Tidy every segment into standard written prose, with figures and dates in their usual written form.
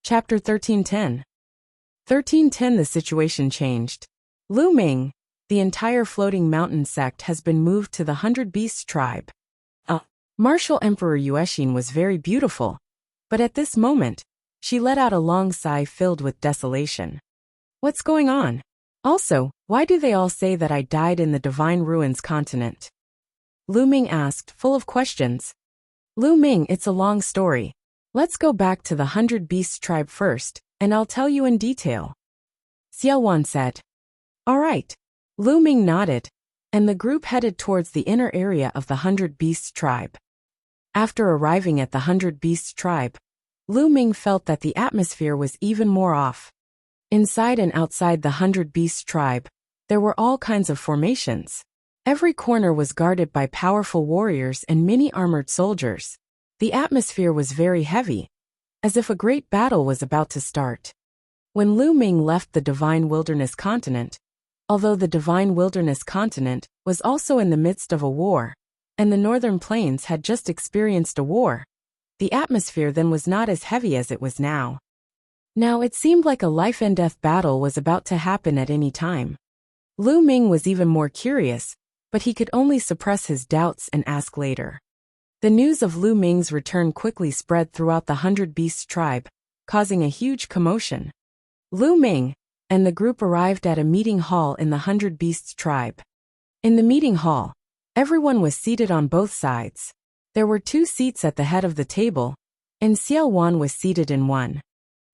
Chapter 1310. 1310. The situation changed. Lu Ming, the entire floating mountain sect has been moved to the 100 Beasts tribe. Martial Emperor Yuexin was very beautiful, but at this moment, she let out a long sigh filled with desolation. What's going on? Also, why do they all say that I died in the Divine Ruins continent? Lu Ming asked, full of questions. Lu Ming, it's a long story. Let's go back to the 100 Beasts tribe first, and I'll tell you in detail. Xiao Wan said. All right. Lu Ming nodded, and the group headed towards the inner area of the 100 Beasts tribe. After arriving at the 100 Beasts tribe, Lu Ming felt that the atmosphere was even more off. Inside and outside the 100 Beasts tribe, there were all kinds of formations. Every corner was guarded by powerful warriors and many armored soldiers. The atmosphere was very heavy, as if a great battle was about to start. When Lu Ming left the Divine Wilderness continent, although the Divine Wilderness continent was also in the midst of a war, and the northern plains had just experienced a war, the atmosphere then was not as heavy as it was now. Now it seemed like a life-and-death battle was about to happen at any time. Lu Ming was even more curious, but he could only suppress his doubts and ask later. The news of Lu Ming's return quickly spread throughout the 100 Beasts tribe, causing a huge commotion. Lu Ming and the group arrived at a meeting hall in the 100 Beasts tribe. In the meeting hall, everyone was seated on both sides. There were 2 seats at the head of the table, and Xiao Wan was seated in one.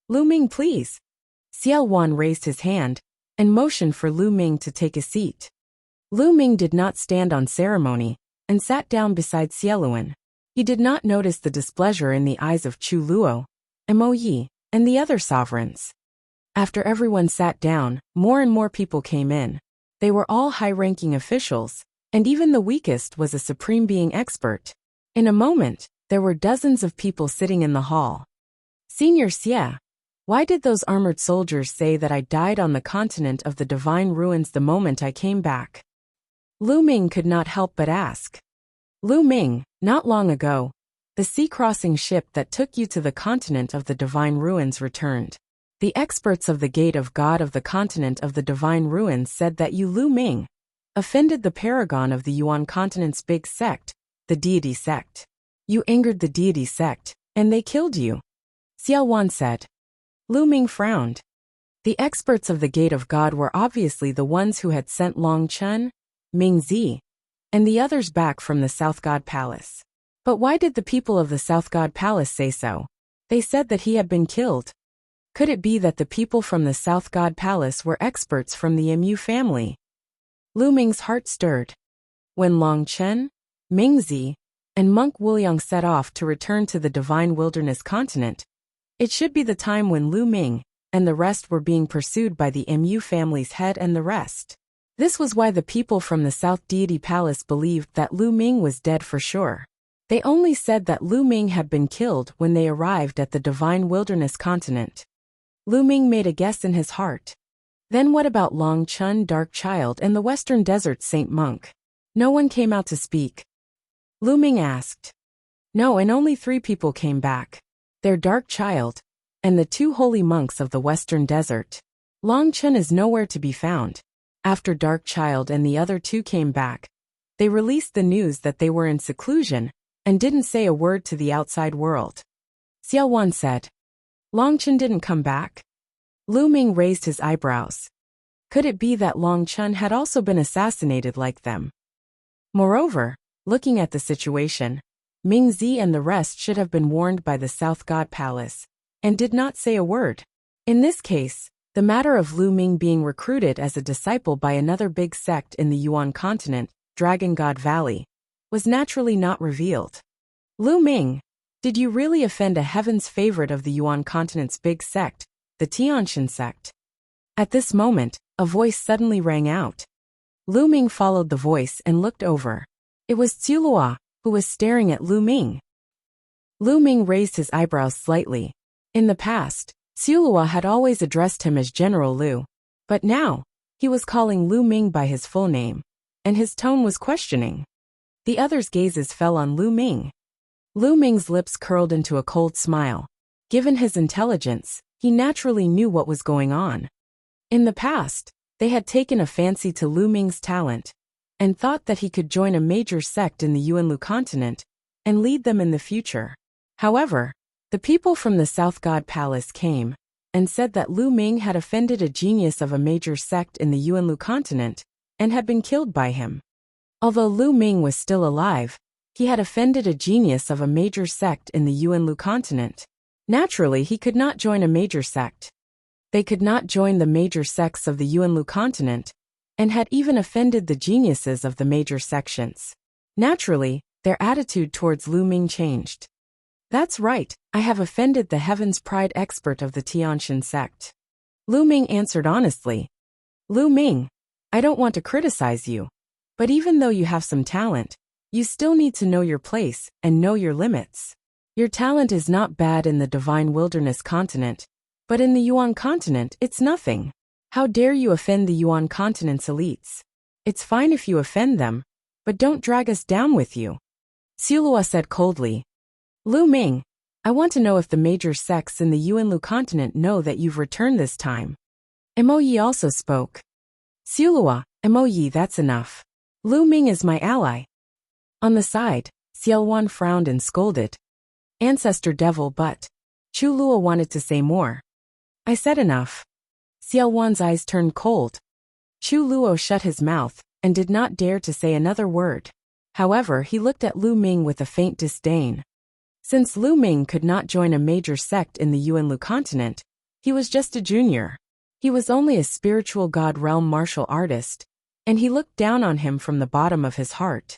Lu Ming, please. Xiao Wan raised his hand and motioned for Lu Ming to take a seat. Lu Ming did not stand on ceremony and sat down beside Xieluan. He did not notice the displeasure in the eyes of Chu Luo, Mo Yi, and the other sovereigns. After everyone sat down, more and more people came in. They were all high-ranking officials, and even the weakest was a supreme being expert. In a moment, there were dozens of people sitting in the hall. Senior Xie, why did those armored soldiers say that I died on the continent of the Divine Ruins the moment I came back? Lu Ming could not help but ask. Lu Ming, not long ago, the sea-crossing ship that took you to the continent of the Divine Ruins returned. The experts of the Gate of God of the continent of the Divine Ruins said that you, Lu Ming, offended the paragon of the Yuan continent's big sect, the deity sect. You angered the deity sect, and they killed you. Xiao Wan said. Lu Ming frowned. The experts of the Gate of God were obviously the ones who had sent Long Chen, Ming Zi, and the others back from the South God Palace. But why did the people of the South God Palace say so? They said that he had been killed. Could it be that the people from the South God Palace were experts from the Mu family? Lu Ming's heart stirred. When Long Chen, Ming Zi, and Monk Wuliang set off to return to the Divine Wilderness continent, it should be the time when Lu Ming and the rest were being pursued by the Mu family's head and the rest. This was why the people from the South Deity Palace believed that Lu Ming was dead for sure. They only said that Lu Ming had been killed when they arrived at the Divine Wilderness continent. Lu Ming made a guess in his heart. Then what about Long Chen, Dark Child, and the Western Desert Saint Monk? No one came out to speak. Lu Ming asked. No, and only 3 people came back. Their Dark Child, and the 2 holy monks of the Western Desert. Long Chen is nowhere to be found. After Dark Child and the other 2 came back, they released the news that they were in seclusion and didn't say a word to the outside world. Xiao Wan said. Long Chen didn't come back? Lu Ming raised his eyebrows. Could it be that Long Chen had also been assassinated like them? Moreover, looking at the situation, Ming Zi and the rest should have been warned by the South God Palace, and did not say a word. In this case, the matter of Lu Ming being recruited as a disciple by another big sect in the Yuan continent, Dragon God Valley, was naturally not revealed. Lu Ming, did you really offend a heaven's favorite of the Yuan continent's big sect, the Tianxin sect? At this moment, a voice suddenly rang out. Lu Ming followed the voice and looked over. It was Tsulua, who was staring at Lu Ming. Lu Ming raised his eyebrows slightly. In the past, Tsulua had always addressed him as General Lu, but now, he was calling Lu Ming by his full name, and his tone was questioning. The others' gazes fell on Lu Ming. Lu Ming's lips curled into a cold smile. Given his intelligence, he naturally knew what was going on. In the past, they had taken a fancy to Lu Ming's talent and thought that he could join a major sect in the Yuanlu continent and lead them in the future. However, the people from the South God Palace came and said that Lu Ming had offended a genius of a major sect in the Yuanlu continent and had been killed by him. Although Lu Ming was still alive, he had offended a genius of a major sect in the Yuanlu continent. Naturally, he could not join a major sect. They could not join the major sects of the Yuanlu continent and had even offended the geniuses of the major sections. Naturally, their attitude towards Lu Ming changed. That's right, I have offended the Heaven's Pride expert of the Tianshan sect. Lu Ming answered honestly. Lu Ming, I don't want to criticize you, but even though you have some talent, you still need to know your place and know your limits. Your talent is not bad in the Divine Wilderness continent, but in the Yuan continent, it's nothing. How dare you offend the Yuan continent's elites? It's fine if you offend them, but don't drag us down with you. Sulua said coldly. Lu Ming, I want to know if the major sects in the Yuanlu continent know that you've returned this time. Mo Yi also spoke. Sulua, Mo Yi, that's enough. Lu Ming is my ally. On the side, Xiaowan frowned and scolded. Ancestor devil, but Chu Lua wanted to say more. I said enough. Xiaowan's eyes turned cold. Chu Luo shut his mouth and did not dare to say another word. However, he looked at Lu Ming with a faint disdain. Since Lu Ming could not join a major sect in the Yuanlu continent, he was just a junior. He was only a spiritual god realm martial artist, and he looked down on him from the bottom of his heart.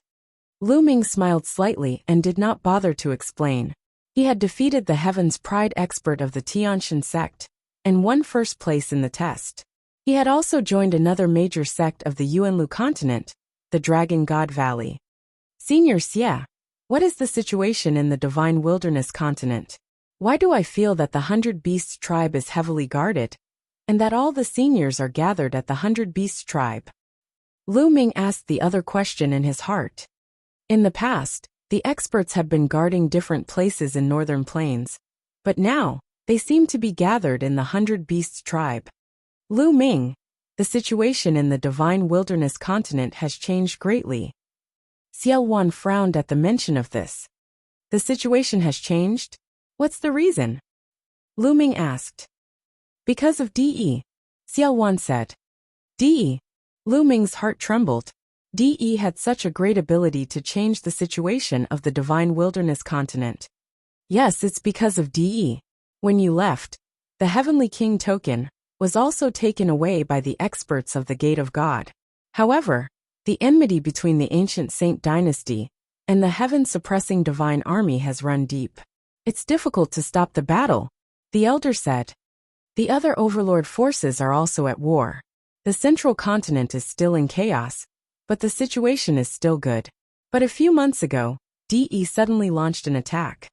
Lu Ming smiled slightly and did not bother to explain. He had defeated the Heaven's Pride expert of the Tianshan sect and won first place in the test. He had also joined another major sect of the Yuanlu continent, the Dragon God Valley. Senior Xia, what is the situation in the Divine Wilderness continent? Why do I feel that the 100 Beasts tribe is heavily guarded, and that all the seniors are gathered at the 100 Beasts tribe? Lu Ming asked the other question in his heart. In the past, the experts had been guarding different places in Northern Plains, but now, they seem to be gathered in the 100 Beasts tribe. Lu Ming, the situation in the Divine Wilderness continent has changed greatly. Xiaowan frowned at the mention of this. The situation has changed? What's the reason? Lu Ming asked. Because of De. Xiaowan said. De. Lu Ming's heart trembled. De had such a great ability to change the situation of the Divine Wilderness continent. Yes, it's because of De. When you left, the Heavenly King token was also taken away by the experts of the Gate of God. However, the enmity between the ancient Saint dynasty and the heaven-suppressing divine army has run deep. It's difficult to stop the battle, the elder said. The other overlord forces are also at war. The central continent is still in chaos, but the situation is still good. But a few months ago, De suddenly launched an attack.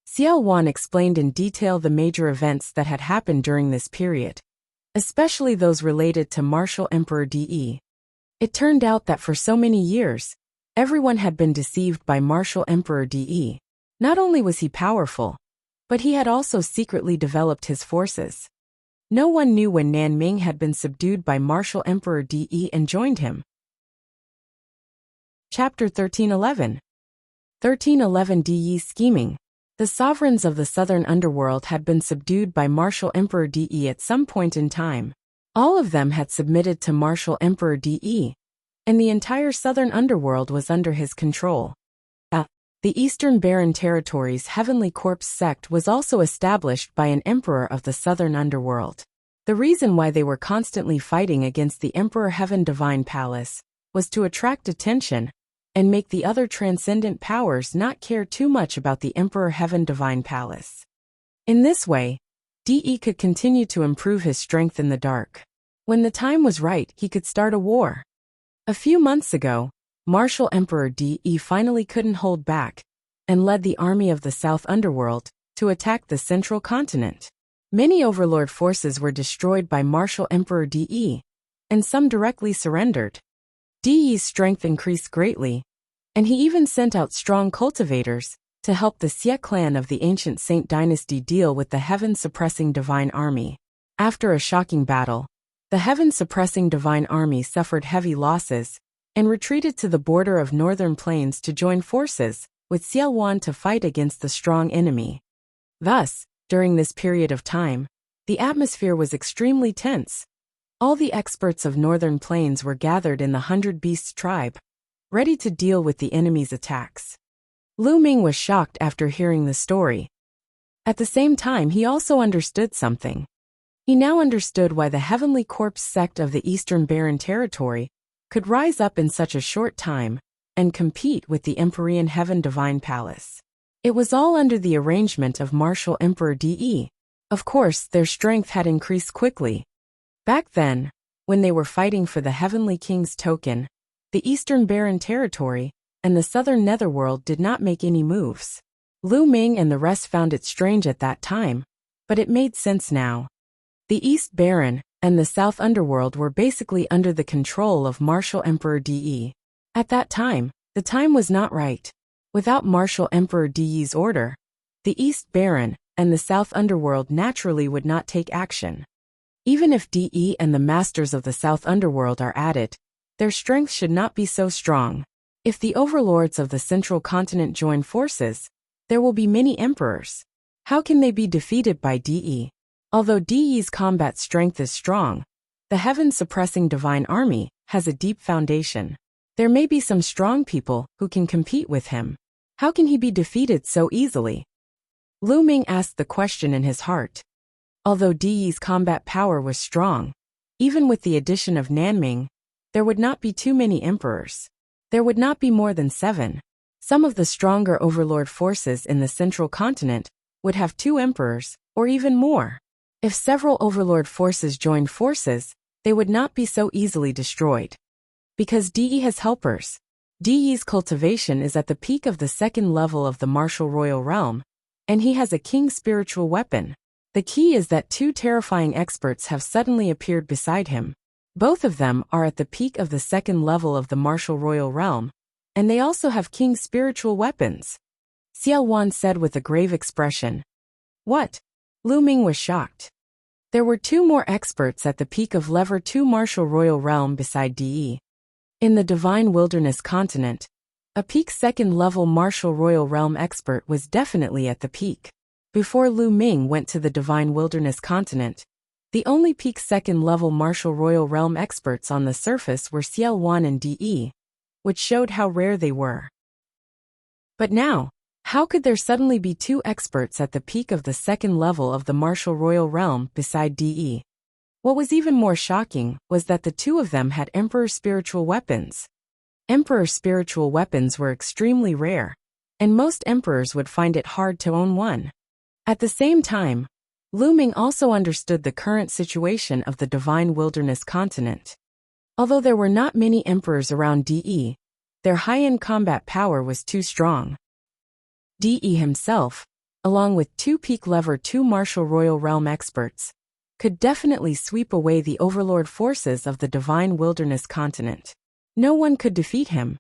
Xiaowan explained in detail the major events that had happened during this period, especially those related to Martial Emperor De. It turned out that for so many years, everyone had been deceived by Martial Emperor De. Not only was he powerful, but he had also secretly developed his forces. No one knew when Nanming had been subdued by Martial Emperor De and joined him. Chapter 1311. 1311 De scheming. The sovereigns of the southern underworld had been subdued by Martial Emperor De at some point in time. All of them had submitted to Martial Emperor De, and the entire southern underworld was under his control. The Eastern Barren Territories Heavenly Corpse sect was also established by an emperor of the southern underworld. The reason why they were constantly fighting against the Emperor Heaven Divine Palace was to attract attention and make the other transcendent powers not care too much about the Emperor Heaven Divine Palace. In this way, De could continue to improve his strength in the dark. When the time was right, he could start a war. A few months ago, Martial Emperor De finally couldn't hold back and led the army of the South Underworld to attack the central continent. Many overlord forces were destroyed by Martial Emperor De, and some directly surrendered. De's strength increased greatly, and he even sent out strong cultivators to help the Xie clan of the ancient Saint dynasty deal with the heaven-suppressing divine army. After a shocking battle, the heaven-suppressing divine army suffered heavy losses and retreated to the border of northern plains to join forces with Xiao Wan to fight against the strong enemy. Thus, during this period of time, the atmosphere was extremely tense. All the experts of northern plains were gathered in the 100 Beasts tribe, ready to deal with the enemy's attacks. Lu Ming was shocked after hearing the story. At the same time, he also understood something. He now understood why the Heavenly Corpse sect of the Eastern Barren Territory could rise up in such a short time and compete with the Empyrean Heaven Divine Palace. It was all under the arrangement of Martial Emperor De. Of course, their strength had increased quickly. Back then, when they were fighting for the Heavenly King's token, the Eastern Barren Territory and the Southern Netherworld did not make any moves. Lu Ming and the rest found it strange at that time, but it made sense now. The East Barren and the South Underworld were basically under the control of Martial Emperor De. At that time, the time was not right. Without Martial Emperor De's order, the East Barren and the South Underworld naturally would not take action. Even if De and the masters of the South Underworld are at it, their strength should not be so strong. If the overlords of the Central Continent join forces, there will be many emperors. How can they be defeated by De? Although De's combat strength is strong, the heaven-suppressing divine army has a deep foundation. There may be some strong people who can compete with him. How can he be defeated so easily? Lu Ming asked the question in his heart. Although De's combat power was strong, even with the addition of Nanming, there would not be too many emperors. There would not be more than 7. Some of the stronger overlord forces in the Central Continent would have 2 emperors, or even more. If several overlord forces joined forces, they would not be so easily destroyed. Because De has helpers. De's cultivation is at the peak of the 2nd level of the martial royal realm, and he has a king's spiritual weapon. The key is that 2 terrifying experts have suddenly appeared beside him. Both of them are at the peak of the 2nd level of the martial royal realm, and they also have king's spiritual weapons. Xiao Wan said with a grave expression. What? Lu Ming was shocked. There were 2 more experts at the peak of level 2 martial royal realm beside De. In the Divine Wilderness Continent, a peak 2nd level martial royal realm expert was definitely at the peak. Before Lu Ming went to the Divine Wilderness Continent, the only peak 2nd level martial royal realm experts on the surface were Xiao Wan and De, which showed how rare they were. But now, how could there suddenly be 2 experts at the peak of the 2nd level of the martial royal realm beside De? What was even more shocking was that the 2 of them had Emperor spiritual weapons. Emperor spiritual weapons were extremely rare, and most emperors would find it hard to own one. At the same time, Lu Ming also understood the current situation of the Divine Wilderness Continent. Although there were not many emperors around De, their high-end combat power was too strong. De himself, along with 2 peak level 2 martial royal realm experts, could definitely sweep away the overlord forces of the Divine Wilderness Continent. No one could defeat him.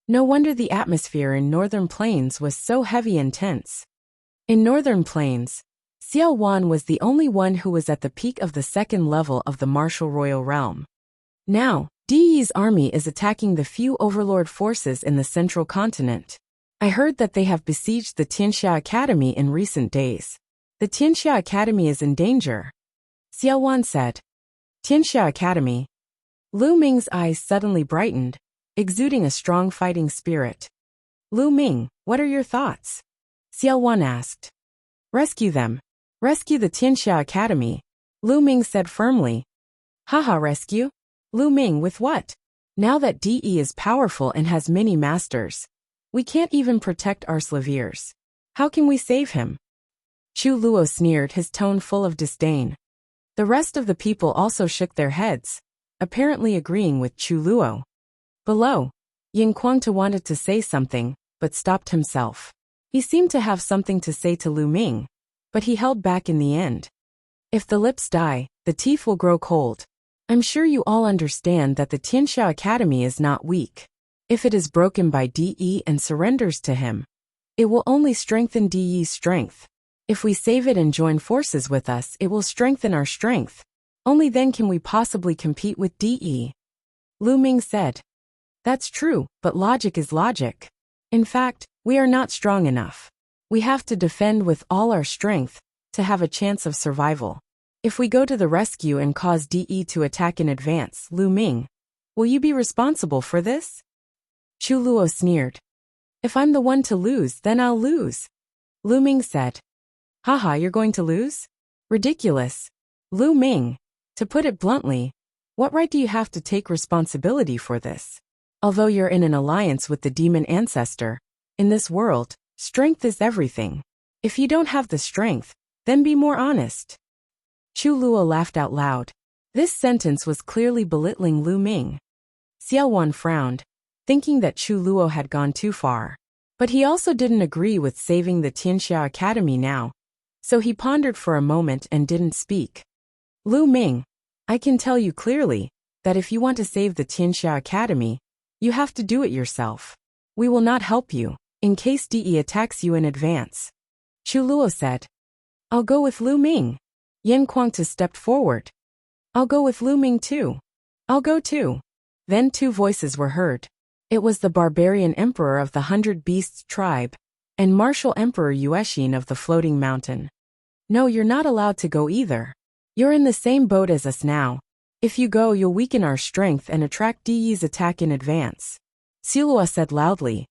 No wonder the atmosphere in Northern Plains was so heavy and tense. In Northern Plains, Xiao Wan was the only one who was at the peak of the 2nd level of the martial royal realm. Now, De's army is attacking the few overlord forces in the Central Continent. I heard that they have besieged the Tianxia Academy in recent days. The Tianxia Academy is in danger. Xiao Wan said. Tianxia Academy. Lu Ming's eyes suddenly brightened, exuding a strong fighting spirit. Lu Ming, what are your thoughts? Xiao Wan asked. Rescue them. Rescue the Tianxia Academy, Lu Ming said firmly. Haha, rescue? Lu Ming, with what? Now that De is powerful and has many masters, we can't even protect our slaviers. How can we save him? Chu Luo sneered, his tone full of disdain. The rest of the people also shook their heads, apparently agreeing with Chu Luo. Below, Yin Kuangta wanted to say something, but stopped himself. He seemed to have something to say to Lu Ming, but he held back in the end. If the lips die, the teeth will grow cold. I'm sure you all understand that the Tianxia Academy is not weak. If it is broken by De and surrenders to him, It will only strengthen De's strength. If we save it and join forces with us, it will strengthen our strength. Only then can we possibly compete with De. Lu Ming said. That's true, but logic is logic. In fact, we are not strong enough. We have to defend with all our strength to have a chance of survival. If we go to the rescue and cause De to attack in advance, Lu Ming, will you be responsible for this? Chu Luo sneered. If I'm the one to lose, then I'll lose. Lu Ming said. Haha, you're going to lose? Ridiculous. Lu Ming, to put it bluntly, what right do you have to take responsibility for this? Although you're in an alliance with the demon ancestor, in this world, strength is everything. If you don't have the strength, then be more honest. Chu Luo laughed out loud. This sentence was clearly belittling Lu Ming. Xiaowan frowned, thinking that Chu Luo had gone too far. But he also didn't agree with saving the Tianxia Academy now, so he pondered for a moment and didn't speak. Lu Ming, I can tell you clearly that if you want to save the Tianxia Academy, you have to do it yourself. We will not help you, in case De attacks you in advance. Chu Luo said. I'll go with Lu Ming. Yan Kuangta stepped forward. I'll go with Lu Ming too. I'll go too. Then two voices were heard. It was the barbarian emperor of the 100 Beasts tribe, and martial emperor Yuexin of the floating mountain. No, you're not allowed to go either. You're in the same boat as us now. If you go, you'll weaken our strength and attract De's attack in advance. Silua said loudly.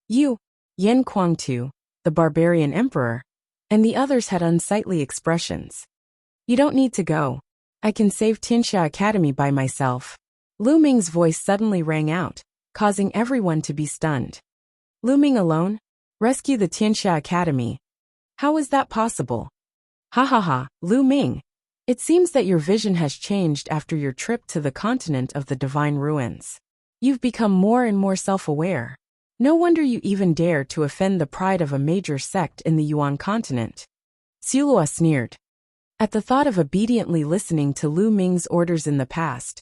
You, Yan Kuangtu, the barbarian emperor, and the others had unsightly expressions. You don't need to go. I can save Tianxia Academy by myself. Lu Ming's voice suddenly rang out, causing everyone to be stunned. Lu Ming alone? Rescue the Tianxia Academy? How is that possible? Ha ha ha, Lu Ming. It seems that your vision has changed after your trip to the continent of the divine ruins. You've become more and more self-aware. No wonder you even dare to offend the pride of a major sect in the Yuan continent. Silua sneered. At the thought of obediently listening to Lu Ming's orders in the past,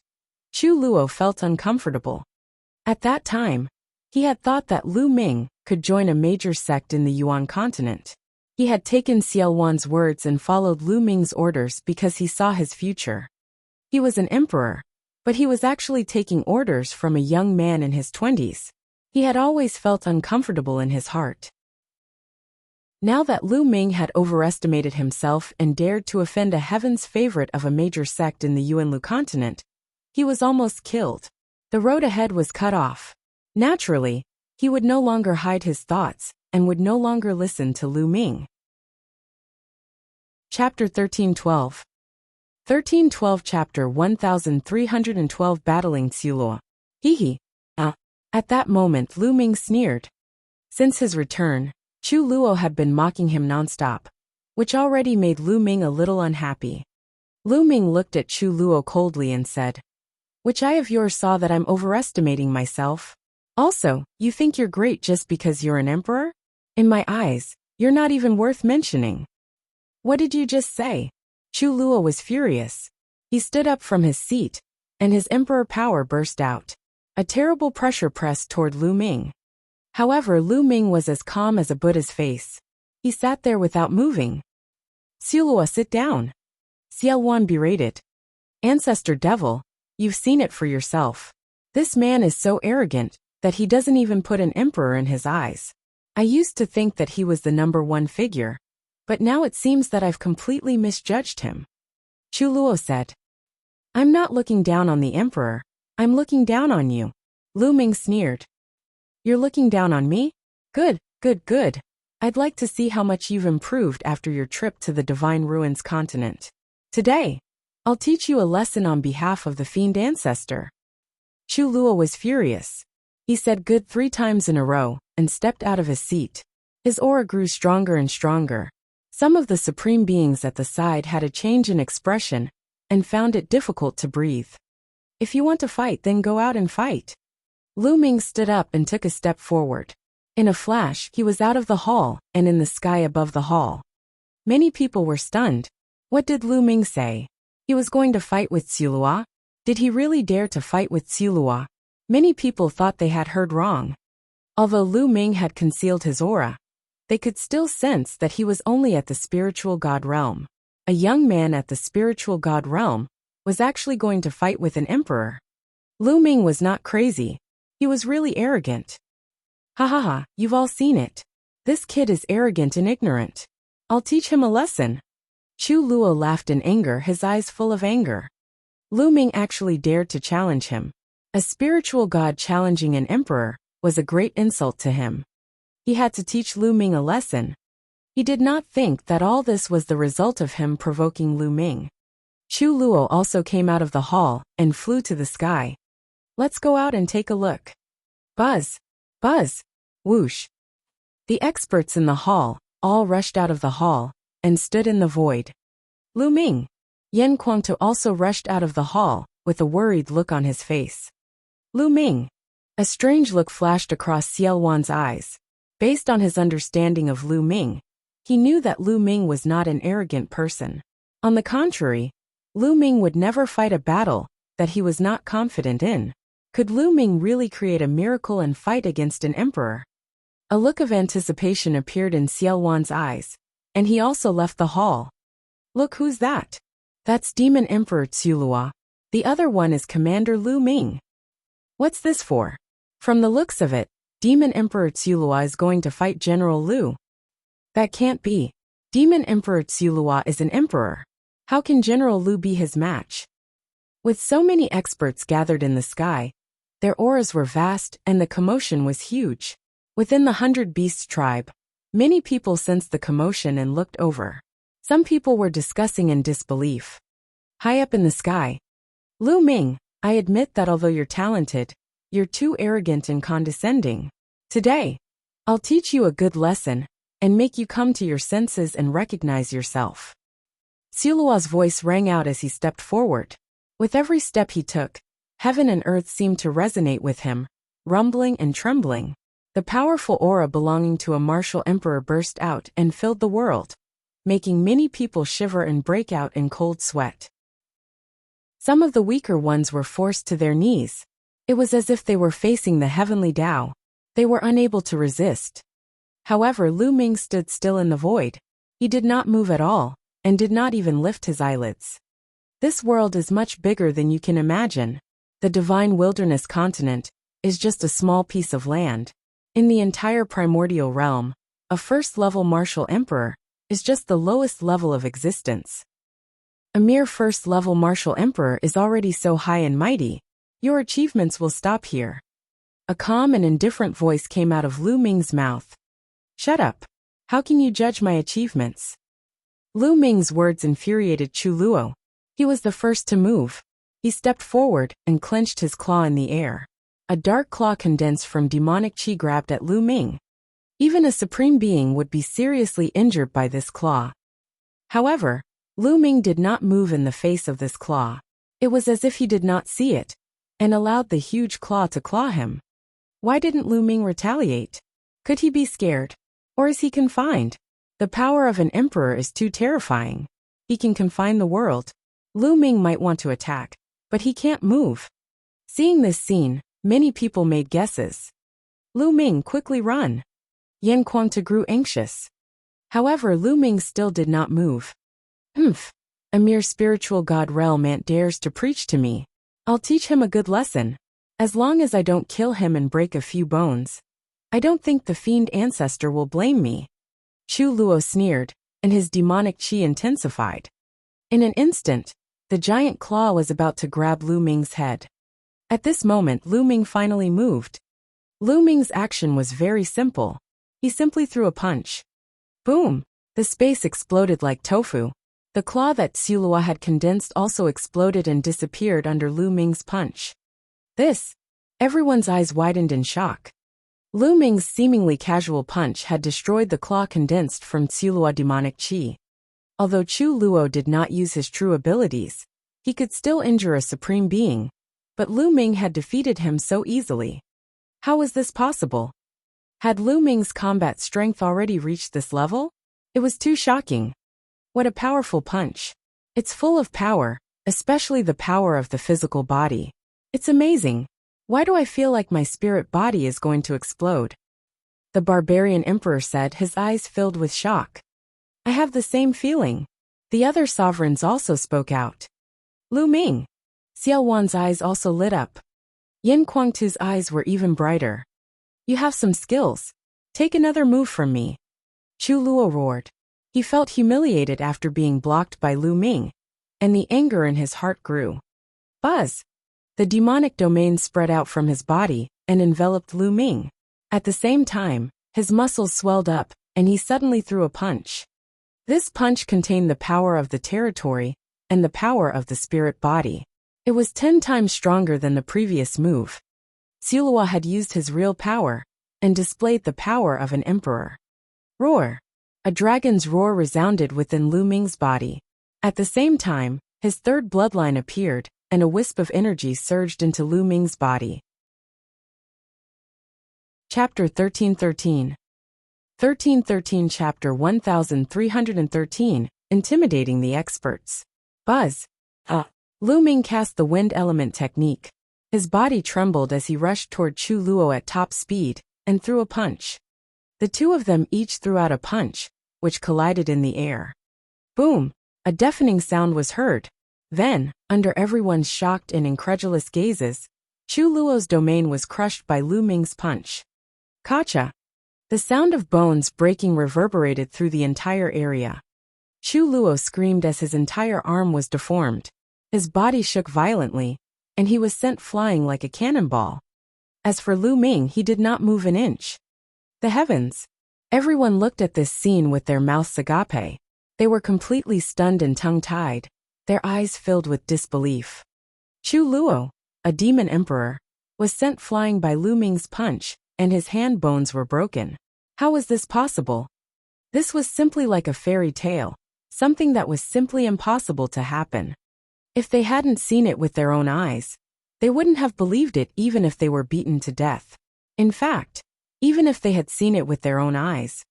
Chu Luo felt uncomfortable. At that time, he had thought that Lu Ming could join a major sect in the Yuan continent. He had taken Xiaowan's words and followed Lu Ming's orders because he saw his future. He was an emperor, but he was actually taking orders from a young man in his 20s. He had always felt uncomfortable in his heart. Now that Lu Ming had overestimated himself and dared to offend a heaven's favorite of a major sect in the Yuanlu continent, he was almost killed. The road ahead was cut off. Naturally, he would no longer hide his thoughts and would no longer listen to Lu Ming. Chapter 1312. 1312 Chapter 1312 Battling Silua. Hee. At that moment Lu Ming sneered. Since his return, Chu Luo had been mocking him nonstop, which already made Lu Ming a little unhappy. Lu Ming looked at Chu Luo coldly and said, Which eye of yours saw that I'm overestimating myself? Also, you think you're great just because you're an emperor? In my eyes, you're not even worth mentioning. What did you just say? Chu Luo was furious. He stood up from his seat, and his emperor power burst out. A terrible pressure pressed toward Lu Ming. However, Lu Ming was as calm as a Buddha's face. He sat there without moving. Silua, sit down. Xiaowan berated. Ancestor devil, you've seen it for yourself. This man is so arrogant that he doesn't even put an emperor in his eyes. I used to think that he was the #1 figure, but now it seems that I've completely misjudged him. Chu Luo said. I'm not looking down on the emperor, I'm looking down on you. Lu Ming sneered. You're looking down on me? Good. I'd like to see how much you've improved after your trip to the Divine Ruins continent. Today, I'll teach you a lesson on behalf of the fiend ancestor. Chu Luo was furious. He said good 3 times in a row and stepped out of his seat. His aura grew stronger and stronger. Some of the supreme beings at the side had a change in expression and found it difficult to breathe. If you want to fight, then go out and fight. Lu Ming stood up and took a step forward. In a flash, he was out of the hall and in the sky above the hall. Many people were stunned. What did Lu Ming say? He was going to fight with Silua? Did he really dare to fight with Silua? Many people thought they had heard wrong. Although Lu Ming had concealed his aura, they could still sense that he was only at the spiritual god realm. A young man at the spiritual god realm was actually going to fight with an emperor. Lu Ming was not crazy. He was really arrogant. Ha ha ha, you've all seen it. This kid is arrogant and ignorant. I'll teach him a lesson. Chu Luo laughed in anger, his eyes full of anger. Lu Ming actually dared to challenge him. A spiritual god challenging an emperor was a great insult to him. He had to teach Lu Ming a lesson. He did not think that all this was the result of him provoking Lu Ming. Chu Luo also came out of the hall and flew to the sky. Let's go out and take a look. Buzz! Buzz! Whoosh! The experts in the hall all rushed out of the hall and stood in the void. Lu Ming! Yan Kuangtu also rushed out of the hall with a worried look on his face. Lu Ming! A strange look flashed across Xiao Wan's eyes. Based on his understanding of Lu Ming, he knew that Lu Ming was not an arrogant person. On the contrary, Lu Ming would never fight a battle that he was not confident in. Could Lu Ming really create a miracle and fight against an emperor? A look of anticipation appeared in Xiao Wan's eyes, and he also left the hall. Look, who's that? That's Demon Emperor Tsulua. The other one is Commander Lu Ming. What's this for? From the looks of it, Demon Emperor Tsulua is going to fight General Lu. That can't be. Demon Emperor Tsulua is an emperor. How can General Lu be his match? With so many experts gathered in the sky, their auras were vast and the commotion was huge. Within the 100 Beasts tribe, many people sensed the commotion and looked over. Some people were discussing in disbelief. High up in the sky, Lu Ming, I admit that although you're talented, you're too arrogant and condescending. Today, I'll teach you a good lesson and make you come to your senses and recognize yourself. Tulua's voice rang out as he stepped forward. With every step he took, heaven and earth seemed to resonate with him, rumbling and trembling. The powerful aura belonging to a martial emperor burst out and filled the world, making many people shiver and break out in cold sweat. Some of the weaker ones were forced to their knees. It was as if they were facing the heavenly Tao. They were unable to resist. However, Lu Ming stood still in the void. He did not move at all, and did not even lift his eyelids. This world is much bigger than you can imagine. The divine wilderness continent is just a small piece of land. In the entire primordial realm, a first-level martial emperor is just the lowest level of existence. A mere first-level martial emperor is already so high and mighty. Your achievements will stop here. A calm and indifferent voice came out of Lu Ming's mouth. Shut up. How can you judge my achievements? Lu Ming's words infuriated Chu Luo. He was the first to move. He stepped forward and clenched his claw in the air. A dark claw condensed from demonic chi grabbed at Lu Ming. Even a supreme being would be seriously injured by this claw. However, Lu Ming did not move in the face of this claw. It was as if he did not see it, and allowed the huge claw to claw him. Why didn't Lu Ming retaliate? Could he be scared? Or is he confined? The power of an emperor is too terrifying. He can confine the world. Lu Ming might want to attack, but he can't move. Seeing this scene, many people made guesses. Lu Ming, quickly run. Yan Kuangtu grew anxious. However, Lu Ming still did not move. A mere spiritual god realm ant dares to preach to me. I'll teach him a good lesson. As long as I don't kill him and break a few bones, I don't think the fiend ancestor will blame me. Chu Luo sneered, and his demonic chi intensified. In an instant, the giant claw was about to grab Lu Ming's head. At this moment, Lu Ming finally moved. Lu Ming's action was very simple. He simply threw a punch. Boom! The space exploded like tofu. The claw that Tsulua had condensed also exploded and disappeared under Lu Ming's punch. Everyone's eyes widened in shock. Lu Ming's seemingly casual punch had destroyed the claw condensed from Tsulua demonic chi. Although Chu Luo did not use his true abilities, he could still injure a supreme being, but Lu Ming had defeated him so easily. How was this possible? Had Lu Ming's combat strength already reached this level? It was too shocking. What a powerful punch. It's full of power, especially the power of the physical body. It's amazing. Why do I feel like my spirit body is going to explode? the barbarian emperor said, his eyes filled with shock. I have the same feeling. The other sovereigns also spoke out. Lu Ming. Xiao Wan's eyes also lit up. Yin Guangtu's eyes were even brighter. You have some skills. Take another move from me. Chu Luo roared. He felt humiliated after being blocked by Lu Ming, and the anger in his heart grew. Buzz! The demonic domain spread out from his body and enveloped Lu Ming. At the same time, his muscles swelled up, and he suddenly threw a punch. This punch contained the power of the territory and the power of the spirit body. It was 10 times stronger than the previous move. Sulua had used his real power and displayed the power of an emperor. Roar! A dragon's roar resounded within Lu Ming's body. At the same time, his third bloodline appeared, and a wisp of energy surged into Lu Ming's body. Chapter 1313. 1313 Chapter 1313, Intimidating the Experts. Buzz! Lu Ming cast the wind element technique. His body trembled as he rushed toward Chu Luo at top speed, and threw a punch. The two of them each threw out a punch, which collided in the air. Boom! A deafening sound was heard. Then, under everyone's shocked and incredulous gazes, Chu Luo's domain was crushed by Lu Ming's punch. Kacha! The sound of bones breaking reverberated through the entire area. Chu Luo screamed as his entire arm was deformed. His body shook violently, and he was sent flying like a cannonball. As for Lu Ming, he did not move an inch. The heavens! Everyone looked at this scene with their mouths agape. They were completely stunned and tongue-tied, their eyes filled with disbelief. Chu Luo, a demon emperor, was sent flying by Lu Ming's punch, and his hand bones were broken. How was this possible? This was simply like a fairy tale, something that was simply impossible to happen. If they hadn't seen it with their own eyes, they wouldn't have believed it even if they were beaten to death. In fact, even if they had seen it with their own eyes,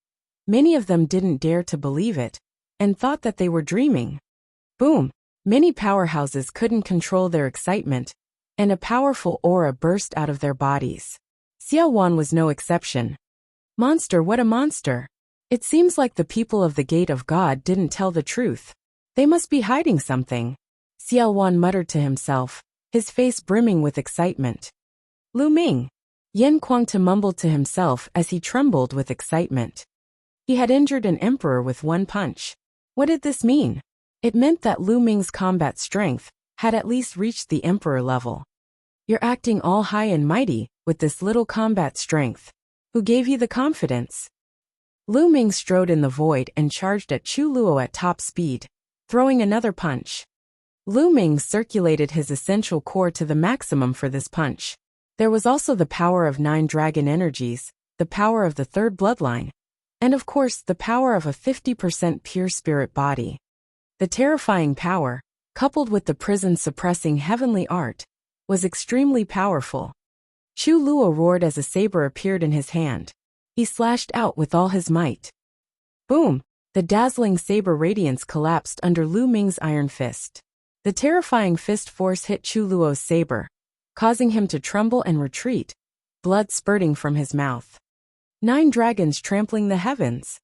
many of them didn't dare to believe it, and thought that they were dreaming. Boom! Many powerhouses couldn't control their excitement, and a powerful aura burst out of their bodies. Xiao Wan was no exception. Monster, what a monster! It seems like the people of the Gate of God didn't tell the truth. They must be hiding something. Xiao Wan muttered to himself, his face brimming with excitement. Lu Ming! Yin Guangtu mumbled to himself as he trembled with excitement. He had injured an emperor with one punch. What did this mean? It meant that Lu Ming's combat strength had at least reached the emperor level. You're acting all high and mighty with this little combat strength. Who gave you the confidence? Lu Ming strode in the void and charged at Chu Luo at top speed, throwing another punch. Lu Ming circulated his essential core to the maximum for this punch. There was also the power of 9 dragon energies, the power of the third bloodline, and of course the power of a 50% pure spirit body. The terrifying power, coupled with the prison-suppressing heavenly art, was extremely powerful. Chu Luo roared as a saber appeared in his hand. He slashed out with all his might. Boom! The dazzling saber radiance collapsed under Lu Ming's iron fist. The terrifying fist force hit Chu Luo's saber, causing him to tremble and retreat, blood spurting from his mouth. 9 dragons trampling the heavens.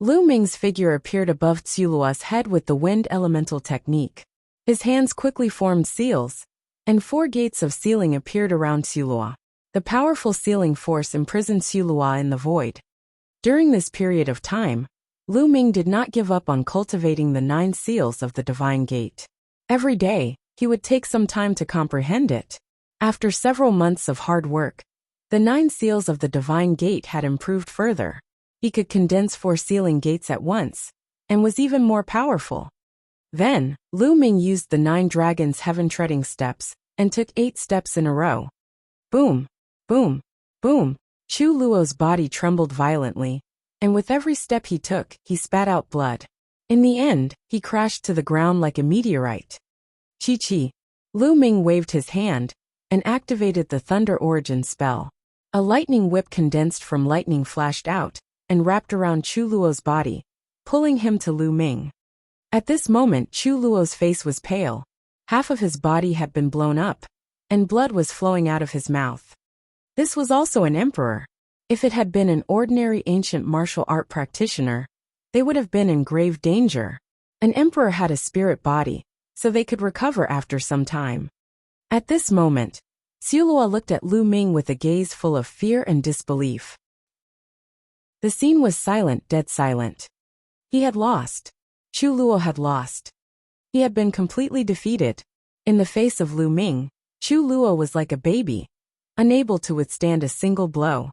Lu Ming's figure appeared above Tsulua's head with the wind elemental technique. His hands quickly formed seals, and 4 gates of sealing appeared around Tsulua. The powerful sealing force imprisoned Tsulua in the void. During this period of time, Lu Ming did not give up on cultivating the 9 seals of the Divine Gate. Every day, he would take some time to comprehend it. After several months of hard work, the 9 seals of the Divine Gate had improved further. He could condense 4 sealing gates at once, and was even more powerful. Then, Lu Ming used the 9 dragons' heaven-treading steps, and took 8 steps in a row. Boom! Boom! Boom! Chu Luo's body trembled violently, and with every step he took, he spat out blood. In the end, he crashed to the ground like a meteorite. Chi-chi! Lu Ming waved his hand, and activated the Thunder Origin spell. A lightning whip condensed from lightning flashed out, and wrapped around Chu Luo's body, pulling him to Lu Ming. At this moment Chu Luo's face was pale. Half of his body had been blown up, and blood was flowing out of his mouth. This was also an emperor. If it had been an ordinary ancient martial art practitioner, they would have been in grave danger. An emperor had a spirit body, so they could recover after some time. At this moment, Xiulua looked at Lu Ming with a gaze full of fear and disbelief. The scene was silent, dead silent. He had lost. Chu Luo had lost. He had been completely defeated. In the face of Lu Ming, Chu Luo was like a baby, unable to withstand a single blow.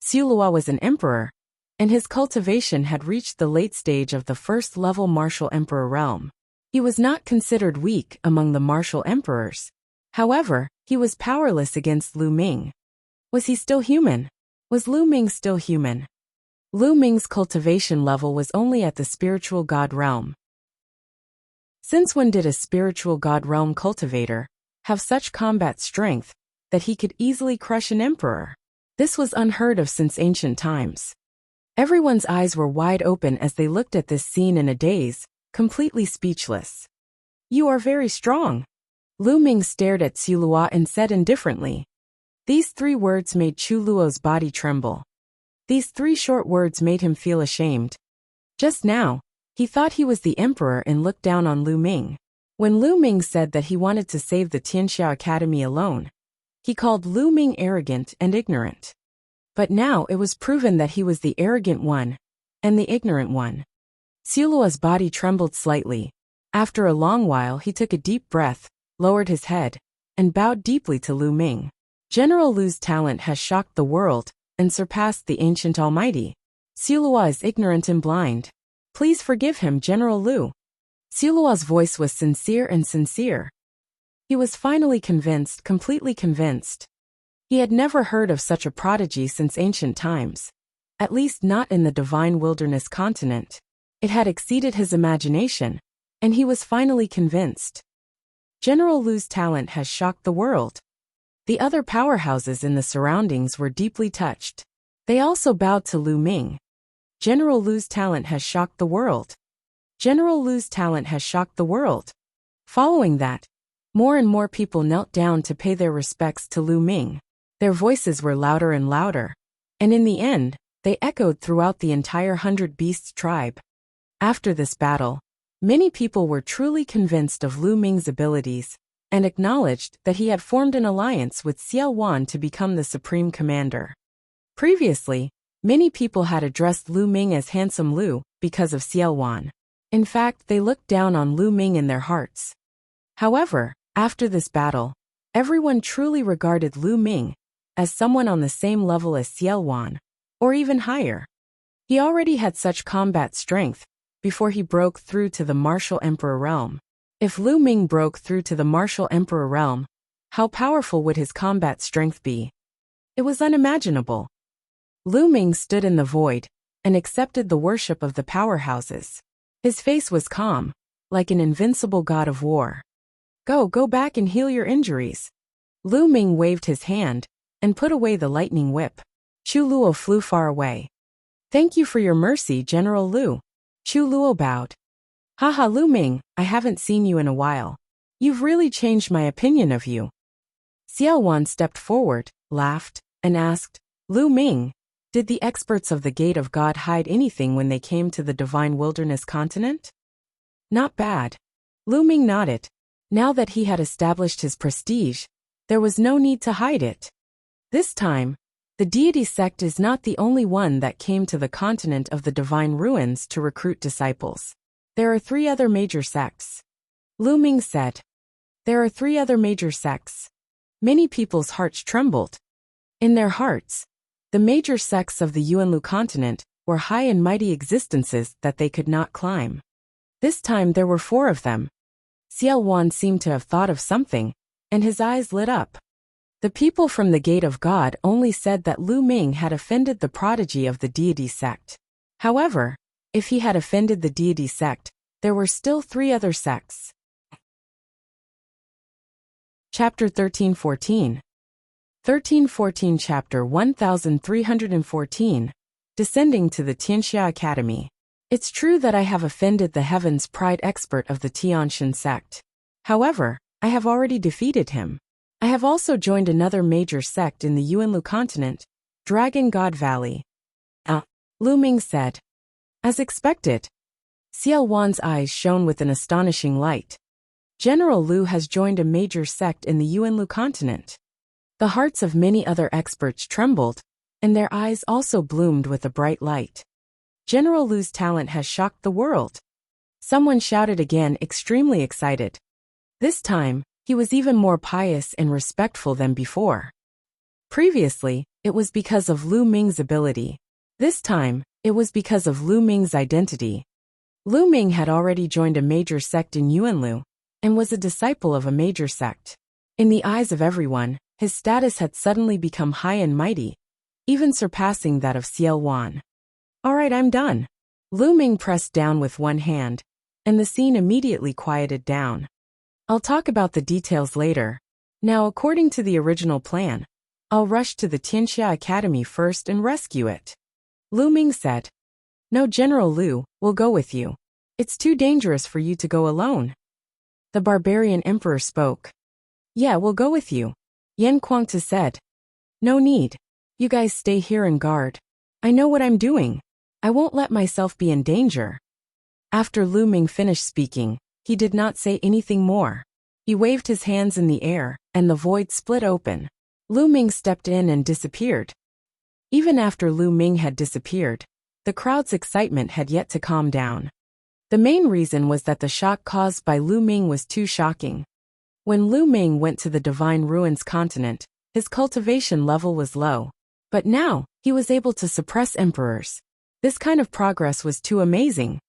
Xiulua was an emperor, and his cultivation had reached the late stage of the first-level martial emperor realm. He was not considered weak among the martial emperors. However, he was powerless against Lu Ming. Was he still human? Was Lu Ming still human? Lu Ming's cultivation level was only at the spiritual god realm. Since when did a spiritual god realm cultivator have such combat strength that he could easily crush an emperor? This was unheard of since ancient times. Everyone's eyes were wide open as they looked at this scene in a daze, completely speechless. "You are very strong." Lu Ming stared at Xiulua and said indifferently. These 3 words made Chu Luo's body tremble. These 3 short words made him feel ashamed. Just now, he thought he was the emperor and looked down on Lu Ming. When Lu Ming said that he wanted to save the Tianxia Academy alone, he called Lu Ming arrogant and ignorant. But now it was proven that he was the arrogant one and the ignorant one. Xiulua's body trembled slightly. After a long while he took a deep breath, lowered his head, and bowed deeply to Lu Ming. General Lu's talent has shocked the world and surpassed the ancient almighty. Xiulua is ignorant and blind. Please forgive him, General Lu. Xiulua's voice was sincere and sincere. He was finally convinced, completely convinced. He had never heard of such a prodigy since ancient times, at least not in the divine wilderness continent. It had exceeded his imagination, and he was finally convinced. General Lu's talent has shocked the world. The other powerhouses in the surroundings were deeply touched. They also bowed to Lu Ming. General Lu's talent has shocked the world. General Lu's talent has shocked the world. Following that, more and more people knelt down to pay their respects to Lu Ming. Their voices were louder and louder, and in the end, they echoed throughout the entire 100 Beasts tribe. After this battle, many people were truly convinced of Lu Ming's abilities, and acknowledged that he had formed an alliance with Xiao Wan to become the supreme commander. Previously, many people had addressed Lu Ming as Handsome Lu because of Xiao Wan. In fact, they looked down on Lu Ming in their hearts. However, after this battle, everyone truly regarded Lu Ming as someone on the same level as Xiao Wan, or even higher. He already had such combat strength before he broke through to the martial emperor realm. If Lu Ming broke through to the martial emperor realm, how powerful would his combat strength be? It was unimaginable. Lu Ming stood in the void and accepted the worship of the powerhouses. His face was calm, like an invincible god of war. Go back and heal your injuries." Lu Ming waved his hand and put away the lightning whip. Chu Luo flew far away. "Thank you for your mercy, General Lu." Chu Luo bowed. "Haha, Lu Ming, I haven't seen you in a while. You've really changed my opinion of you." Xiao Wan stepped forward, laughed, and asked, "Lu Ming, did the experts of the Gate of God hide anything when they came to the divine wilderness continent?" "Not bad." Lu Ming nodded. Now that he had established his prestige, there was no need to hide it. This time, the deity sect is not the only one that came to the continent of the divine ruins to recruit disciples. There are 3 other major sects. Lu Ming said. There are 3 other major sects. Many people's hearts trembled. In their hearts, the major sects of the Yuanlu continent were high and mighty existences that they could not climb. This time there were 4 of them. Xiao Wan seemed to have thought of something, and his eyes lit up. The people from the Gate of God only said that Lu Ming had offended the prodigy of the deity sect. However, if he had offended the deity sect, there were still 3 other sects. Chapter 1314. 1314 Chapter 1314. Descending to the Tianxia Academy. It's true that I have offended the Heaven's Pride expert of the Tianxin sect. However, I have already defeated him. I have also joined another major sect in the Yuanlu continent, Dragon God Valley. Lu Ming said. As expected. Xiao Wan's eyes shone with an astonishing light. General Lu has joined a major sect in the Yuanlu continent. The hearts of many other experts trembled, and their eyes also bloomed with a bright light. General Lu's talent has shocked the world. Someone shouted again, extremely excited. This time, he was even more pious and respectful than before. Previously, it was because of Lu Ming's ability. This time, it was because of Lu Ming's identity. Lu Ming had already joined a major sect in Yuanlu, and was a disciple of a major sect. In the eyes of everyone, his status had suddenly become high and mighty, even surpassing that of Xiao Wan. Alright, I'm done. Lu Ming pressed down with one hand, and the scene immediately quieted down. I'll talk about the details later. Now, according to the original plan, I'll rush to the Tianxia Academy first and rescue it. Lu Ming said. No, General Lu, we'll go with you. It's too dangerous for you to go alone. The barbarian emperor spoke. Yeah, we'll go with you. Yan Kuangta said. No need. You guys stay here and guard. I know what I'm doing. I won't let myself be in danger. After Lu Ming finished speaking, he did not say anything more. He waved his hands in the air, and the void split open. Lu Ming stepped in and disappeared. Even after Lu Ming had disappeared, the crowd's excitement had yet to calm down. The main reason was that the shock caused by Lu Ming was too shocking. When Lu Ming went to the Divine Ruins continent, his cultivation level was low. But now, he was able to suppress emperors. This kind of progress was too amazing.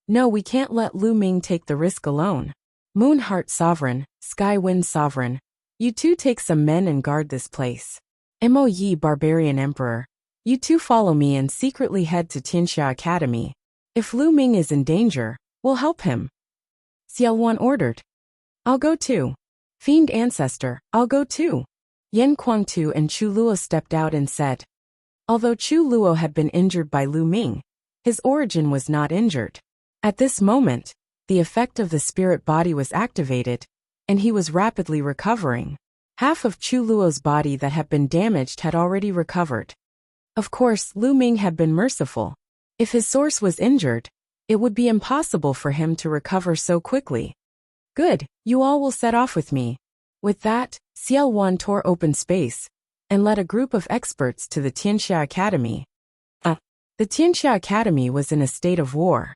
No, we can't let Lu Ming take the risk alone. Moon Heart Sovereign, Sky Wind Sovereign, you two take some men and guard this place. Mo Yi Barbarian Emperor, you two follow me and secretly head to Tianxia Academy. If Lu Ming is in danger, we'll help him. Xiao Wan ordered. I'll go too. Fiend Ancestor, I'll go too. Yan Kuangtu and Chu Luo stepped out and said. Although Chu Luo had been injured by Lu Ming, his origin was not injured. At this moment, the effect of the spirit body was activated, and he was rapidly recovering. Half of Chu Luo's body that had been damaged had already recovered. Of course, Lu Ming had been merciful. If his source was injured, it would be impossible for him to recover so quickly. Good, you all will set off with me. With that, Xiao Wan tore open space, and led a group of experts to the Tianxia Academy. The Tianxia Academy was in a state of war.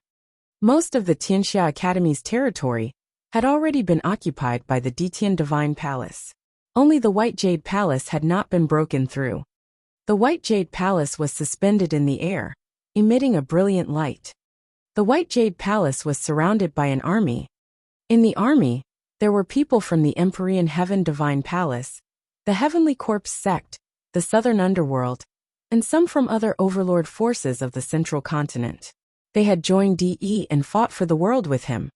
Most of the Tianxia Academy's territory had already been occupied by the Ditian Divine Palace. Only the White Jade Palace had not been broken through. The White Jade Palace was suspended in the air, emitting a brilliant light. The White Jade Palace was surrounded by an army. In the army, there were people from the Empyrean Heaven Divine Palace, the Heavenly Corpse sect, the Southern Underworld, and some from other overlord forces of the Central Continent. They had joined DE and fought for the world with him.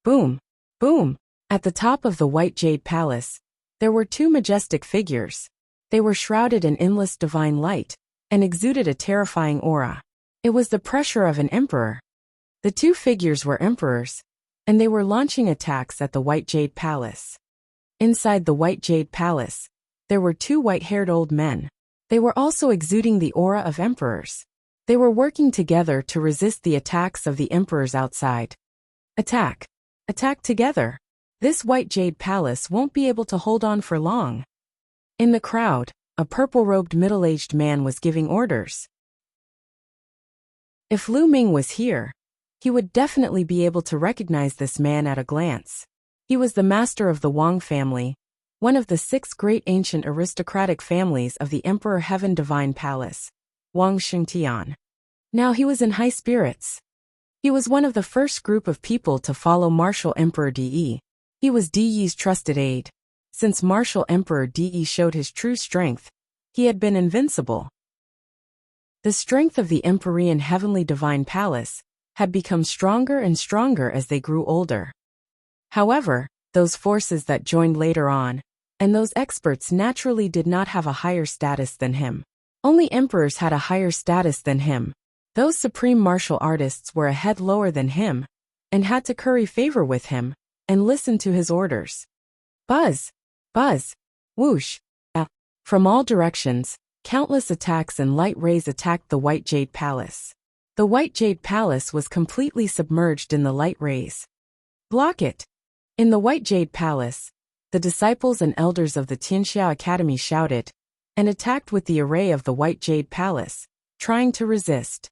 Boom! Boom! At the top of the White Jade Palace, there were two majestic figures. They were shrouded in endless divine light, and exuded a terrifying aura. It was the pressure of an emperor. The two figures were emperors, and they were launching attacks at the White Jade Palace. Inside the White Jade Palace, there were two white-haired old men. They were also exuding the aura of emperors. They were working together to resist the attacks of the emperors outside. Attack! Attack together! This White Jade Palace won't be able to hold on for long. In the crowd, a purple-robed middle-aged man was giving orders. If Lu Ming was here, he would definitely be able to recognize this man at a glance. He was the master of the Wang family, one of the 6 great ancient aristocratic families of the Emperor Heaven Divine Palace, Wang Xingtian. Now he was in high spirits. He was one of the first group of people to follow Martial Emperor De. He was De's trusted aide. Since Martial Emperor De showed his true strength, he had been invincible. The strength of the Empyrean Heavenly Divine Palace had become stronger and stronger as they grew older. However, those forces that joined later on, and those experts naturally did not have a higher status than him. Only emperors had a higher status than him. Those supreme martial artists were a head lower than him, and had to curry favor with him, and listen to his orders. Buzz! Buzz! Whoosh! From all directions Countless attacks and light rays attacked the White Jade Palace. The White Jade Palace was completely submerged in the light rays. Block it! In the White Jade Palace, the disciples and elders of the Tianxia Academy shouted and attacked with the array of the White Jade Palace, trying to resist.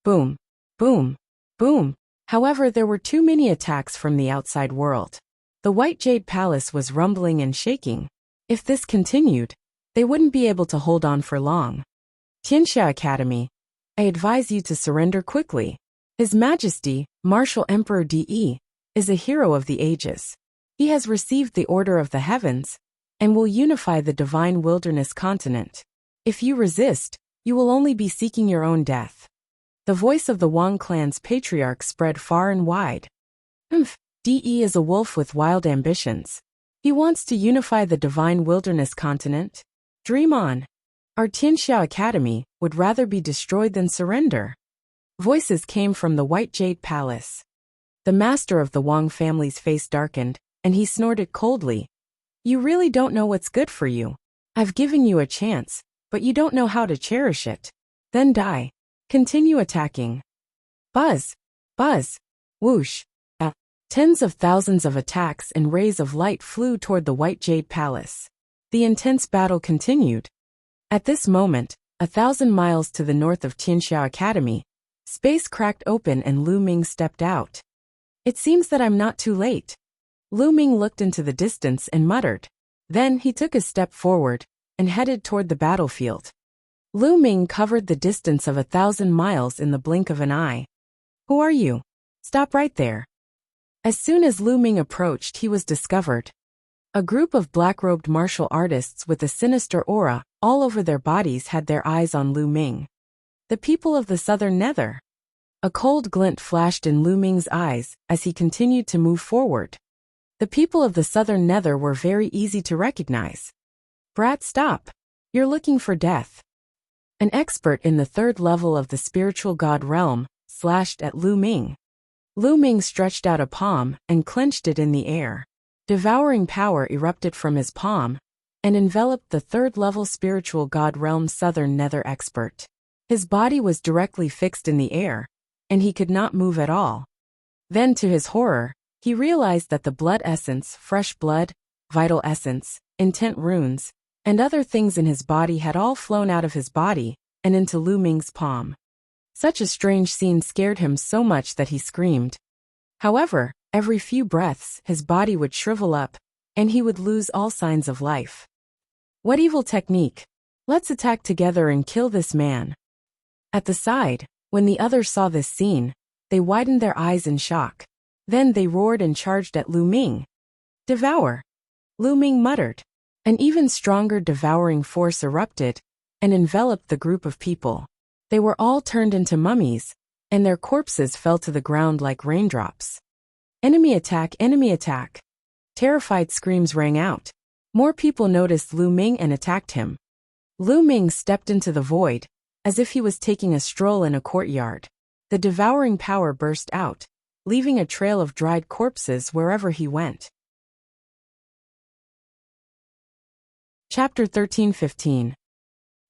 Boom! Boom! Boom! However, there were too many attacks from the outside world. The White Jade Palace was rumbling and shaking. If this continued, they wouldn't be able to hold on for long. Tianxia Academy, I advise you to surrender quickly. His Majesty, Martial Emperor De, is a hero of the ages. He has received the Order of the Heavens and will unify the divine wilderness continent. If you resist, you will only be seeking your own death. The voice of the Wang clan's patriarch spread far and wide. De is a wolf with wild ambitions. He wants to unify the divine wilderness continent. Dream on. Our Tianxia Academy would rather be destroyed than surrender. Voices came from the White Jade Palace. The master of the Wang family's face darkened, and he snorted coldly. You really don't know what's good for you. I've given you a chance, but you don't know how to cherish it. Then die. Continue attacking. Buzz. Buzz. Whoosh. Tens of thousands of attacks and rays of light flew toward the White Jade Palace. The intense battle continued. At this moment, 1,000 miles to the north of Tianxia Academy, space cracked open and Lu Ming stepped out. It seems that I'm not too late. Lu Ming looked into the distance and muttered. Then he took a step forward and headed toward the battlefield. Lu Ming covered the distance of 1,000 miles in the blink of an eye. Who are you? Stop right there. As soon as Lu Ming approached, he was discovered. A group of black-robed martial artists with a sinister aura all over their bodies had their eyes on Lu Ming. The people of the Southern Nether. A cold glint flashed in Lu Ming's eyes as he continued to move forward. The people of the Southern Nether were very easy to recognize. Brat, stop. You're looking for death. An expert in the third level of the spiritual god realm slashed at Lu Ming. Lu Ming stretched out a palm and clenched it in the air. Devouring power erupted from his palm and enveloped the third-level spiritual god realm Southern Nether expert. His body was directly fixed in the air, and he could not move at all. Then, to his horror, he realized that the blood essence, fresh blood, vital essence, intent runes, and other things in his body had all flown out of his body and into Lu Ming's palm. Such a strange scene scared him so much that he screamed. However, every few breaths his body would shrivel up, and he would lose all signs of life. What evil technique! Let's attack together and kill this man. At the side, when the others saw this scene, they widened their eyes in shock. Then they roared and charged at Lu Ming. Devour! Lu Ming muttered. An even stronger devouring force erupted and enveloped the group of people. They were all turned into mummies, and their corpses fell to the ground like raindrops. Enemy attack! Enemy attack! Terrified screams rang out. More people noticed Lu Ming and attacked him. Lu Ming stepped into the void, as if he was taking a stroll in a courtyard. The devouring power burst out, leaving a trail of dried corpses wherever he went. Chapter 1315.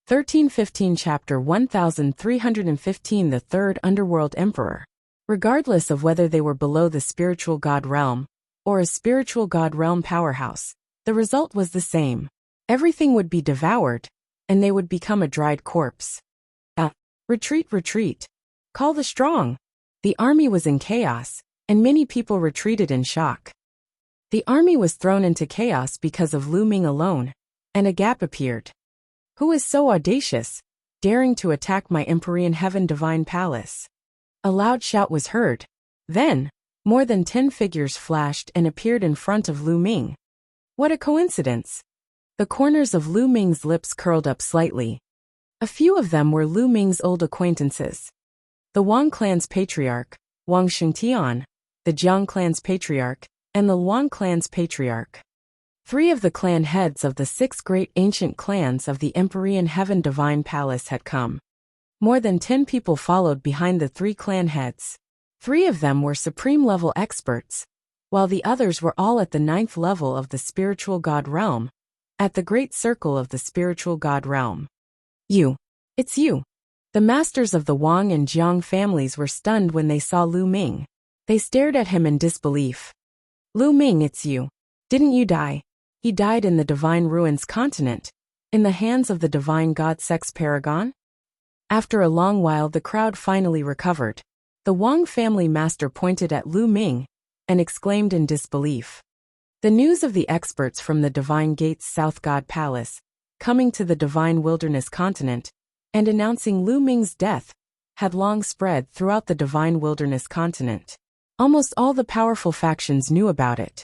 1315 Chapter 1315 The Third Underworld Emperor. Regardless of whether they were below the spiritual god realm or a spiritual god realm powerhouse, the result was the same. Everything would be devoured, and they would become a dried corpse. Retreat, retreat. Call the strong. The army was in chaos, and many people retreated in shock. The army was thrown into chaos because of Lu Ming alone, and a gap appeared. Who is so audacious, daring to attack my Empyrean Heaven Divine Palace? A loud shout was heard. Then, more than 10 figures flashed and appeared in front of Lu Ming. What a coincidence! The corners of Lu Ming's lips curled up slightly. A few of them were Lu Ming's old acquaintances. The Wang clan's patriarch, Wang Xingtian, the Jiang clan's patriarch, and the Luan clan's patriarch. 3 of the clan heads of the 6 great ancient clans of the Empyrean Heaven Divine Palace had come. More than 10 people followed behind the 3 clan heads. 3 of them were supreme-level experts, while the others were all at the 9th level of the spiritual god realm, at the great circle of the spiritual god realm. You. It's you. The masters of the Wang and Jiang families were stunned when they saw Lu Ming. They stared at him in disbelief. Lu Ming, it's you. Didn't you die? He died in the Divine Ruins continent, in the hands of the Divine God Sex Paragon? After a long while the crowd finally recovered. The Wang family master pointed at Lu Ming and exclaimed in disbelief. The news of the experts from the Divine Gates South God Palace, coming to the Divine Wilderness continent, and announcing Lu Ming's death, had long spread throughout the Divine Wilderness continent. Almost all the powerful factions knew about it.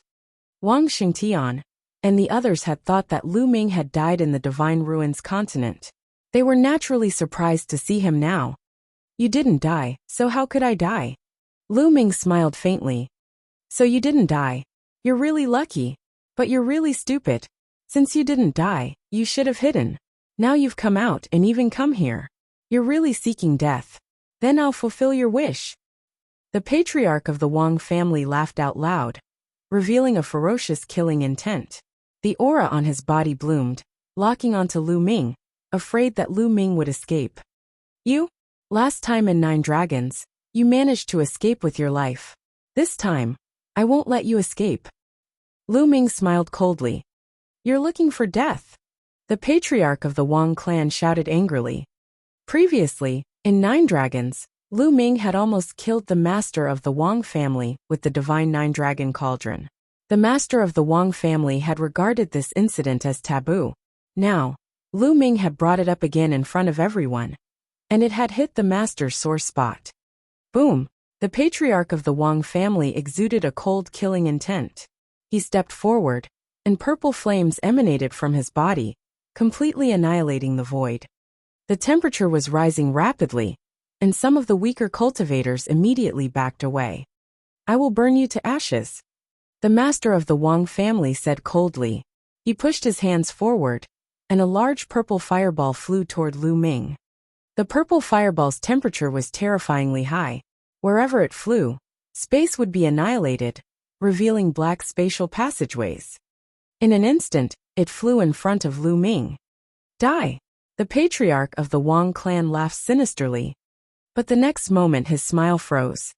Wang Xingtian and the others had thought that Lu Ming had died in the Divine Ruins continent. They were naturally surprised to see him now. You didn't die, so how could I die? Lu Ming smiled faintly. So you didn't die. You're really lucky. But you're really stupid. Since you didn't die, you should have hidden. Now you've come out and even come here. You're really seeking death. Then I'll fulfill your wish. The patriarch of the Wang family laughed out loud, revealing a ferocious killing intent. The aura on his body bloomed, locking onto Lu Ming, afraid that Lu Ming would escape. You? Last time in 9 Dragons, you managed to escape with your life. This time, I won't let you escape. Lu Ming smiled coldly. You're looking for death. The patriarch of the Wang clan shouted angrily. Previously, in 9 Dragons, Lu Ming had almost killed the master of the Wang family with the Divine 9-Dragon Cauldron. The master of the Wang family had regarded this incident as taboo. Now, Lu Ming had brought it up again in front of everyone, and it had hit the master's sore spot. Boom! The patriarch of the Wang family exuded a cold killing intent. He stepped forward, and purple flames emanated from his body, completely annihilating the void. The temperature was rising rapidly, and some of the weaker cultivators immediately backed away. I will burn you to ashes. The master of the Wang family said coldly. He pushed his hands forward, and a large purple fireball flew toward Lu Ming. The purple fireball's temperature was terrifyingly high. Wherever it flew, space would be annihilated, revealing black spatial passageways. In an instant, it flew in front of Lu Ming. Die! The patriarch of the Wang clan laughed sinisterly. But the next moment his smile froze.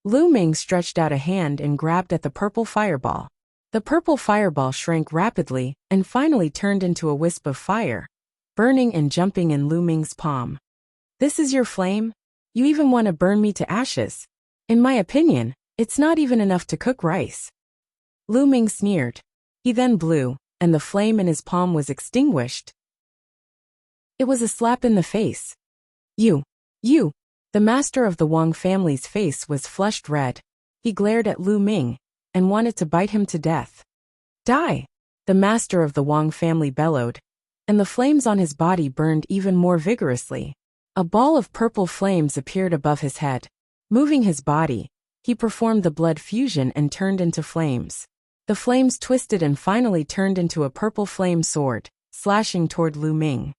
Lu Ming stretched out a hand and grabbed at the purple fireball. The purple fireball shrank rapidly and finally turned into a wisp of fire, burning and jumping in Lu Ming's palm. This is your flame? You even want to burn me to ashes? In my opinion, it's not even enough to cook rice. Lu Ming sneered. He then blew, and the flame in his palm was extinguished. It was a slap in the face. You! The master of the Wang family's face was flushed red. He glared at Lu Ming and wanted to bite him to death. Die! The master of the Wang family bellowed, and the flames on his body burned even more vigorously. A ball of purple flames appeared above his head. Moving his body, he performed the blood fusion and turned into flames. The flames twisted and finally turned into a purple flame sword, slashing toward Lu Ming.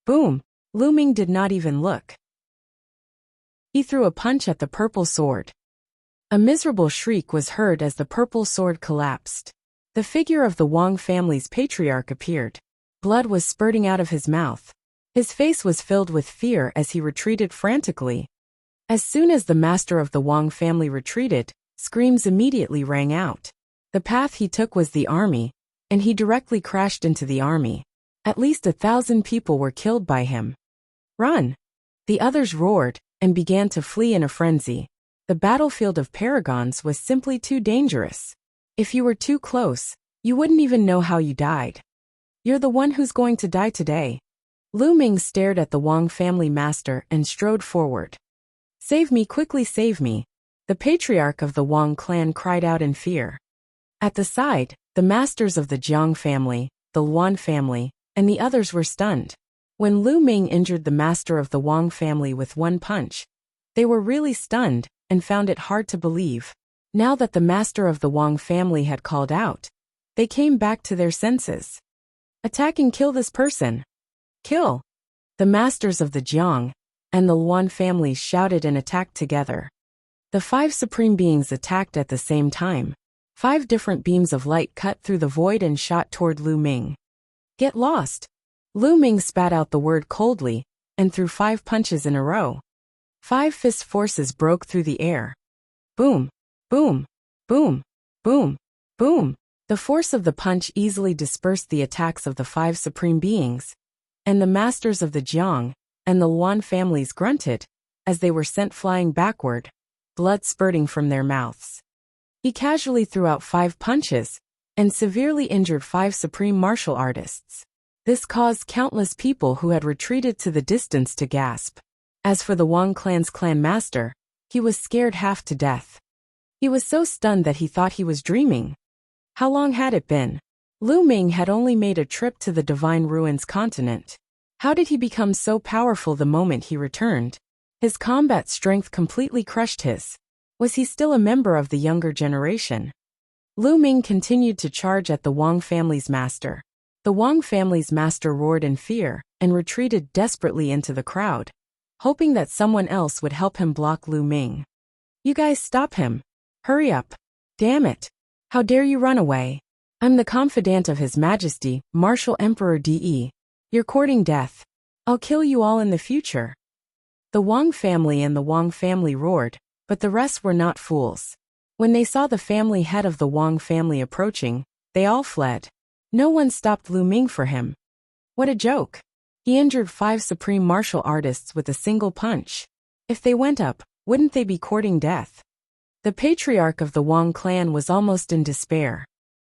Boom! Lu Ming did not even look. He threw a punch at the purple sword. A miserable shriek was heard as the purple sword collapsed. The figure of the Wang family's patriarch appeared. Blood was spurting out of his mouth. His face was filled with fear as he retreated frantically. As soon as the master of the Wang family retreated, screams immediately rang out. The path he took was the army, and he directly crashed into the army. At least 1,000 people were killed by him. Run! The others roared and began to flee in a frenzy. The battlefield of paragons was simply too dangerous. If you were too close, you wouldn't even know how you died. You're the one who's going to die today. Lu Ming stared at the Wang family master and strode forward. Save me, quickly save me! The patriarch of the Wang clan cried out in fear. At the side, the masters of the Jiang family, the Luan family, and the others were stunned. When Lu Ming injured the master of the Wang family with one punch, they were really stunned and found it hard to believe. Now that the master of the Wang family had called out, they came back to their senses. Attack and kill this person. Kill! The masters of the Jiang and the Luan families shouted and attacked together. The 5 supreme beings attacked at the same time. 5 different beams of light cut through the void and shot toward Lu Ming. Get lost! Lu Ming spat out the word coldly and threw 5 punches in a row. 5 fist forces broke through the air. Boom, boom, boom, boom, boom. The force of the punch easily dispersed the attacks of the 5 supreme beings, and the masters of the Jiang and the Luan families grunted as they were sent flying backward, blood spurting from their mouths. He casually threw out 5 punches and severely injured 5 supreme martial artists. This caused countless people who had retreated to the distance to gasp. As for the Wang clan's clan master, he was scared half to death. He was so stunned that he thought he was dreaming. How long had it been? Lu Ming had only made a trip to the Divine Ruins continent. How did he become so powerful the moment he returned? His combat strength completely crushed his. Was he still a member of the younger generation? Lu Ming continued to charge at the Wang family's master. The Wang family's master roared in fear and retreated desperately into the crowd, hoping that someone else would help him block Lu Ming. You guys stop him. Hurry up. Damn it. How dare you run away? I'm the confidant of His Majesty, Martial Emperor De. You're courting death. I'll kill you all in the future. The Wang family and the Wang family roared, but the rest were not fools. When they saw the family head of the Wang family approaching, they all fled. No one stopped Lu Ming for him. What a joke. He injured 5 supreme martial artists with a single punch. If they went up, wouldn't they be courting death? The patriarch of the Wang clan was almost in despair.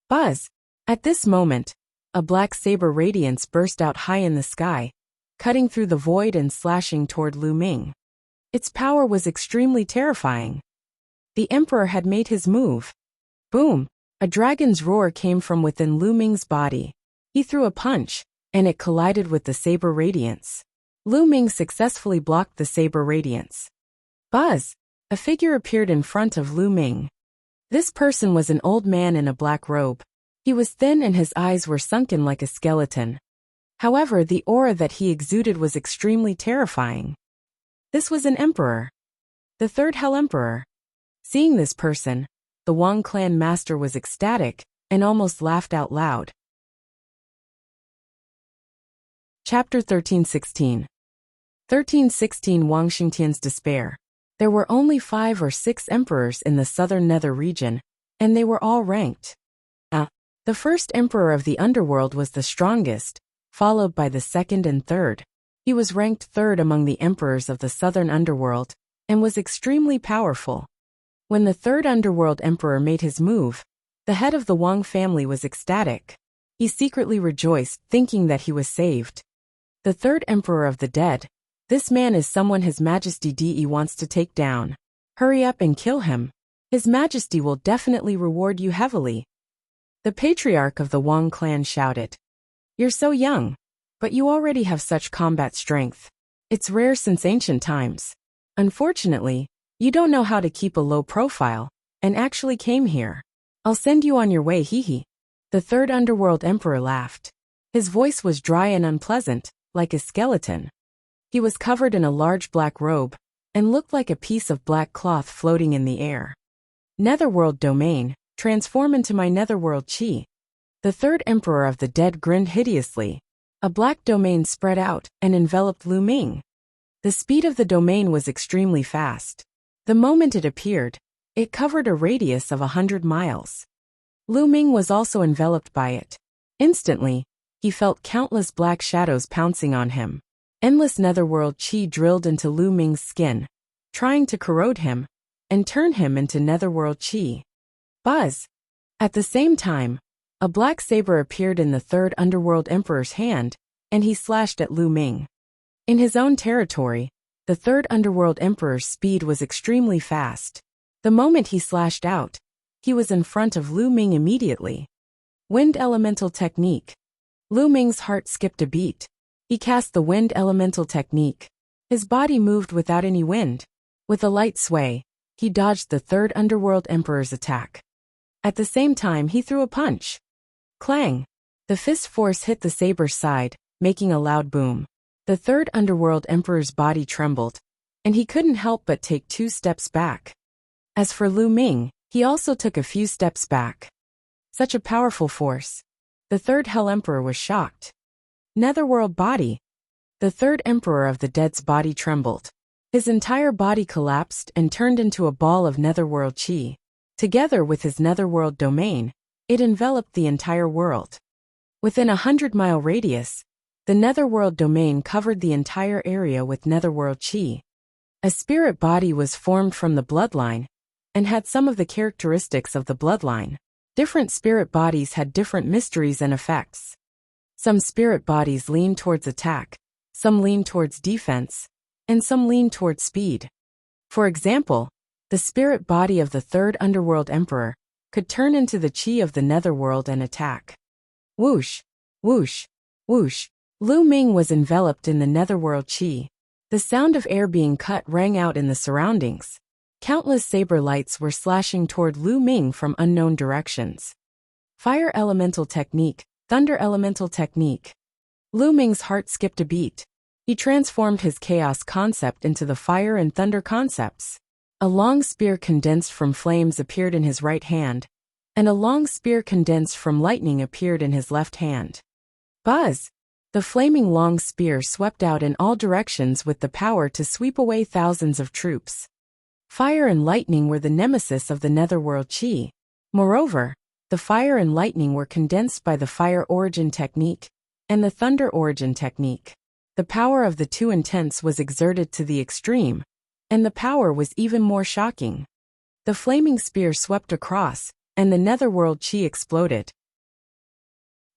Buzz! At this moment, a black saber radiance burst out high in the sky, cutting through the void and slashing toward Lu Ming. Its power was extremely terrifying. The emperor had made his move. Boom! A dragon's roar came from within Lu Ming's body. He threw a punch, and it collided with the saber radiance. Lu Ming successfully blocked the saber radiance. Buzz! A figure appeared in front of Lu Ming. This person was an old man in a black robe. He was thin and his eyes were sunken like a skeleton. However, the aura that he exuded was extremely terrifying. This was an emperor. The third Hell Emperor. Seeing this person, the Wang clan master was ecstatic and almost laughed out loud. Chapter 1316. 1316 Wang Xingtian's Despair. There were only 5 or 6 emperors in the southern nether region, and they were all ranked. The first emperor of the underworld was the strongest, followed by the second and third. He was ranked 3rd among the emperors of the southern underworld, and was extremely powerful. When the 3rd underworld emperor made his move, the head of the Wang family was ecstatic. He secretly rejoiced, thinking that he was saved. The 3rd emperor of the dead. This man is someone His Majesty De wants to take down. Hurry up and kill him. His Majesty will definitely reward you heavily. The patriarch of the Wang clan shouted. You're so young, but you already have such combat strength. It's rare since ancient times. Unfortunately, you don't know how to keep a low profile, and actually came here. I'll send you on your way, hee. The 3rd underworld emperor laughed. His voice was dry and unpleasant, like a skeleton. He was covered in a large black robe, and looked like a piece of black cloth floating in the air. Netherworld domain, transform into my netherworld chi. The 3rd emperor of the dead grinned hideously. A black domain spread out and enveloped Lu Ming. The speed of the domain was extremely fast. The moment it appeared, it covered a radius of 100 miles. Lu Ming was also enveloped by it. Instantly, he felt countless black shadows pouncing on him. Endless netherworld chi drilled into Lu Ming's skin, trying to corrode him and turn him into netherworld chi. Buzz! At the same time, a black saber appeared in the 3rd underworld emperor's hand, and he slashed at Lu Ming. In his own territory, the 3rd underworld emperor's speed was extremely fast. The moment he slashed out, he was in front of Lu Ming immediately. Wind elemental technique. Lu Ming's heart skipped a beat. He cast the wind elemental technique. His body moved without any wind. With a light sway, he dodged the 3rd underworld emperor's attack. At the same time, he threw a punch. Clang! The fist force hit the saber's side, making a loud boom. The 3rd underworld emperor's body trembled, and he couldn't help but take 2 steps back. As for Lu Ming, he also took a few steps back. Such a powerful force. The 3rd Hell Emperor was shocked. Netherworld body. The third emperor of the dead's body trembled. His entire body collapsed and turned into a ball of netherworld chi. Together with his netherworld domain, it enveloped the entire world. Within a 100-mile radius, the netherworld domain covered the entire area with netherworld chi. A spirit body was formed from the bloodline and had some of the characteristics of the bloodline. Different spirit bodies had different mysteries and effects. Some spirit bodies lean towards attack, some lean towards defense, and some lean towards speed. For example, the spirit body of the third underworld emperor could turn into the chi of the netherworld and attack. Whoosh, whoosh, whoosh. Lu Ming was enveloped in the netherworld chi. The sound of air being cut rang out in the surroundings. Countless saber lights were slashing toward Lu Ming from unknown directions. Fire elemental technique, thunder elemental technique. Lu Ming's heart skipped a beat. He transformed his chaos concept into the fire and thunder concepts. A long spear condensed from flames appeared in his right hand, and a long spear condensed from lightning appeared in his left hand. Buzz! The flaming long spear swept out in all directions with the power to sweep away thousands of troops. Fire and lightning were the nemesis of the netherworld chi. Moreover, the fire and lightning were condensed by the fire origin technique and the thunder origin technique. The power of the two intents was exerted to the extreme, and the power was even more shocking. The flaming spear swept across, and the netherworld chi exploded.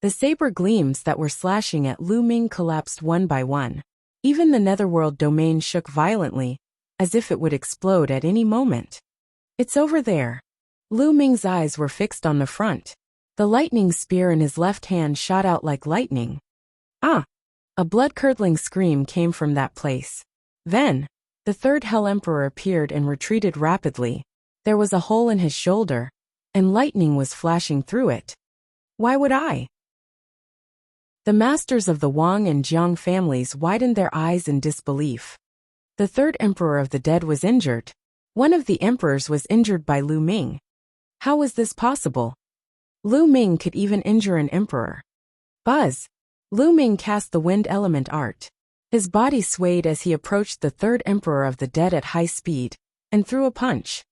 The saber gleams that were slashing at Lu Ming collapsed one by one. Even the netherworld domain shook violently, as if it would explode at any moment. It's over there. Lu Ming's eyes were fixed on the front. The lightning spear in his left hand shot out like lightning. Ah! A blood-curdling scream came from that place. Then, the third Hell Emperor appeared and retreated rapidly. There was a hole in his shoulder, and lightning was flashing through it. Why would I? The masters of the Wang and Jiang families widened their eyes in disbelief. The third emperor of the dead was injured. One of the emperors was injured by Lu Ming. How was this possible? Lu Ming could even injure an emperor. Buzz! Lu Ming cast the wind element art. His body swayed as he approached the third emperor of the dead at high speed, and threw a punch.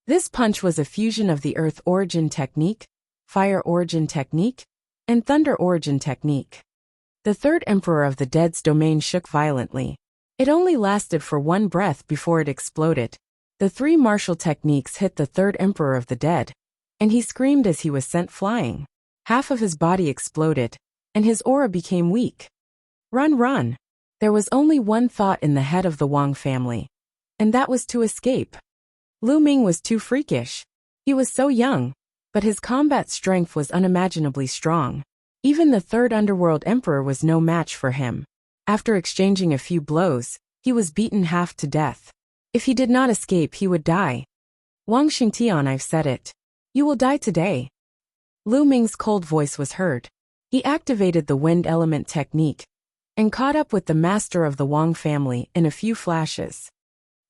This punch was a fusion of the earth origin technique, fire origin technique, and thunder origin technique. The third emperor of the dead's domain shook violently. It only lasted for one breath before it exploded. The three martial techniques hit the third emperor of the dead, and he screamed as he was sent flying. Half of his body exploded, and his aura became weak. Run, run! There was only one thought in the head of the Wang family, and that was to escape. Lu Ming was too freakish. He was so young, but his combat strength was unimaginably strong. Even the third underworld emperor was no match for him. After exchanging a few blows, he was beaten half to death. If he did not escape, he would die. Wang Xingtian, I've said it. You will die today. Lu Ming's cold voice was heard. He activated the wind element technique and caught up with the master of the Wang family in a few flashes.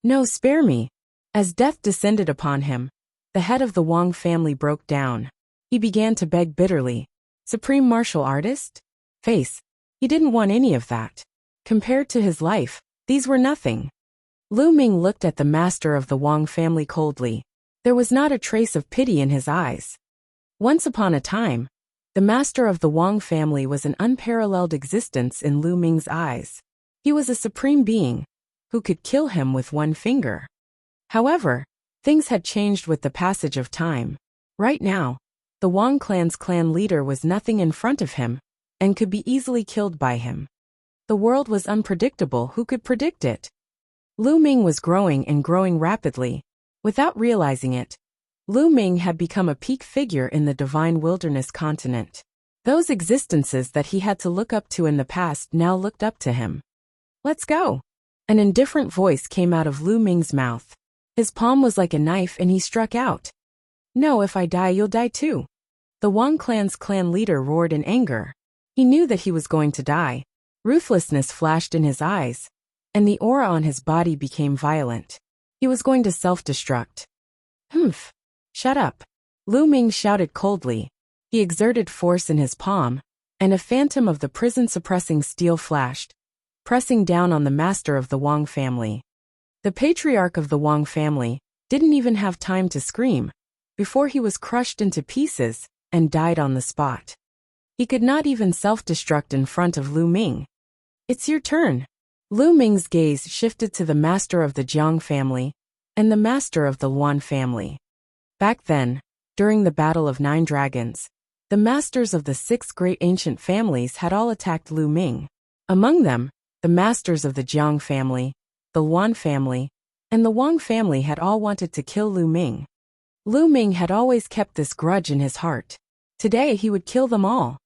No, spare me. As death descended upon him, the head of the Wang family broke down. He began to beg bitterly. Supreme martial artist? Face. He didn't want any of that. Compared to his life, these were nothing. Lu Ming looked at the master of the Wang family coldly. There was not a trace of pity in his eyes. Once upon a time, the master of the Wang family was an unparalleled existence in Lu Ming's eyes. He was a supreme being who could kill him with one finger. However, things had changed with the passage of time. Right now, the Wang clan's clan leader was nothing in front of him and could be easily killed by him. The world was unpredictable. Who could predict it? Lu Ming was growing and growing rapidly. Without realizing it, Lu Ming had become a peak figure in the divine wilderness continent. Those existences that he had to look up to in the past now looked up to him. Let's go. An indifferent voice came out of Lu Ming's mouth. His palm was like a knife and he struck out. No, if I die, you'll die too. The Wang clan's clan leader roared in anger. He knew that he was going to die. Ruthlessness flashed in his eyes, and the aura on his body became violent. He was going to self-destruct. Humph. Shut up. Lu Ming shouted coldly. He exerted force in his palm, and a phantom of the prison-suppressing steel flashed, pressing down on the master of the Wang family. The patriarch of the Wang family didn't even have time to scream before he was crushed into pieces and died on the spot. He could not even self-destruct in front of Lu Ming. "It's your turn." Lu Ming's gaze shifted to the master of the Jiang family and the master of the Luan family. Back then, during the Battle of Nine Dragons, the masters of the 6 great ancient families had all attacked Lu Ming. Among them, the masters of the Jiang family, the Luan family, and the Wang family had all wanted to kill Lu Ming. Lu Ming had always kept this grudge in his heart. Today he would kill them all.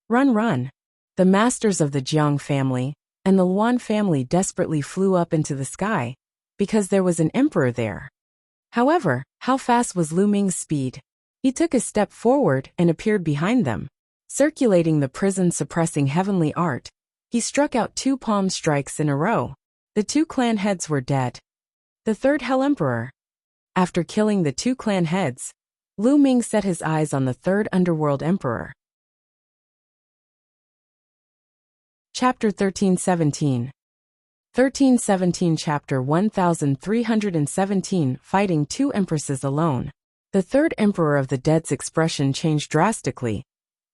Run, run. The masters of the Jiang family and the Luan family desperately flew up into the sky because there was an emperor there. However, how fast was Lu Ming's speed? He took a step forward and appeared behind them. Circulating the prison-suppressing heavenly art, he struck out 2 palm strikes in a row. The 2 clan heads were dead. The 3rd Hell Emperor. After killing the 2 clan heads, Lu Ming set his eyes on the 3rd Underworld Emperor. Chapter 1317. 1317 Chapter 1317 Fighting 2 Empresses Alone. The 3rd Emperor of the Dead's expression changed drastically,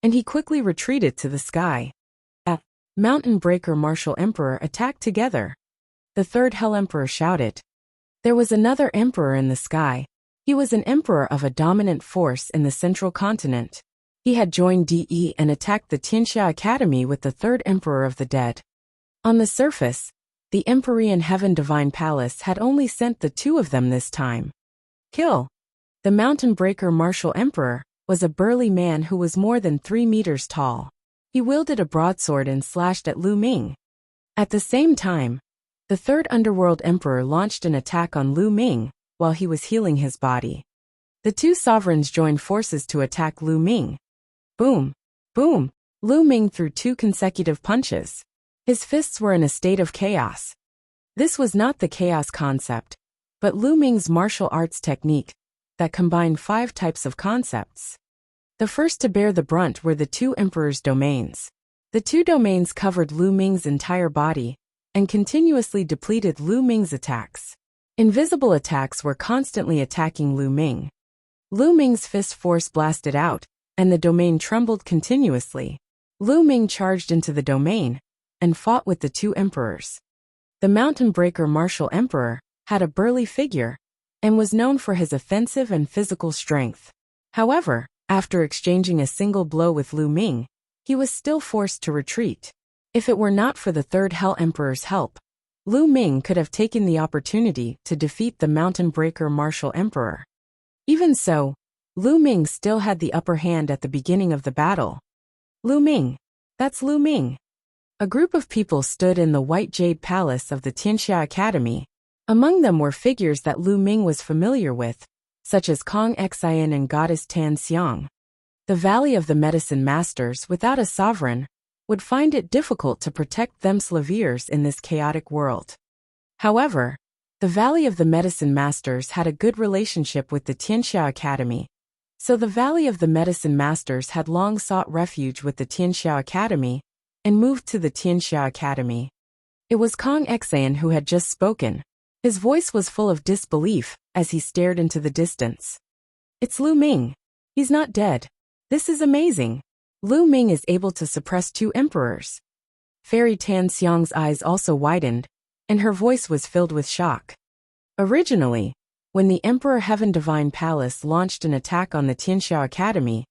and he quickly retreated to the sky. A Mountain Breaker Martial Emperor attacked together. The 3rd Hell Emperor shouted. There was another emperor in the sky. He was an emperor of a dominant force in the central continent. He had joined DE and attacked the Tianxia Academy with the 3rd Emperor of the Dead. On the surface, the Empyrean Heaven Divine Palace had only sent the 2 of them this time. Kill. The Mountain Breaker Martial Emperor was a burly man who was more than 3 meters tall. He wielded a broadsword and slashed at Lu Ming. At the same time, the 3rd Underworld Emperor launched an attack on Lu Ming while he was healing his body. The 2 sovereigns joined forces to attack Lu Ming. Boom! Boom! Lu Ming threw 2 consecutive punches. His fists were in a state of chaos. This was not the chaos concept, but Lu Ming's martial arts technique that combined 5 types of concepts. The first to bear the brunt were the 2 emperors' domains. The 2 domains covered Lu Ming's entire body and continuously depleted Lu Ming's attacks. Invisible attacks were constantly attacking Lu Ming. Lu Ming's fist force blasted out, and the domain trembled continuously. Lu Ming charged into the domain and fought with the 2 emperors. The Mountain Breaker Martial Emperor had a burly figure and was known for his offensive and physical strength. However, after exchanging a single blow with Lu Ming, he was still forced to retreat. If it were not for the 3rd Hell Emperor's help, Lu Ming could have taken the opportunity to defeat the Mountain Breaker Martial Emperor. Even so, Lu Ming still had the upper hand at the beginning of the battle. Lu Ming. That's Lu Ming. A group of people stood in the White Jade Palace of the Tianxia Academy. Among them were figures that Lu Ming was familiar with, such as Kong Xian and Goddess Tan Xiang. The Valley of the Medicine Masters, without a sovereign, would find it difficult to protect them Slaviers in this chaotic world. However, the Valley of the Medicine Masters had a good relationship with the Tianxia Academy, so the Valley of the Medicine Masters had long sought refuge with the Tianxia Academy and moved to the Tianxia Academy. It was Kong Xian who had just spoken. His voice was full of disbelief as he stared into the distance. It's Lu Ming. He's not dead. This is amazing. Lu Ming is able to suppress 2 emperors. Fairy Tan Xiang's eyes also widened, and her voice was filled with shock. Originally, when the Emperor Heaven Divine Palace launched an attack on the Tianxia Academy,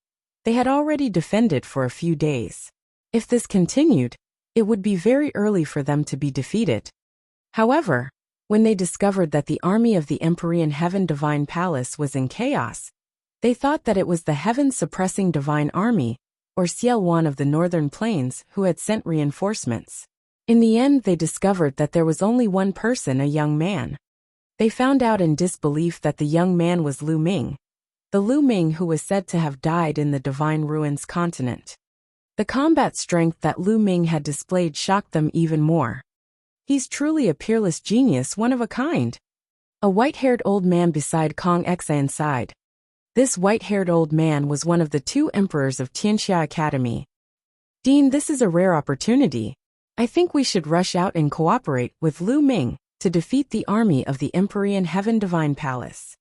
they had already defended for a few days. If this continued, it would be very early for them to be defeated. However, when they discovered that the army of the Empyrean Heaven Divine Palace was in chaos, they thought that it was the Heaven-suppressing Divine Army, or Xiaowan of the Northern Plains, who had sent reinforcements. In the end, they discovered that there was only one person, a young man. They found out in disbelief that the young man was Lu Ming, the Lu Ming who was said to have died in the Divine Ruins continent. The combat strength that Lu Ming had displayed shocked them even more. He's truly a peerless genius, one of a kind. A white-haired old man beside Kong Xian sighed. This white-haired old man was one of the 2 emperors of Tianxia Academy. Dean, this is a rare opportunity. I think we should rush out and cooperate with Lu Ming to defeat the army of the Empyrean Heaven Divine Palace.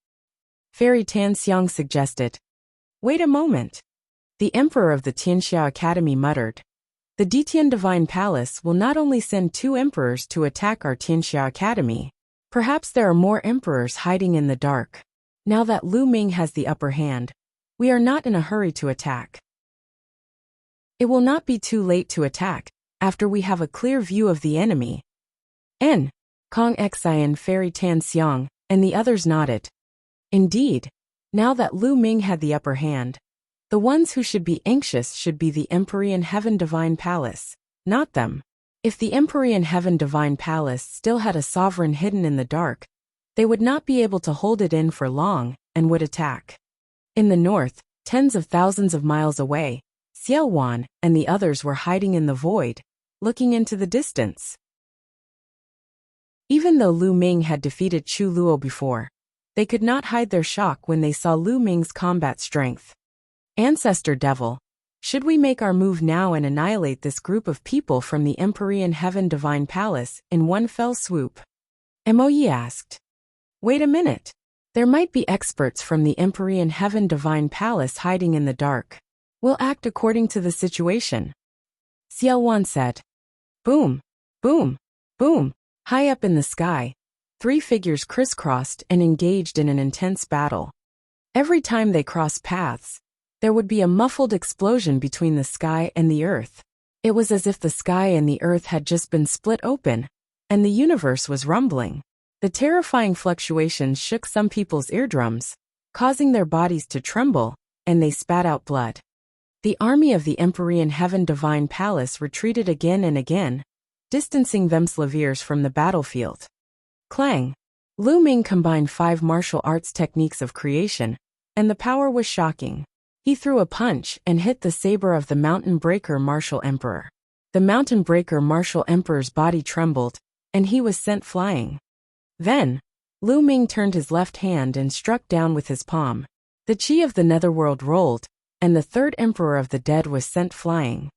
Fairy Tan Xiang suggested. Wait a moment. The Emperor of the Tianxia Academy muttered. The Ditian Divine Palace will not only send 2 emperors to attack our Tianxia Academy. Perhaps there are more emperors hiding in the dark. Now that Lu Ming has the upper hand, we are not in a hurry to attack. It will not be too late to attack, after we have a clear view of the enemy. N. Kong Xian, Fairy Tan Xiang, and the others nodded. Indeed, now that Lu Ming had the upper hand, the ones who should be anxious should be the Empyrean Heaven Divine Palace, not them. If the Empyrean Heaven Divine Palace still had a sovereign hidden in the dark, they would not be able to hold it in for long, and would attack. In the north, tens of thousands of miles away, Xiaowan and the others were hiding in the void, looking into the distance. Even though Lu Ming had defeated Chu Luo before, they could not hide their shock when they saw Lu Ming's combat strength. Ancestor Devil, should we make our move now and annihilate this group of people from the Empyrean Heaven Divine Palace in one fell swoop? Moe asked. Wait a minute. There might be experts from the Empyrean Heaven Divine Palace hiding in the dark. We'll act according to the situation. Xiaowan said. Boom, boom, boom. High up in the sky, 3 figures crisscrossed and engaged in an intense battle. Every time they crossed paths, there would be a muffled explosion between the sky and the earth. It was as if the sky and the earth had just been split open, and the universe was rumbling. The terrifying fluctuations shook some people's eardrums, causing their bodies to tremble, and they spat out blood. The army of the Empyrean Heaven Divine Palace retreated again and again, distancing themselves from the battlefield. Clang! Lu Ming combined 5 martial arts techniques of creation, and the power was shocking. He threw a punch and hit the saber of the Mountain Breaker Martial Emperor. The Mountain Breaker Martial Emperor's body trembled, and he was sent flying. Then, Lu Ming turned his left hand and struck down with his palm. The chi of the netherworld rolled, and the 3rd Emperor of the Dead was sent flying.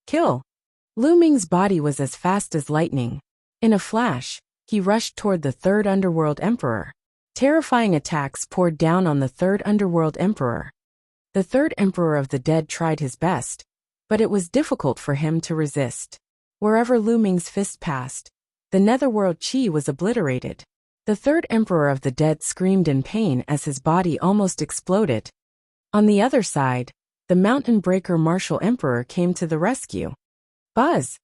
Kill! Lu Ming's body was as fast as lightning. In a flash, he rushed toward the 3rd Underworld Emperor. Terrifying attacks poured down on the 3rd Underworld Emperor. The 3rd Emperor of the Dead tried his best, but it was difficult for him to resist. Wherever Lu Ming's fist passed, the netherworld chi was obliterated. The 3rd Emperor of the Dead screamed in pain as his body almost exploded. On the other side, the Mountain Breaker Martial Emperor came to the rescue. Buzz!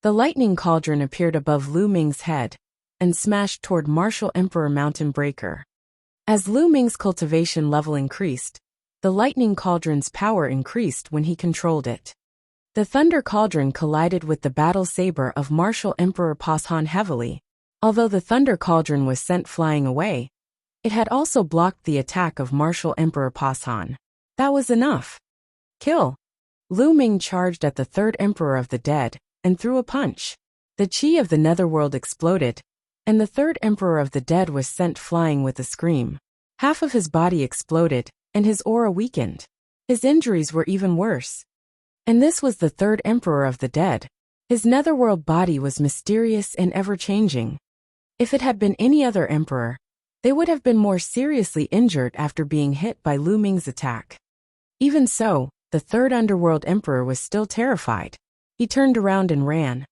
The lightning cauldron appeared above Lu Ming's head, and smashed toward Martial Emperor Mountain Breaker. As Lu Ming's cultivation level increased, the lightning cauldron's power increased when he controlled it. The thunder cauldron collided with the battle saber of Martial Emperor Pashan heavily. Although the thunder cauldron was sent flying away, it had also blocked the attack of Martial Emperor Pashan. That was enough. Kill! Lu Ming charged at the 3rd Emperor of the Dead, and threw a punch. The chi of the netherworld exploded, and the 3rd Emperor of the Dead was sent flying with a scream. Half of his body exploded, and his aura weakened. His injuries were even worse. And this was the 3rd Emperor of the Dead. His netherworld body was mysterious and ever-changing. If it had been any other emperor, they would have been more seriously injured after being hit by Lu Ming's attack. Even so, the 3rd Underworld Emperor was still terrified. He turned around and ran.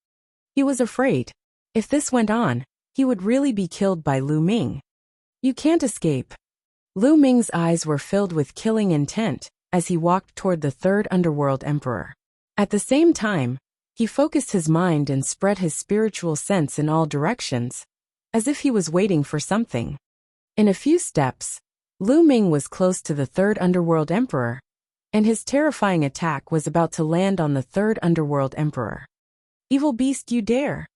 He was afraid. If this went on, he would really be killed by Lu Ming. You can't escape. Lu Ming's eyes were filled with killing intent as he walked toward the 3rd Underworld Emperor. At the same time, he focused his mind and spread his spiritual sense in all directions, as if he was waiting for something. In a few steps, Lu Ming was close to the 3rd Underworld Emperor, and his terrifying attack was about to land on the 3rd Underworld Emperor. Evil beast, you dare!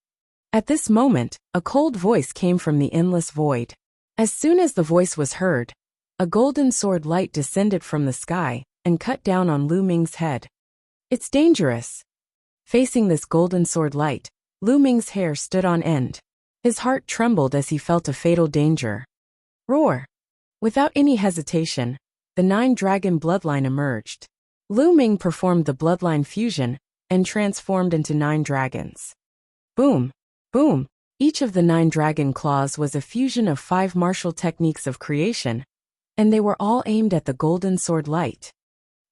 At this moment, a cold voice came from the endless void. As soon as the voice was heard, a golden sword light descended from the sky and cut down on Lu Ming's head. It's dangerous. Facing this golden sword light, Lu Ming's hair stood on end. His heart trembled as he felt a fatal danger. Roar! Without any hesitation, the 9-dragon bloodline emerged. Lu Ming performed the bloodline fusion, and transformed into 9 dragons. Boom! Boom! Each of the 9 dragon claws was a fusion of 5 martial techniques of creation, and they were all aimed at the golden sword light.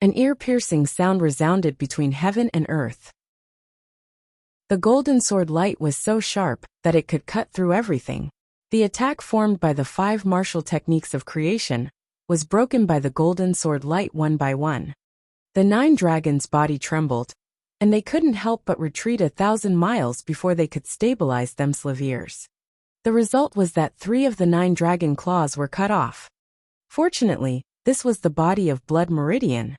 An ear-piercing sound resounded between heaven and earth. The golden sword light was so sharp that it could cut through everything. The attack formed by the 5 martial techniques of creation was broken by the golden sword light one by one. The 9 dragons' body trembled, and they couldn't help but retreat 1,000 miles before they could stabilize themselves. The result was that 3 of the 9 dragon claws were cut off. Fortunately, this was the body of Blood Meridian.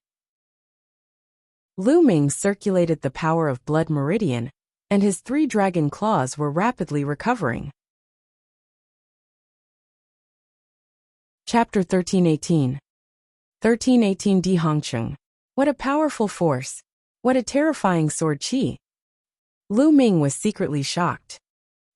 Lu Ming circulated the power of Blood Meridian, and his 3 dragon claws were rapidly recovering. Chapter 1318. 1318 Di Hongcheng. What a powerful force! What a terrifying sword chi! Lu Ming was secretly shocked.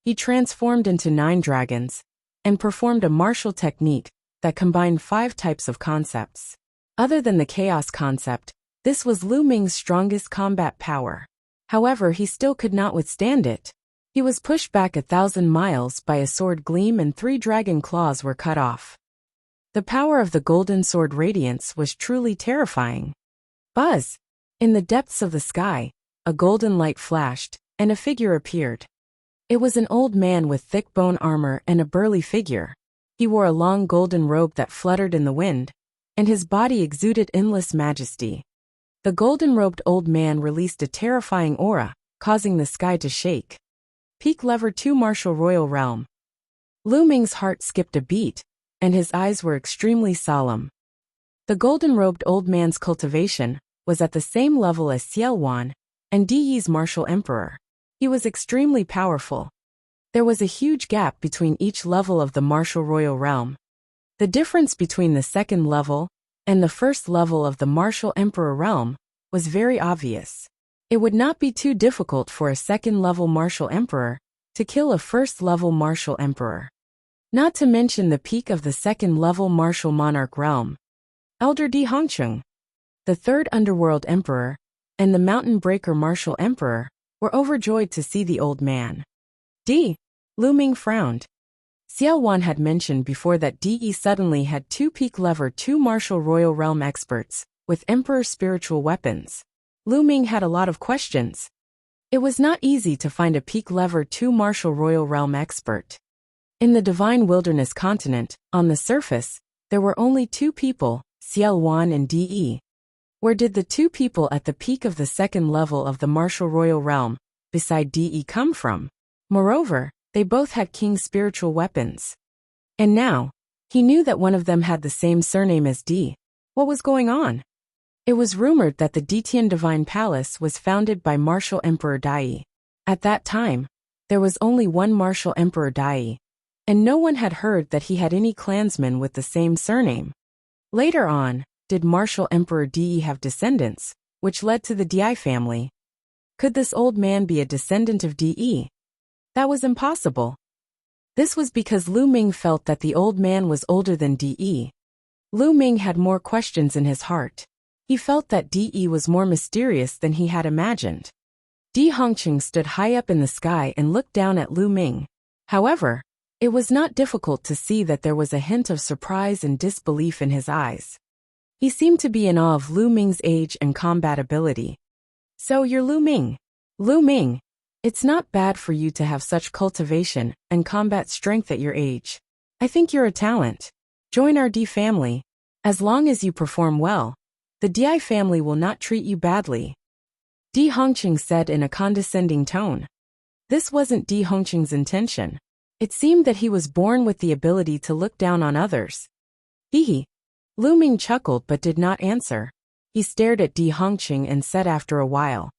He transformed into 9 dragons and performed a martial technique that combined 5 types of concepts. Other than the chaos concept, this was Lu Ming's strongest combat power. However, he still could not withstand it. He was pushed back 1,000 miles by a sword gleam and 3 dragon claws were cut off. The power of the golden sword radiance was truly terrifying. Buzz! In the depths of the sky, a golden light flashed, and a figure appeared. It was an old man with thick bone armor and a burly figure. He wore a long golden robe that fluttered in the wind, and his body exuded endless majesty. The golden-robed old man released a terrifying aura, causing the sky to shake. Peak Lever 2 Martial Royal Realm. Lu Ming's heart skipped a beat, and his eyes were extremely solemn. The golden-robed old man's cultivation was at the same level as Xiao Wan and Di Yi's Martial Emperor. He was extremely powerful. There was a huge gap between each level of the Martial Royal Realm. The difference between the second level and the first level of the Martial Emperor realm was very obvious. It would not be too difficult for a second-level Martial Emperor to kill a first-level Martial Emperor. Not to mention the peak of the second-level Martial Monarch realm. Elder Di Hongcheng, the third Underworld Emperor, and the Mountain Breaker Martial Emperor were overjoyed to see the old man. Lu Ming frowned. Xiao Wan had mentioned before that Di Yi suddenly had 2 Peak Lever 2 Martial Royal Realm experts with Emperor spiritual weapons. Lu Ming had a lot of questions. It was not easy to find a Peak Lever 2 Martial Royal Realm expert. In the Divine Wilderness continent, on the surface, there were only 2 people, Xiao Wan and Di Yi. Where did the 2 people at the peak of the second level of the Martial Royal Realm, beside Di Yi, come from? Moreover, they both had King's spiritual weapons. And now, he knew that one of them had the same surname as Di. What was going on? It was rumored that the Ditian Divine Palace was founded by Martial Emperor Dai. At that time, there was only one Martial Emperor Dai, and no one had heard that he had any clansmen with the same surname. Later on, did Martial Emperor Di have descendants, which led to the Di family? Could this old man be a descendant of Di? That was impossible. This was because Lu Ming felt that the old man was older than Di. Lu Ming had more questions in his heart. He felt that Di was more mysterious than he had imagined. Di Hongcheng stood high up in the sky and looked down at Lu Ming. However, it was not difficult to see that there was a hint of surprise and disbelief in his eyes. He seemed to be in awe of Lu Ming's age and combat ability. So you're Lu Ming. Lu Ming, it's not bad for you to have such cultivation and combat strength at your age. I think you're a talent. Join our Di family. As long as you perform well, the Di family will not treat you badly. Di Hongcheng said in a condescending tone. This wasn't Di Hongcheng's intention. It seemed that he was born with the ability to look down on others. Hee. Lu Ming chuckled but did not answer. He stared at Di Hongcheng and said after a while,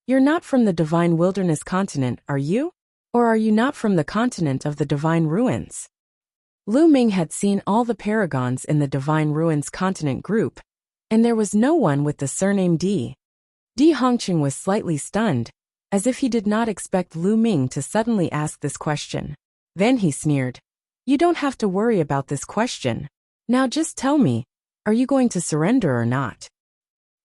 "You're not from the Divine Wilderness continent, are you? Or are you not from the continent of the Divine Ruins?" Lu Ming had seen all the paragons in the Divine Ruins continent group, and there was no one with the surname Di. Di Hongcheng was slightly stunned, as if he did not expect Lu Ming to suddenly ask this question. Then he sneered. "You don't have to worry about this question. Now just tell me, are you going to surrender or not?"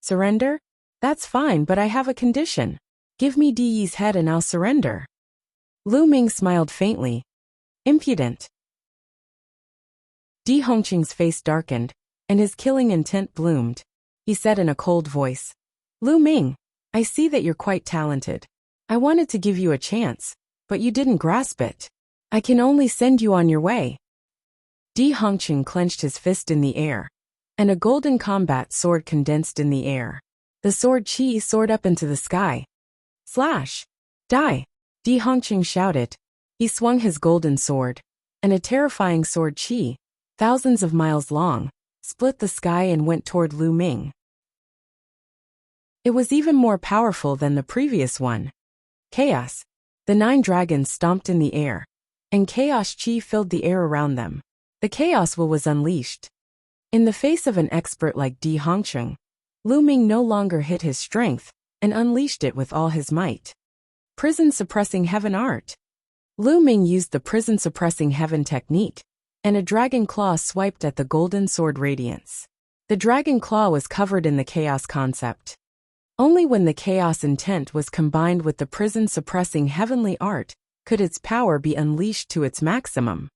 Surrender? That's fine, but I have a condition. Give me Di Yi's head and I'll surrender. Lu Ming smiled faintly. Impudent. Di Hongqing's face darkened, and his killing intent bloomed. He said in a cold voice, Lu Ming, I see that you're quite talented. I wanted to give you a chance, but you didn't grasp it. I can only send you on your way. Di Hongqing clenched his fist in the air, and a golden combat sword condensed in the air. The sword chi soared up into the sky. Slash! Die! Di Hongqing shouted. He swung his golden sword, and a terrifying sword chi, thousands of miles long, split the sky and went toward Lu Ming. It was even more powerful than the previous one. Chaos. The 9 dragons stomped in the air, and chaos chi filled the air around them. The chaos will was unleashed. In the face of an expert like Di Hongqing, Lu Ming no longer hid his strength, and unleashed it with all his might. Prison-suppressing heaven art. Lu Ming used the prison-suppressing heaven technique, and a dragon claw swiped at the golden sword radiance. The dragon claw was covered in the chaos concept. Only when the chaos intent was combined with the prison-suppressing heavenly art could its power be unleashed to its maximum.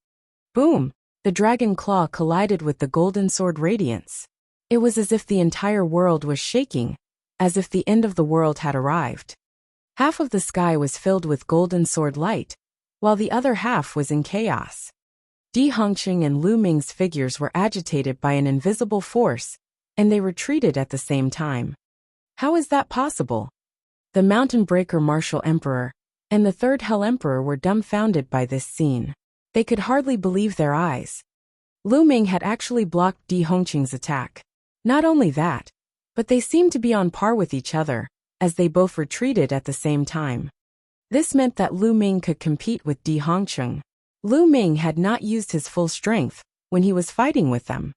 Boom! The dragon claw collided with the golden sword radiance. It was as if the entire world was shaking, as if the end of the world had arrived. Half of the sky was filled with golden sword light, while the other half was in chaos. Di Hongqing and Lu Ming's figures were agitated by an invisible force, and they retreated at the same time. How is that possible? The Mountain Breaker Martial Emperor and the Third Hell Emperor were dumbfounded by this scene. They could hardly believe their eyes. Lu Ming had actually blocked Di Hongqing's attack. Not only that, but they seemed to be on par with each other, as they both retreated at the same time. This meant that Lu Ming could compete with Di Hongqing. Lu Ming had not used his full strength when he was fighting with them.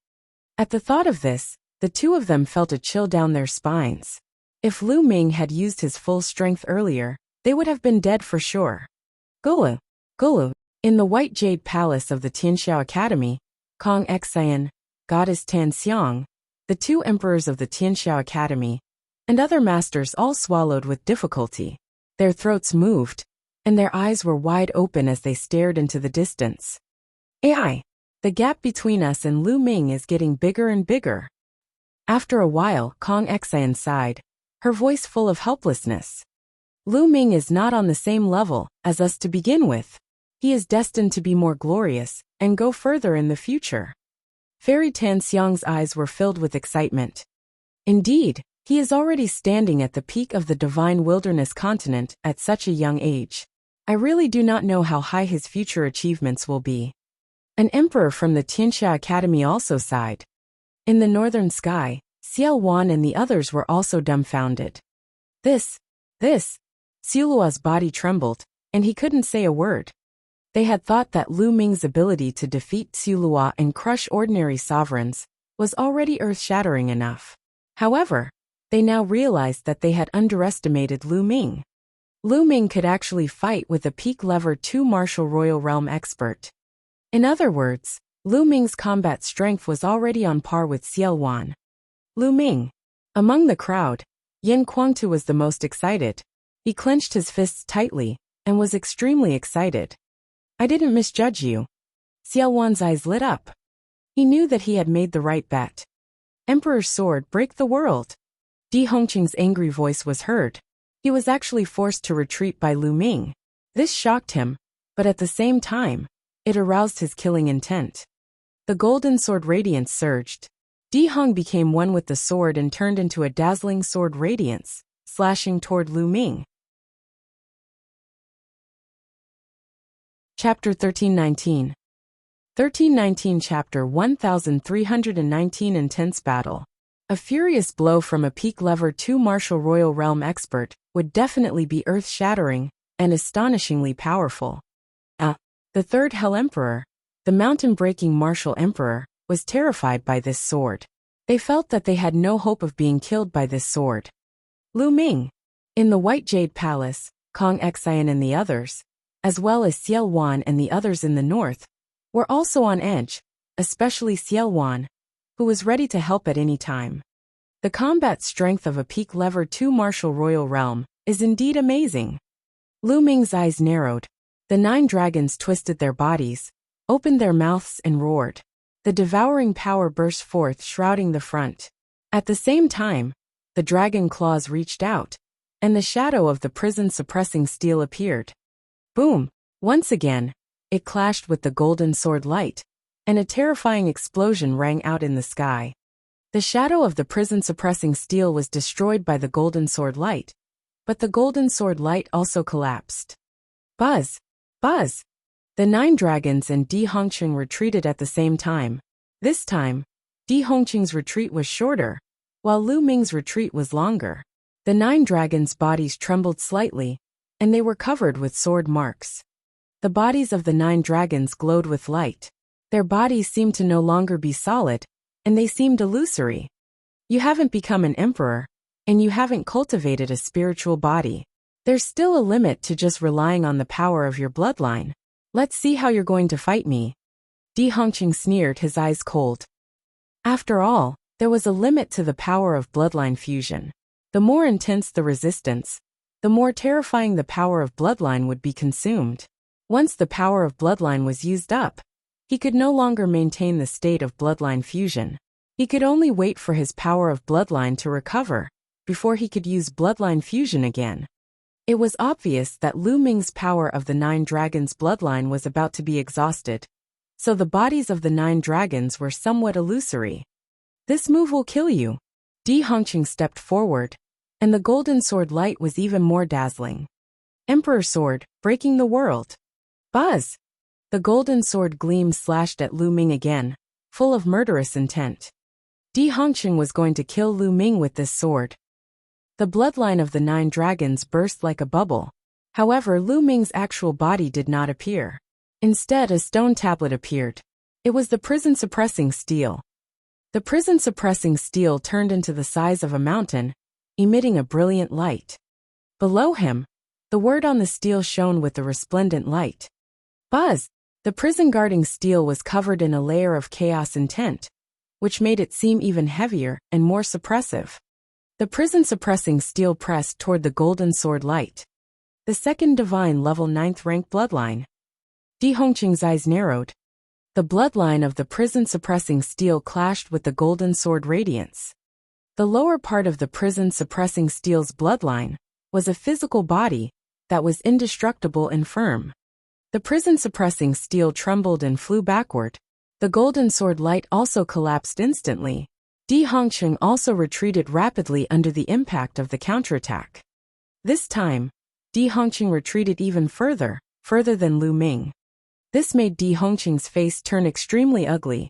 At the thought of this, the two of them felt a chill down their spines. If Lu Ming had used his full strength earlier, they would have been dead for sure. Gulu, Gulu. In the White Jade Palace of the Tianxiao Academy, Kong Xian, Goddess Tan Xiang, the 2 emperors of the Tianxiao Academy, and other masters all swallowed with difficulty. Their throats moved, and their eyes were wide open as they stared into the distance. AI, the gap between us and Lu Ming is getting bigger and bigger. After a while, Kong Xian sighed, her voice full of helplessness. Lu Ming is not on the same level as us to begin with. He is destined to be more glorious and go further in the future. Fairy Tan Xiang's eyes were filled with excitement. Indeed, he is already standing at the peak of the divine wilderness continent at such a young age. I really do not know how high his future achievements will be. An emperor from the Tianxia Academy also sighed. In the northern sky, Xiao Wan and the others were also dumbfounded. This, Silua's body trembled, and he couldn't say a word. They had thought that Lu Ming's ability to defeat Silua and crush ordinary sovereigns was already earth-shattering enough. However, they now realized that they had underestimated Lu Ming. Lu Ming could actually fight with a peak level 2 martial royal realm expert. In other words, Lu Ming's combat strength was already on par with Xiao Wan. Lu Ming. Among the crowd, Yin Kuangtu was the most excited. He clenched his fists tightly and was extremely excited. I didn't misjudge you. Xiao Wan's eyes lit up. He knew that he had made the right bet. Emperor's sword break the world. Di Hongqing's angry voice was heard. He was actually forced to retreat by Lu Ming. This shocked him, but at the same time, it aroused his killing intent. The golden sword radiance surged. Di Hong became one with the sword and turned into a dazzling sword radiance, slashing toward Lu Ming. Chapter 1319. 1319 Chapter 1319 Intense Battle. A furious blow from a peak level 2 martial royal realm expert would definitely be earth-shattering and astonishingly powerful. The Third Hell Emperor, the mountain-breaking martial emperor, was terrified by this sword. They felt that they had no hope of being killed by this sword. Lu Ming. In the White Jade Palace, Kong Xian and the others, as well as Xiao Wan and the others in the north, were also on edge, especially Xiao Wan, who was ready to help at any time. The combat strength of a peak level 2 martial royal realm is indeed amazing. Lu Ming's eyes narrowed. The 9 dragons twisted their bodies, opened their mouths and roared. The devouring power burst forth, shrouding the front. At the same time, the dragon claws reached out, and the shadow of the prison-suppressing steel appeared. Boom! Once again, it clashed with the golden sword light, and a terrifying explosion rang out in the sky. The shadow of the prison-suppressing steel was destroyed by the golden sword light, but the golden sword light also collapsed. Buzz! Buzz! The 9 dragons and Di Hongqing retreated at the same time. This time, Di Hongqing's retreat was shorter, while Lu Ming's retreat was longer. The 9 dragons' bodies trembled slightly, and they were covered with sword marks. The bodies of the 9 dragons glowed with light. Their bodies seemed to no longer be solid, and they seemed illusory. You haven't become an emperor, and you haven't cultivated a spiritual body. There's still a limit to just relying on the power of your bloodline. Let's see how you're going to fight me. Di Hongqing sneered, his eyes cold. After all, there was a limit to the power of bloodline fusion. The more intense the resistance, the more terrifying the power of bloodline would be consumed. Once the power of bloodline was used up, he could no longer maintain the state of bloodline fusion. He could only wait for his power of bloodline to recover before he could use bloodline fusion again. It was obvious that Lu Ming's power of the 9 dragons' bloodline was about to be exhausted, so the bodies of the 9 dragons were somewhat illusory. This move will kill you. Di Hongqing stepped forward, and the golden sword light was even more dazzling. Emperor Sword, breaking the world. Buzz! The golden sword gleam slashed at Lu Ming again, full of murderous intent. Di Hongqing was going to kill Lu Ming with this sword. The bloodline of the 9 dragons burst like a bubble. However, Lu Ming's actual body did not appear. Instead, a stone tablet appeared. It was the prison-suppressing steel. The prison-suppressing steel turned into the size of a mountain, emitting a brilliant light. Below him, the word on the steel shone with a resplendent light. Buzz! The prison-guarding steel was covered in a layer of chaos intent, which made it seem even heavier and more suppressive. The prison-suppressing steel pressed toward the golden sword light. The second divine level 9th rank bloodline. Di Hongqing's eyes narrowed. The bloodline of the prison-suppressing steel clashed with the golden sword radiance. The lower part of the prison-suppressing steel's bloodline was a physical body that was indestructible and firm. The prison-suppressing steel trembled and flew backward. The golden sword light also collapsed instantly. Di Hongqing also retreated rapidly under the impact of the counterattack. This time, Di Hongqing retreated even further than Lu Ming. This made Di Hongqing's face turn extremely ugly.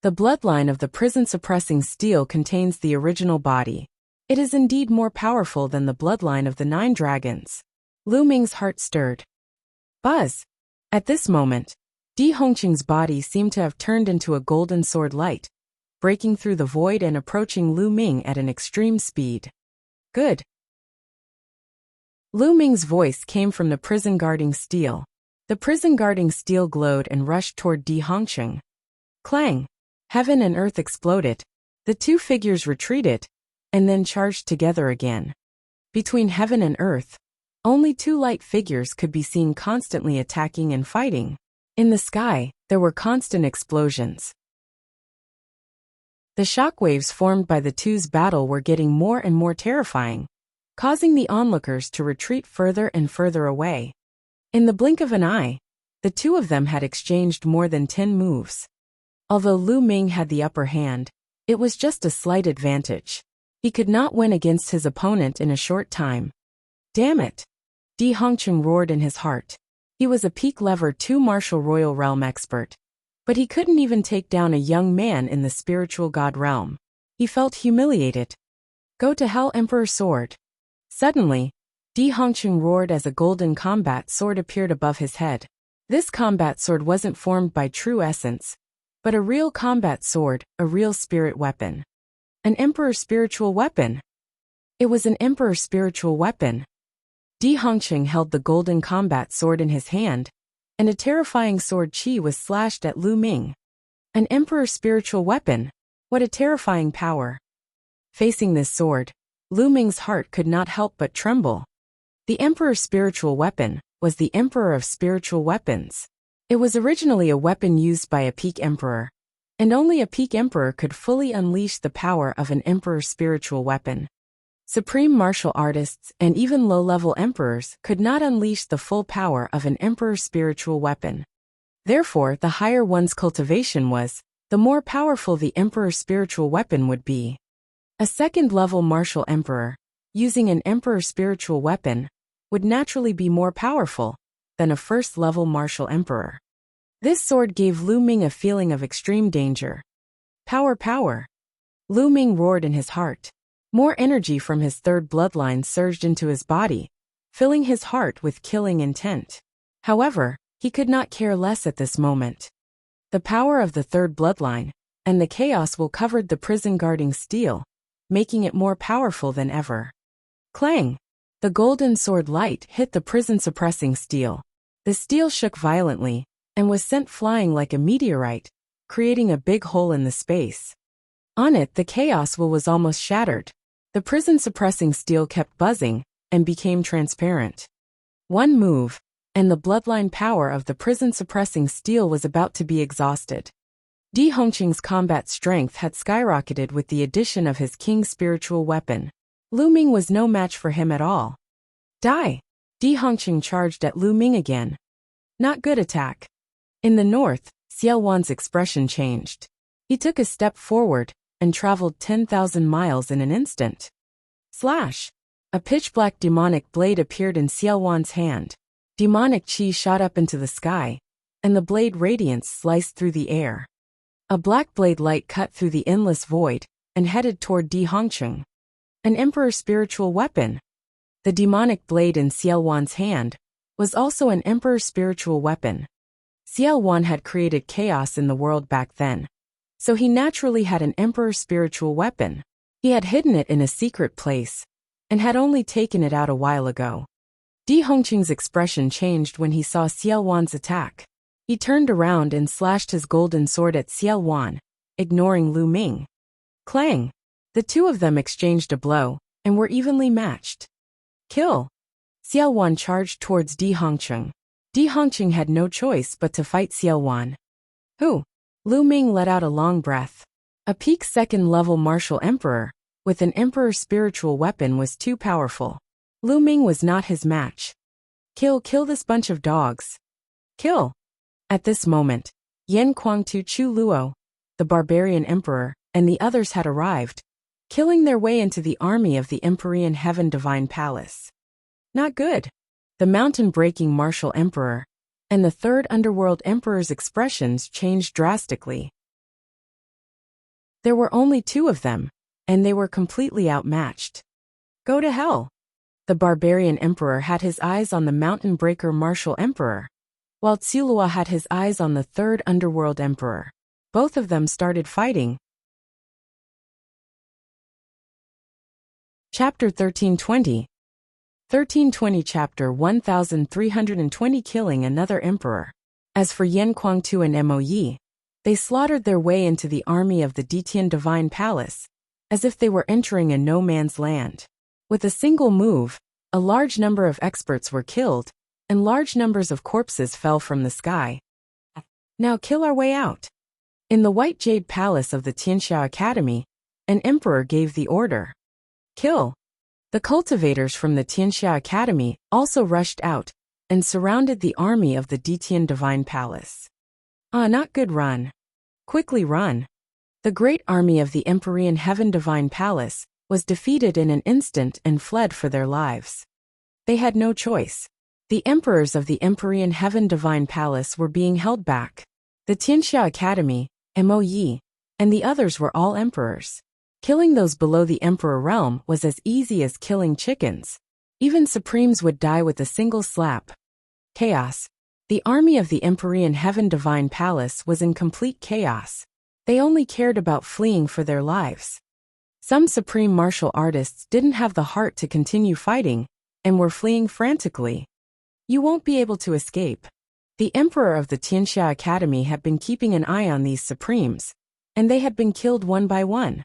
The bloodline of the prison-suppressing steel contains the original body. It is indeed more powerful than the bloodline of the 9 dragons. Lu Ming's heart stirred. Buzz! At this moment, Di Hongqing's body seemed to have turned into a golden sword light, breaking through the void and approaching Lu Ming at an extreme speed. Good. Lu Ming's voice came from the prison-guarding steel. The prison-guarding steel glowed and rushed toward Di Hongqing. Clang! Heaven and earth exploded. The 2 figures retreated, and then charged together again. Between heaven and earth, only 2 light figures could be seen constantly attacking and fighting. In the sky, there were constant explosions. The shockwaves formed by the 2's battle were getting more and more terrifying, causing the onlookers to retreat further and further away. In the blink of an eye, the 2 of them had exchanged more than 10 moves. Although Lu Ming had the upper hand, it was just a slight advantage. He could not win against his opponent in a short time. Damn it! Di Hongqing roared in his heart. He was a peak level 2 martial royal realm expert, but he couldn't even take down a young man in the spiritual god realm. He felt humiliated. Go to hell, Emperor Sword! Suddenly, Di Hongqing roared as a golden combat sword appeared above his head. This combat sword wasn't formed by true essence, but a real combat sword, a real spirit weapon. An emperor spiritual weapon. It was an emperor spiritual weapon. Di Hongqing held the golden combat sword in his hand, and a terrifying sword chi was slashed at Lu Ming. An emperor spiritual weapon. What a terrifying power. Facing this sword, Lu Ming's heart could not help but tremble. The Emperor's spiritual weapon was the Emperor of Spiritual Weapons. It was originally a weapon used by a peak emperor, and only a peak emperor could fully unleash the power of an emperor's spiritual weapon. Supreme martial artists and even low-level emperors could not unleash the full power of an emperor's spiritual weapon. Therefore, the higher one's cultivation was, the more powerful the emperor's spiritual weapon would be. A second-level martial emperor, using an emperor's spiritual weapon, would naturally be more powerful than a first-level martial emperor. This sword gave Lu Ming a feeling of extreme danger. Power, power! Lu Ming roared in his heart. More energy from his third bloodline surged into his body, filling his heart with killing intent. However, he could not care less at this moment. The power of the third bloodline and the chaos will covered the prison guarding steel, making it more powerful than ever. Clang! The golden sword light hit the prison suppressing steel. The steel shook violently and was sent flying like a meteorite, creating a big hole in the space. On it, the chaos will was almost shattered. The prison suppressing steel kept buzzing and became transparent. One move, and the bloodline power of the prison suppressing steel was about to be exhausted. Di Hongqing's combat strength had skyrocketed with the addition of his king's spiritual weapon. Lu Ming was no match for him at all. Die! Di Hongqing charged at Lu Ming again. Not good attack. In the north, Xiao Wan's expression changed. He took a step forward and traveled 10,000 miles in an instant. Slash! A pitch-black demonic blade appeared in Xiao Wan's hand. Demonic chi shot up into the sky, and the blade radiance sliced through the air. A black blade light cut through the endless void and headed toward Di Hongqing. An emperor's spiritual weapon. The demonic blade in Xiao Wan's hand was also an emperor's spiritual weapon. Xiao Wan had created chaos in the world back then, so he naturally had an emperor's spiritual weapon. He had hidden it in a secret place, and had only taken it out a while ago. Di Hongqing's expression changed when he saw Xiao Wan's attack. He turned around and slashed his golden sword at Xiao Wan, ignoring Lu Ming. Clang! The two of them exchanged a blow, and were evenly matched. Kill! Xiao Wan charged towards Di Hongqing. Di Hongqing had no choice but to fight Xiao Wan. Who? Lu Ming let out a long breath. A peak second-level martial emperor, with an emperor's spiritual weapon was too powerful. Lu Ming was not his match. Kill this bunch of dogs. Kill! At this moment, Yan Kuangtu Chu Luo, the barbarian emperor, and the others had arrived, killing their way into the army of the Empyrean Heaven Divine Palace. Not good. The mountain-breaking martial emperor and the third underworld emperor's expressions changed drastically. There were only two of them, and they were completely outmatched. Go to hell! The barbarian emperor had his eyes on the mountain breaker martial emperor, while Tsulua had his eyes on the third underworld emperor. Both of them started fighting. Chapter 1320. 1320 Chapter 1320 Killing Another Emperor. As for Yan Kuangtu and Mo Yi, they slaughtered their way into the army of the Ditian Divine Palace, as if they were entering a no-man's land. With a single move, a large number of experts were killed, and large numbers of corpses fell from the sky. Now kill our way out. In the White Jade Palace of the Tianxia Academy, an emperor gave the order. Kill! The cultivators from the Tianxia Academy also rushed out and surrounded the army of the Ditian Divine Palace. Not good, run. Quickly run. The great army of the Empyrean Heaven Divine Palace was defeated in an instant and fled for their lives. They had no choice. The emperors of the Empyrean Heaven Divine Palace were being held back. The Tianxia Academy, Mo Yi, and the others were all emperors. Killing those below the emperor realm was as easy as killing chickens. Even supremes would die with a single slap. Chaos. The army of the Empyrean Heaven Divine Palace was in complete chaos. They only cared about fleeing for their lives. Some supreme martial artists didn't have the heart to continue fighting, and were fleeing frantically. You won't be able to escape. The emperor of the Tianxia Academy had been keeping an eye on these supremes, and they had been killed one by one.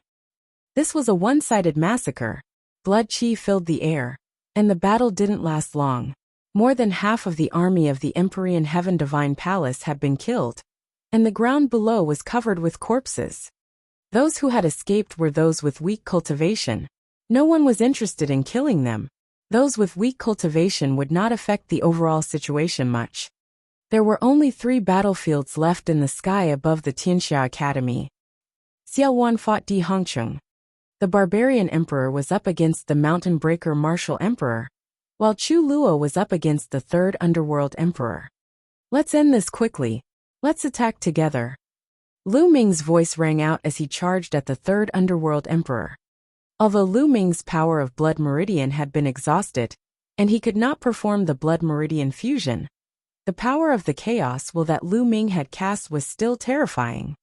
This was a one-sided massacre. Blood qi filled the air, and the battle didn't last long. More than half of the army of the Empyrean Heaven Divine Palace had been killed, and the ground below was covered with corpses. Those who had escaped were those with weak cultivation. No one was interested in killing them. Those with weak cultivation would not affect the overall situation much. There were only 3 battlefields left in the sky above the Tianxia Academy. Xiaowan fought Di Hongcheng. The barbarian emperor was up against the mountain breaker martial emperor, while Chu Luo was up against the third underworld emperor. Let's end this quickly. Let's attack together. Lu Ming's voice rang out as he charged at the third underworld emperor. Although Lu Ming's power of blood meridian had been exhausted, and he could not perform the blood meridian fusion, the power of the chaos will that Lu Ming had cast was still terrifying.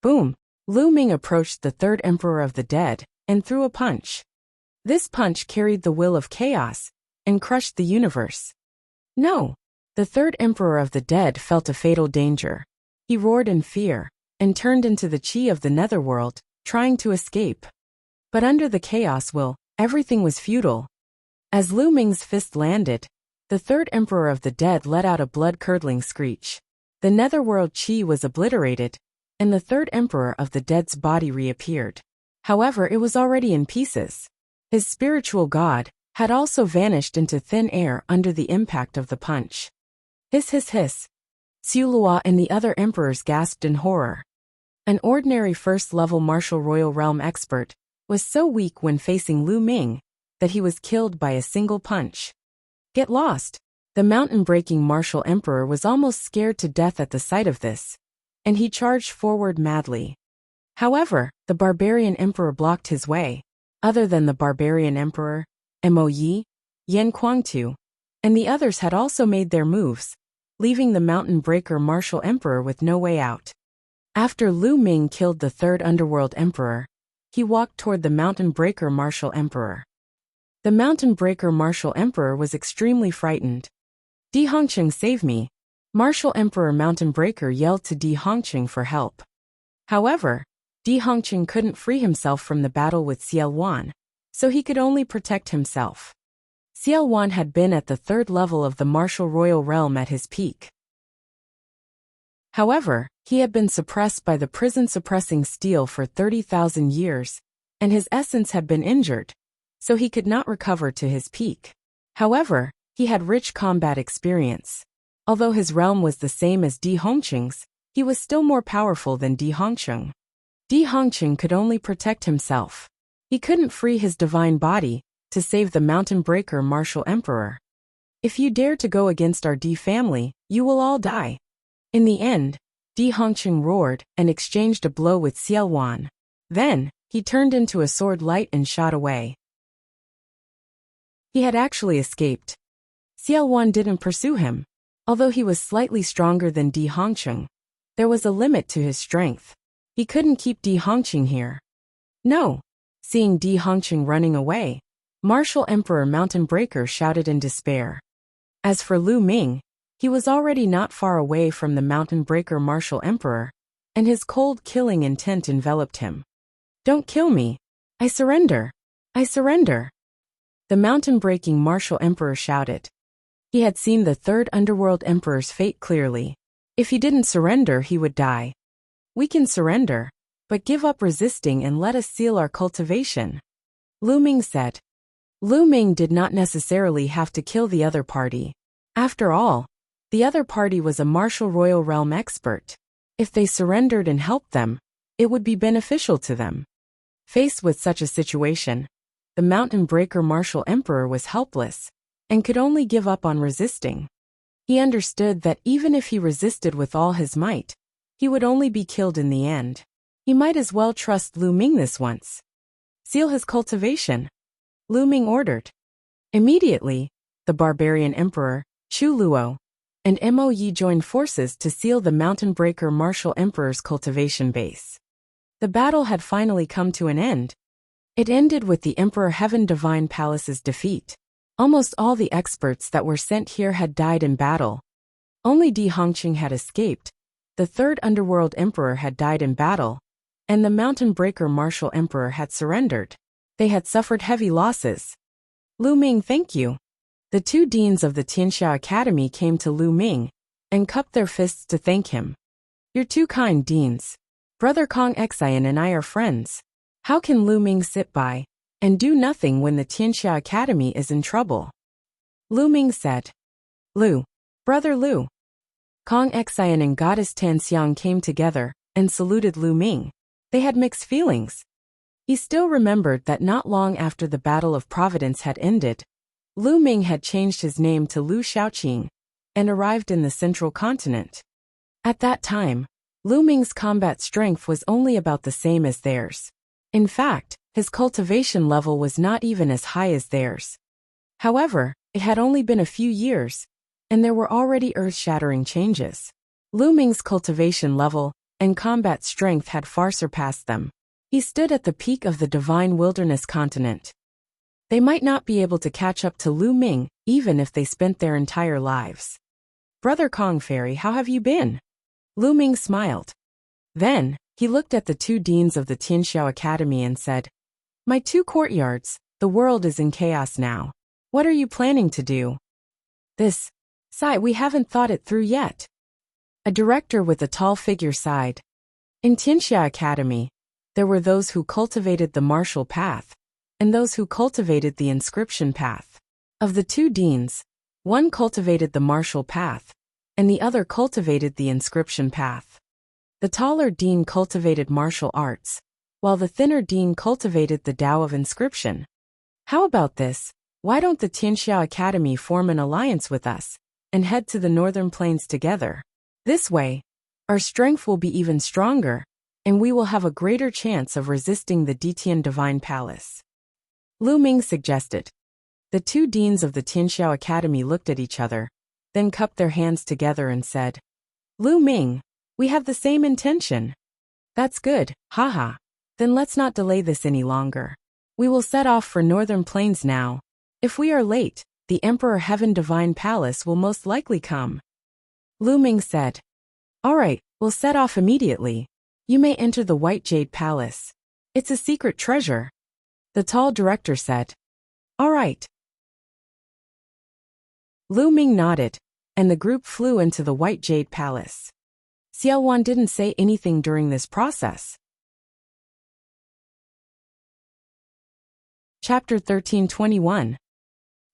Boom! Lu Ming approached the third emperor of the dead, and threw a punch. This punch carried the will of chaos, and crushed the universe. No! The third emperor of the dead felt a fatal danger. He roared in fear, and turned into the chi of the netherworld, trying to escape. But under the chaos will, everything was futile. As Lu Ming's fist landed, the third emperor of the dead let out a blood-curdling screech. The netherworld chi was obliterated, and the third emperor of the dead's body reappeared. However, it was already in pieces. His spiritual god had also vanished into thin air under the impact of the punch. Hiss hiss hiss. Xiulua and the other emperors gasped in horror. An ordinary first-level martial royal realm expert was so weak when facing Lu Ming that he was killed by a single punch. Get lost! The mountain-breaking martial emperor was almost scared to death at the sight of this, and he charged forward madly. However, the barbarian emperor blocked his way. Other than the barbarian emperor, Mo Yi, Yan Kuangtu, and the others had also made their moves, leaving the mountain breaker martial emperor with no way out. After Lu Ming killed the third underworld emperor, he walked toward the mountain breaker martial emperor. The mountain breaker martial emperor was extremely frightened. Di Hongqing, save me! Martial emperor mountain breaker yelled to Di Hongqing for help. However, Di Hongqing couldn't free himself from the battle with Xiaowan, so he could only protect himself. Xiaowan had been at the third level of the martial royal realm at his peak. However, he had been suppressed by the prison-suppressing steel for 30,000 years, and his essence had been injured, so he could not recover to his peak. However, he had rich combat experience. Although his realm was the same as Di Hongqing's, he was still more powerful than Di Hongqing. Di Hongqing could only protect himself. He couldn't free his divine body to save the mountain breaker martial emperor. If you dare to go against our Di family, you will all die. In the end, Di Hongqing roared and exchanged a blow with Xiaowan. Then, he turned into a sword light and shot away. He had actually escaped. Xiaowan didn't pursue him. Although he was slightly stronger than Di Hongqing, there was a limit to his strength. He couldn't keep Di Hongqing here. No! Seeing Di Hongqing running away, Martial Emperor Mountain Breaker shouted in despair. As for Lu Ming, he was already not far away from the Mountain Breaker Martial Emperor, and his cold killing intent enveloped him. Don't kill me! I surrender! I surrender! The mountain-breaking Martial Emperor shouted. He had seen the third underworld emperor's fate clearly. If he didn't surrender, he would die. We can surrender, but give up resisting and let us seal our cultivation, Lu Ming said. Lu Ming did not necessarily have to kill the other party. After all, the other party was a martial royal realm expert. If they surrendered and helped them, it would be beneficial to them. Faced with such a situation, the Mountain Breaker Martial Emperor was helpless, and could only give up on resisting. He understood that even if he resisted with all his might, he would only be killed in the end. He might as well trust Lu Ming this once. Seal his cultivation, Lu Ming ordered. Immediately, the barbarian emperor, Chu Luo, and Mo Yi joined forces to seal the Mountain Breaker Martial Emperor's cultivation base. The battle had finally come to an end. It ended with the Emperor Heaven Divine Palace's defeat. Almost all the experts that were sent here had died in battle. Only Di Hongqing had escaped. The third underworld emperor had died in battle, and the mountain breaker martial emperor had surrendered. They had suffered heavy losses. Lu Ming, thank you. The two deans of the Tianxia Academy came to Lu Ming and cupped their fists to thank him. You're too kind, deans. Brother Kong Xian and I are friends. How can Lu Ming sit by and do nothing when the Tianxia Academy is in trouble? Lu Ming said. Lu. Brother Lu. Kong Xian and Goddess Tanxiang came together and saluted Lu Ming. They had mixed feelings. He still remembered that not long after the Battle of Providence had ended, Lu Ming had changed his name to Lu Shaoqing and arrived in the central continent. At that time, Lu Ming's combat strength was only about the same as theirs. In fact, his cultivation level was not even as high as theirs. However, it had only been a few years, and there were already earth-shattering changes. Lu Ming's cultivation level and combat strength had far surpassed them. He stood at the peak of the divine wilderness continent. They might not be able to catch up to Lu Ming, even if they spent their entire lives. Brother Kong Fairy, how have you been? Lu Ming smiled. Then, he looked at the two deans of the Tianxiao Academy and said, My two courtyards, the world is in chaos now. What are you planning to do? This. Sigh, we haven't thought it through yet. A director with a tall figure sighed. In Tianxia Academy, there were those who cultivated the martial path, and those who cultivated the inscription path. Of the two deans, one cultivated the martial path, and the other cultivated the inscription path. The taller dean cultivated martial arts, while the thinner dean cultivated the Tao of inscription. How about this? Why don't the Tianxia Academy form an alliance with us and head to the northern plains together? This way, our strength will be even stronger, and we will have a greater chance of resisting the Ditian Divine Palace. Lu Ming suggested. The two deans of the Tianxiao Academy looked at each other, then cupped their hands together and said, Lu Ming, we have the same intention. That's good, haha. Then let's not delay this any longer. We will set off for northern plains now. If we are late, the Emperor Heaven Divine Palace will most likely come. Lu Ming said. All right, we'll set off immediately. You may enter the White Jade Palace. It's a secret treasure. The tall director said. All right. Lu Ming nodded, and the group flew into the White Jade Palace. Xiaowan didn't say anything during this process. Chapter 1321.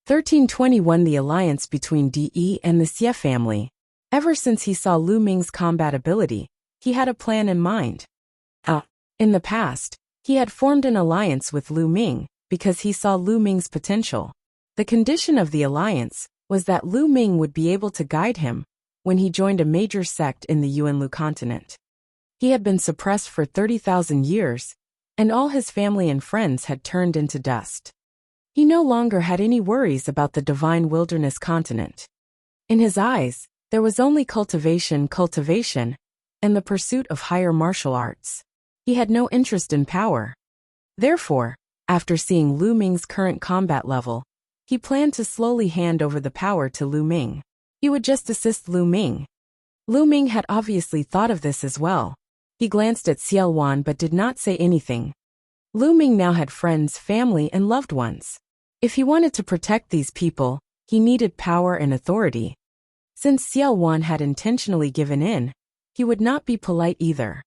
1321 The alliance between Di and the Xie family. Ever since he saw Lu Ming's combat ability, he had a plan in mind. In the past, he had formed an alliance with Lu Ming because he saw Lu Ming's potential. The condition of the alliance was that Lu Ming would be able to guide him when he joined a major sect in the Yuanlu continent. He had been suppressed for 30,000 years, and all his family and friends had turned into dust. He no longer had any worries about the divine wilderness continent. In his eyes, there was only cultivation, and the pursuit of higher martial arts. He had no interest in power. Therefore, after seeing Lu Ming's current combat level, he planned to slowly hand over the power to Lu Ming. He would just assist Lu Ming. Lu Ming had obviously thought of this as well. He glanced at Xiaowan but did not say anything. Lu Ming now had friends, family, and loved ones. If he wanted to protect these people, he needed power and authority. Since Xiaowan had intentionally given in, he would not be polite either.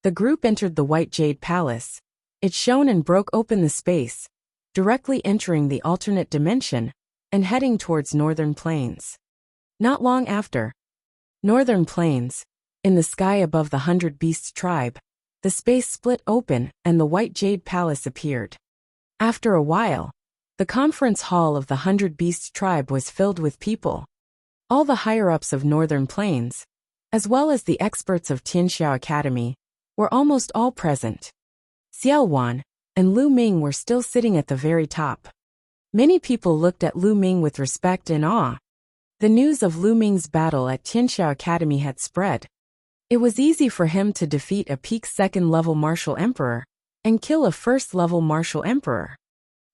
The group entered the White Jade Palace. It shone and broke open the space, directly entering the alternate dimension and heading towards Northern Plains. Not long after, Northern Plains, in the sky above the 100 Beasts tribe, the space split open and the White Jade Palace appeared. After a while, the conference hall of the 100 Beasts tribe was filled with people. All the higher-ups of Northern Plains, as well as the experts of Tianxiao Academy, were almost all present. Xiaowan and Lu Ming were still sitting at the very top. Many people looked at Lu Ming with respect and awe. The news of Lu Ming's battle at Tianxiao Academy had spread. It was easy for him to defeat a peak second-level martial emperor and kill a first-level martial emperor.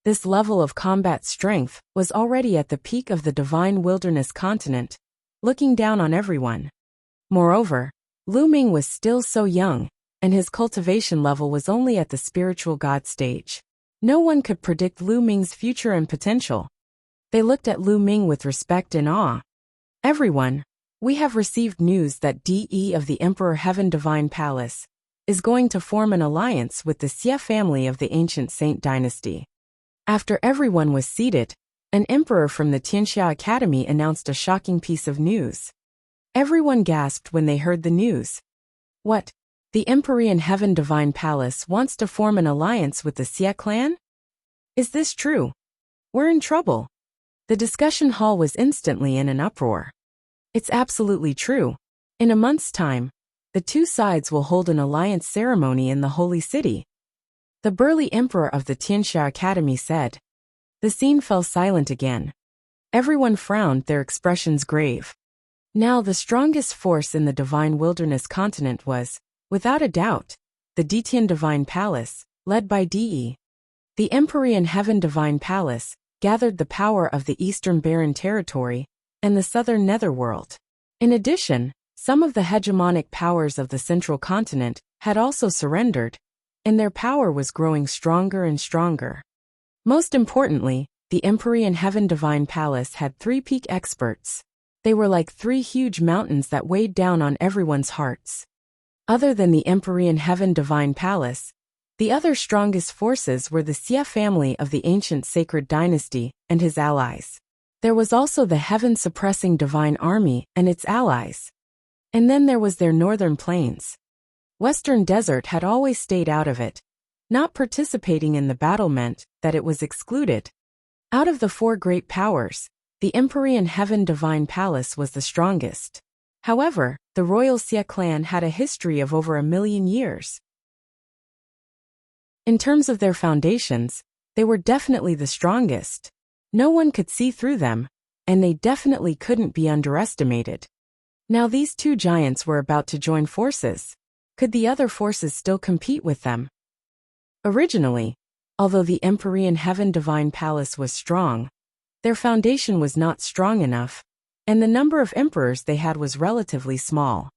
This level of combat strength was already at the peak of the divine wilderness continent, looking down on everyone. Moreover, Lu Ming was still so young, and his cultivation level was only at the spiritual god stage. No one could predict Lu Ming's future and potential. They looked at Lu Ming with respect and awe. Everyone, we have received news that DE of the Emperor Heaven Divine Palace is going to form an alliance with the Xie family of the ancient Saint dynasty. After everyone was seated, an emperor from the Tianxia Academy announced a shocking piece of news. Everyone gasped when they heard the news. What? The Empyrean Heaven Divine Palace wants to form an alliance with the Xie clan? Is this true? We're in trouble. The discussion hall was instantly in an uproar. It's absolutely true. In a month's time, the two sides will hold an alliance ceremony in the Holy City. The burly emperor of the Tianxia Academy said. The scene fell silent again. Everyone frowned, their expressions grave. Now the strongest force in the Divine Wilderness continent was, without a doubt, the Detian Divine Palace, led by De. The Empyrean Heaven Divine Palace gathered the power of the Eastern Barren Territory and the Southern Netherworld. In addition, some of the hegemonic powers of the Central Continent had also surrendered, and their power was growing stronger and stronger. Most importantly, the Empyrean Heaven Divine Palace had 3 peak experts. They were like 3 huge mountains that weighed down on everyone's hearts. Other than the Empyrean Heaven Divine Palace, the other strongest forces were the Xie family of the ancient sacred dynasty and his allies. There was also the heaven-suppressing divine army and its allies. And then there was their northern plains. Western Desert had always stayed out of it. Not participating in the battle meant that it was excluded. Out of the 4 great powers, the Empyrean Heaven Divine Palace was the strongest. However, the royal Xie clan had a history of over 1,000,000 years. In terms of their foundations, they were definitely the strongest. No one could see through them, and they definitely couldn't be underestimated. Now these 2 giants were about to join forces. Could the other forces still compete with them? Originally, although the Empyrean Heaven Divine Palace was strong, their foundation was not strong enough, and the number of emperors they had was relatively small.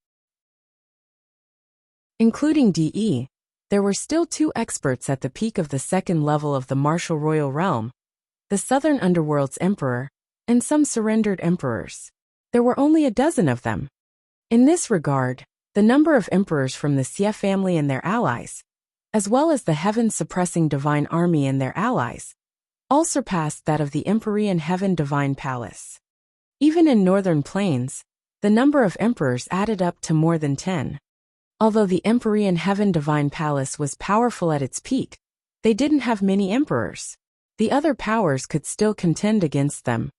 Including De, there were still 2 experts at the peak of the 2nd level of the martial royal realm, the Southern Underworld's emperor, and some surrendered emperors. There were only a dozen of them. In this regard, the number of emperors from the Xie family and their allies, as well as the heaven-suppressing divine army and their allies, all surpassed that of the Empyrean Heaven Divine Palace. Even in northern plains, the number of emperors added up to more than 10. Although the Empyrean Heaven Divine Palace was powerful at its peak, they didn't have many emperors. The other powers could still contend against them.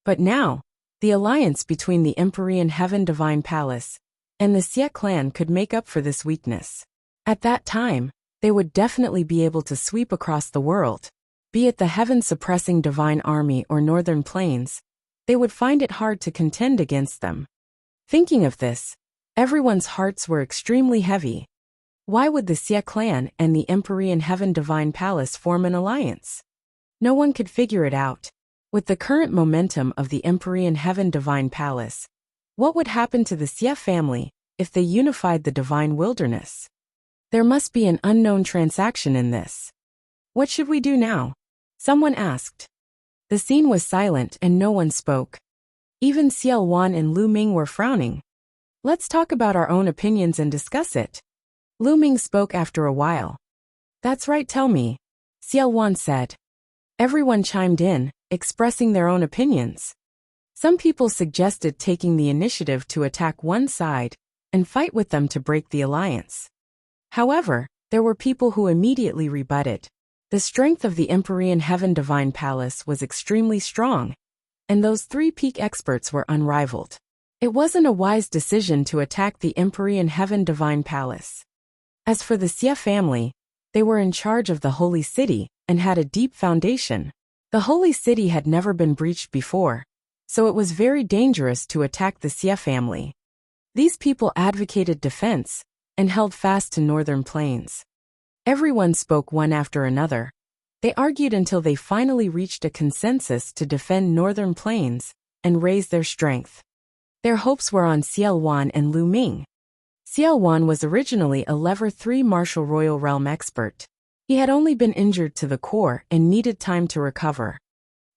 But now, the alliance between the Empyrean Heaven Divine Palace and the Xie clan could make up for this weakness. At that time, they would definitely be able to sweep across the world. Be it the heaven-suppressing divine army or northern plains, they would find it hard to contend against them. Thinking of this, everyone's hearts were extremely heavy. Why would the Xie clan and the Empyrean Heaven Divine Palace form an alliance? No one could figure it out. With the current momentum of the Empyrean Heaven Divine Palace, what would happen to the Xie family if they unified the Divine Wilderness? There must be an unknown transaction in this. What should we do now? Someone asked. The scene was silent and no one spoke. Even Xiao Wan and Lu Ming were frowning. Let's talk about our own opinions and discuss it. Lu Ming spoke after a while. That's right, tell me, Xiao Wan said. Everyone chimed in, expressing their own opinions. Some people suggested taking the initiative to attack one side and fight with them to break the alliance. However, there were people who immediately rebutted. The strength of the Empyrean Heaven Divine Palace was extremely strong, and those 3 peak experts were unrivaled. It wasn't a wise decision to attack the Empyrean Heaven Divine Palace. As for the Xie family, they were in charge of the Holy City and had a deep foundation. The Holy City had never been breached before, so it was very dangerous to attack the Xie family. These people advocated defense and held fast to northern plains. Everyone spoke one after another. They argued until they finally reached a consensus to defend northern plains and raise their strength. Their hopes were on Xiao Wan and Lu Ming. Xiao Wan was originally a level 3 martial royal realm expert. He had only been injured to the core and needed time to recover.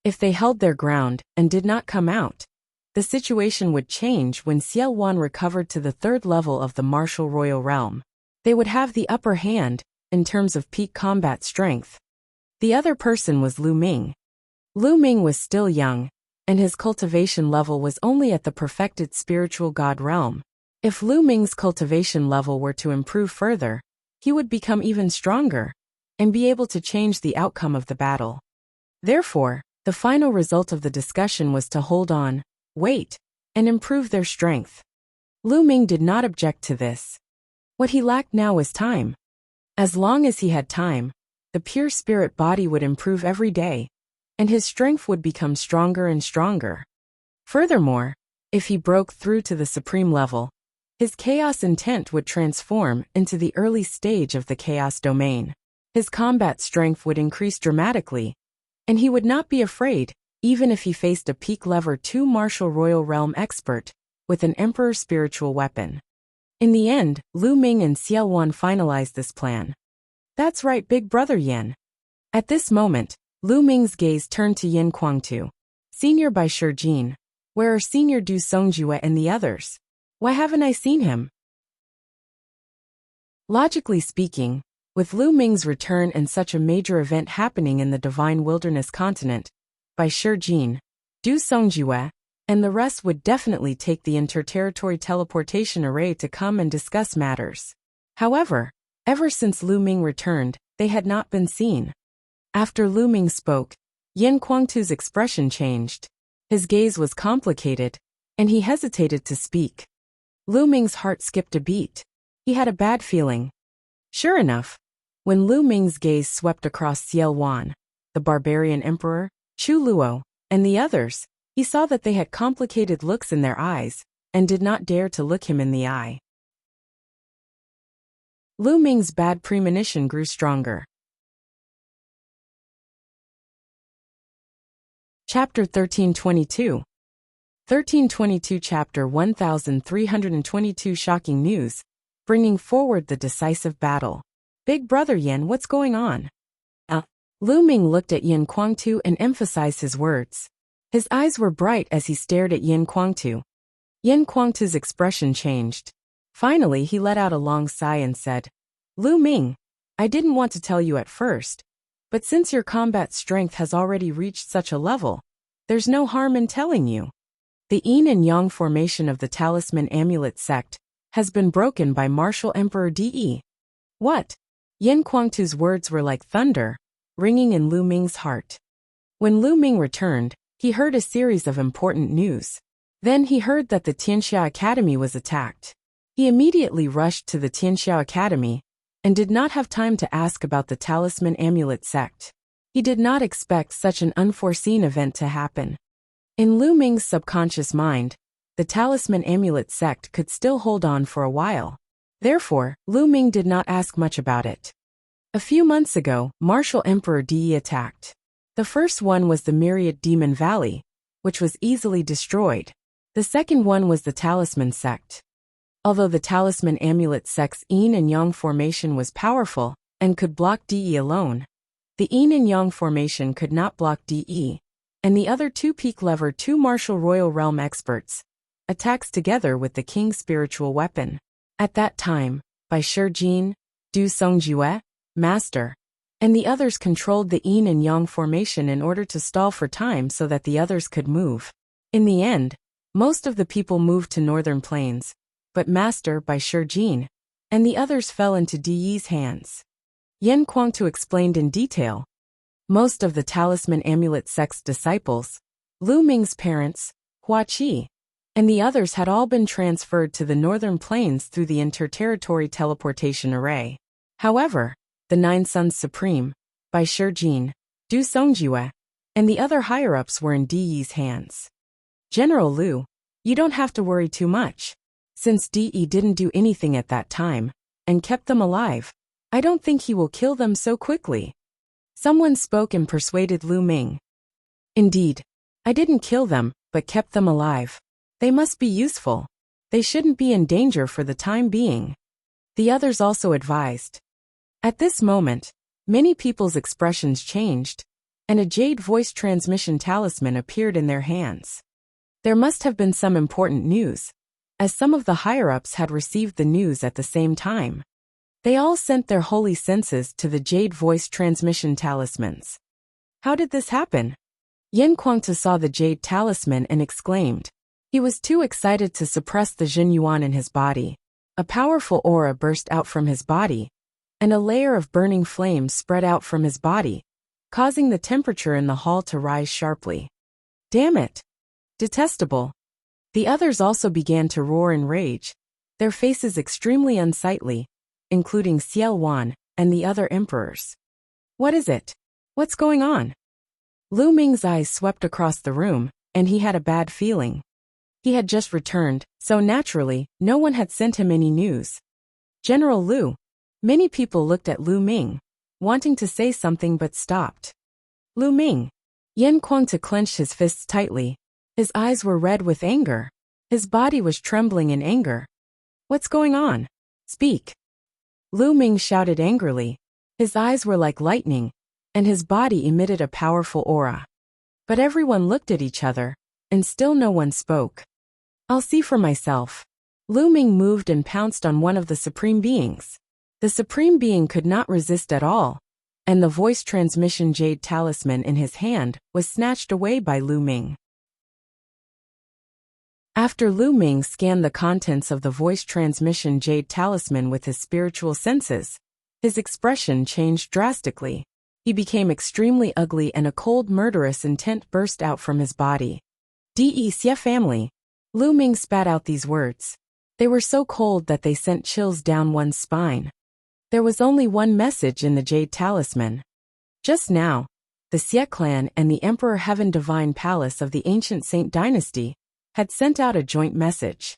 If they held their ground and did not come out, the situation would change when Xiao Wan recovered to the 3rd level of the martial royal realm. They would have the upper hand in terms of peak combat strength. The other person was Lu Ming. Lu Ming was still young, and his cultivation level was only at the perfected spiritual god realm. If Lu Ming's cultivation level were to improve further, he would become even stronger and be able to change the outcome of the battle. Therefore, the final result of the discussion was to hold on, wait, and improve their strength. Lu Ming did not object to this. What he lacked now was time. As long as he had time, the pure spirit body would improve every day, and his strength would become stronger and stronger. Furthermore, if he broke through to the supreme level, his chaos intent would transform into the early stage of the chaos domain. His combat strength would increase dramatically, and he would not be afraid, even if he faced a peak level 2 martial royal realm expert with an emperor spiritual weapon. In the end, Lu Ming and Xiao Wan finalized this plan. That's right, big brother Yan. At this moment, Lu Ming's gaze turned to Yin Kuangtu. Senior by Shijin. Where are Senior Du Songjue and the others? Why haven't I seen him? Logically speaking, with Lu Ming's return and such a major event happening in the Divine Wilderness continent, by Shijin, Du Songjue, and the rest would definitely take the interterritory teleportation array to come and discuss matters. However, ever since Lu Ming returned, they had not been seen. After Lu Ming spoke, Yin Kuangtu's expression changed. His gaze was complicated, and he hesitated to speak. Lu Ming's heart skipped a beat. He had a bad feeling. Sure enough, when Lu Ming's gaze swept across Xiao Wan, the barbarian emperor, Chu Luo, and the others, he saw that they had complicated looks in their eyes, and did not dare to look him in the eye. Lu Ming's bad premonition grew stronger. Chapter 1322. 1322 Chapter 1322 Shocking news, bringing forward the decisive battle. Big brother Yan, what's going on? Lu Ming looked at Yin Kuangtu and emphasized his words. His eyes were bright as he stared at Yin Kuangtu. Yin Kuangtu's expression changed. Finally, he let out a long sigh and said, Lu Ming, I didn't want to tell you at first, but since your combat strength has already reached such a level, there's no harm in telling you. The yin and yang formation of the Talisman Amulet sect has been broken by Martial Emperor De. What? Yin Kuangtu's words were like thunder, ringing in Lu Ming's heart. When Lu Ming returned, he heard a series of important news. Then he heard that the Tianxia Academy was attacked. He immediately rushed to the Tianxia Academy and did not have time to ask about the Talisman Amulet sect. He did not expect such an unforeseen event to happen. In Lu Ming's subconscious mind, the Talisman Amulet sect could still hold on for a while. Therefore, Lu Ming did not ask much about it. A few months ago, Martial Emperor De attacked. The first one was the Myriad Demon Valley, which was easily destroyed. The second one was the Talisman sect. Although the Talisman Amulet sect's yin and yang formation was powerful and could block De alone, the yin and yang formation could not block De, and the other two peak level 2 martial royal realm experts attacks together with the king's spiritual weapon. At that time, by Shijin, Du Songjue, Master, and the others controlled the yin and yang formation in order to stall for time so that the others could move. In the end, most of the people moved to northern plains, but Master by Shijin, and the others fell into De's hands. Yin Kuangtu explained in detail. Most of the Talisman Amulet sect's disciples, Lu Ming's parents, Hua Qi, and the others had all been transferred to the northern plains through the interterritory teleportation array. However, the Nine Sons Supreme, by Shijin, Du Songjue, and the other higher-ups were in De's hands. General Lu, you don't have to worry too much. Since De didn't do anything at that time, and kept them alive, I don't think he will kill them so quickly. Someone spoke and persuaded Lu Ming. Indeed, I didn't kill them, but kept them alive. They must be useful. They shouldn't be in danger for the time being. The others also advised. At this moment, many people's expressions changed, and a jade voice transmission talisman appeared in their hands. There must have been some important news, as some of the higher-ups had received the news at the same time. They all sent their holy senses to the jade voice transmission talismans. How did this happen? Yen Kuangta saw the jade talisman and exclaimed. He was too excited to suppress the Jin Yuan in his body. A powerful aura burst out from his body, and a layer of burning flames spread out from his body, causing the temperature in the hall to rise sharply. Damn it! Detestable! The others also began to roar in rage, their faces extremely unsightly, including Xiao Wan and the other emperors. What is it? What's going on? Lu Ming's eyes swept across the room, and he had a bad feeling. He had just returned, so naturally, no one had sent him any news. General Lu. Many people looked at Lu Ming, wanting to say something but stopped. Lu Ming. Yen Kuangta clenched his fists tightly. His eyes were red with anger. His body was trembling in anger. What's going on? Speak. Lu Ming shouted angrily. His eyes were like lightning, and his body emitted a powerful aura. But everyone looked at each other, and still no one spoke. I'll see for myself. Lu Ming moved and pounced on one of the Supreme Beings. The Supreme Being could not resist at all, and the voice transmission jade talisman in his hand was snatched away by Lu Ming. After Lu Ming scanned the contents of the voice transmission jade talisman with his spiritual senses, his expression changed drastically. He became extremely ugly and a cold murderous intent burst out from his body. Xie family. Lu Ming spat out these words. They were so cold that they sent chills down one's spine. There was only one message in the jade talisman. Just now, the Xie clan and the Emperor Heaven Divine Palace of the ancient Saint Dynasty had sent out a joint message.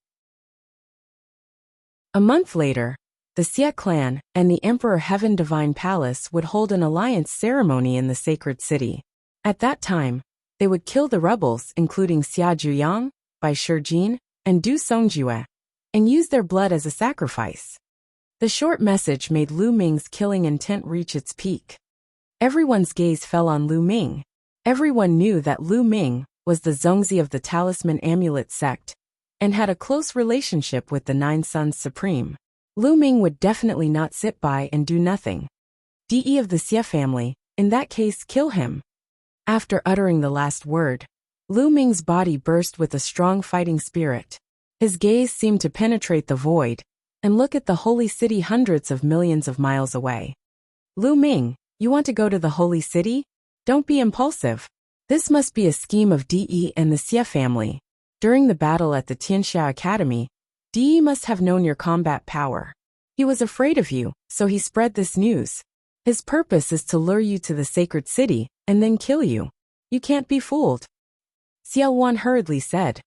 A month later, the Xie clan and the Emperor Heaven Divine Palace would hold an alliance ceremony in the sacred city. At that time, they would kill the rebels including Xia Zhuyang, Bai Shijin, and Du Songjue, and use their blood as a sacrifice. The short message made Lu Ming's killing intent reach its peak. Everyone's gaze fell on Lu Ming. Everyone knew that Lu Ming was the Zongzi of the Talisman Amulet sect, and had a close relationship with the Nine Sons Supreme. Lu Ming would definitely not sit by and do nothing. De of the Xie family, in that case kill him. After uttering the last word, Lu Ming's body burst with a strong fighting spirit. His gaze seemed to penetrate the void, and look at the holy city hundreds of millions of miles away. Lu Ming, you want to go to the holy city? Don't be impulsive. This must be a scheme of De and the Xie family. During the battle at the Tianxia Academy, De must have known your combat power. He was afraid of you, so he spread this news. His purpose is to lure you to the sacred city, and then kill you. You can't be fooled. Xiao Wan hurriedly said.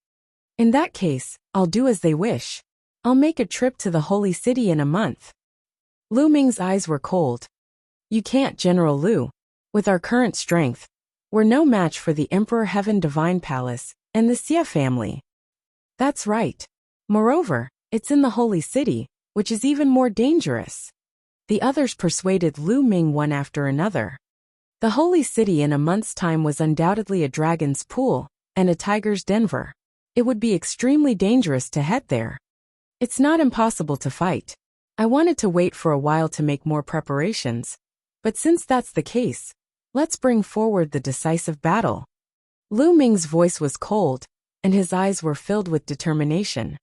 In that case, I'll do as they wish. I'll make a trip to the holy city in a month. Lu Ming's eyes were cold. You can't, General Lu. With our current strength, we're no match for the Emperor Heaven Divine Palace and the Xie family. That's right. Moreover, it's in the holy city, which is even more dangerous. The others persuaded Lu Ming one after another. The holy city in a month's time was undoubtedly a dragon's pool and a tiger's denver. It would be extremely dangerous to head there. It's not impossible to fight. I wanted to wait for a while to make more preparations, but since that's the case, let's bring forward the decisive battle. Lu Ming's voice was cold, and his eyes were filled with determination.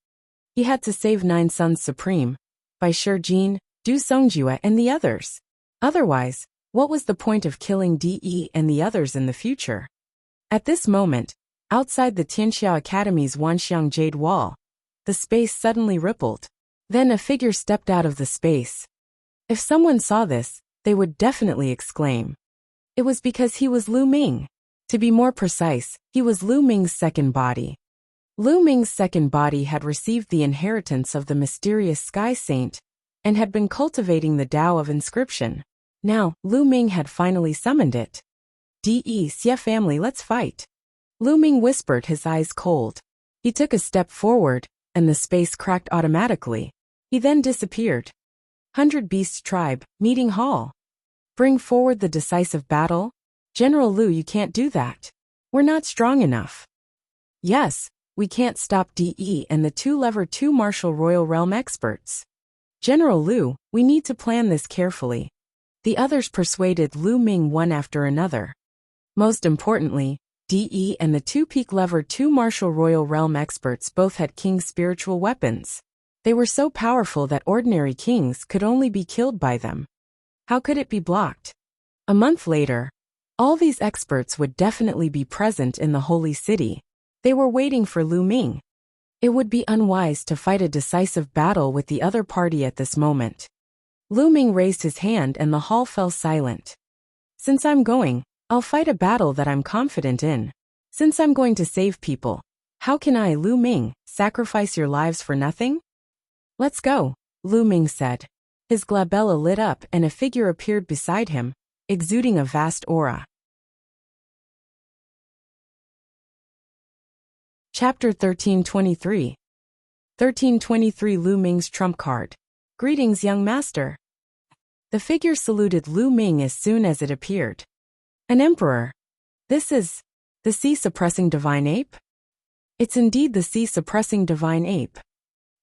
He had to save Nine Sons Supreme, Bai Shijin, Du Songjue and the others. Otherwise, what was the point of killing De and the others in the future? At this moment, outside the Tianxia Academy's Wanxiang Jade Wall, the space suddenly rippled. Then a figure stepped out of the space. If someone saw this, they would definitely exclaim. It was because he was Lu Ming. To be more precise, he was Lu Ming's second body. Lu Ming's second body had received the inheritance of the mysterious Sky Saint, and had been cultivating the Tao of inscription. Now, Lu Ming had finally summoned it. De Xie family, let's fight. Lu Ming whispered, his eyes cold. He took a step forward, and the space cracked automatically. He then disappeared. 100 Beasts Tribe, Meeting Hall. Bring forward the decisive battle? General Lu, you can't do that. We're not strong enough. Yes, we can't stop DE and the Level 2 Martial Royal Realm experts. General Lu, we need to plan this carefully. The others persuaded Lu Ming one after another. Most importantly, DE and the two peak Level 2 Martial Royal Realm experts both had king's spiritual weapons. They were so powerful that ordinary kings could only be killed by them. How could it be blocked? A month later, all these experts would definitely be present in the Holy City. They were waiting for Lu Ming. It would be unwise to fight a decisive battle with the other party at this moment. Lu Ming raised his hand and the hall fell silent. Since I'm going, I'll fight a battle that I'm confident in. Since I'm going to save people, how can I, Lu Ming, sacrifice your lives for nothing? Let's go, Lu Ming said. His glabella lit up and a figure appeared beside him, exuding a vast aura. Chapter 1323. 1323 Lu Ming's Trump Card. Greetings, young master. The figure saluted Lu Ming as soon as it appeared. An emperor. This is the sea-suppressing divine ape? It's indeed the sea-suppressing divine ape.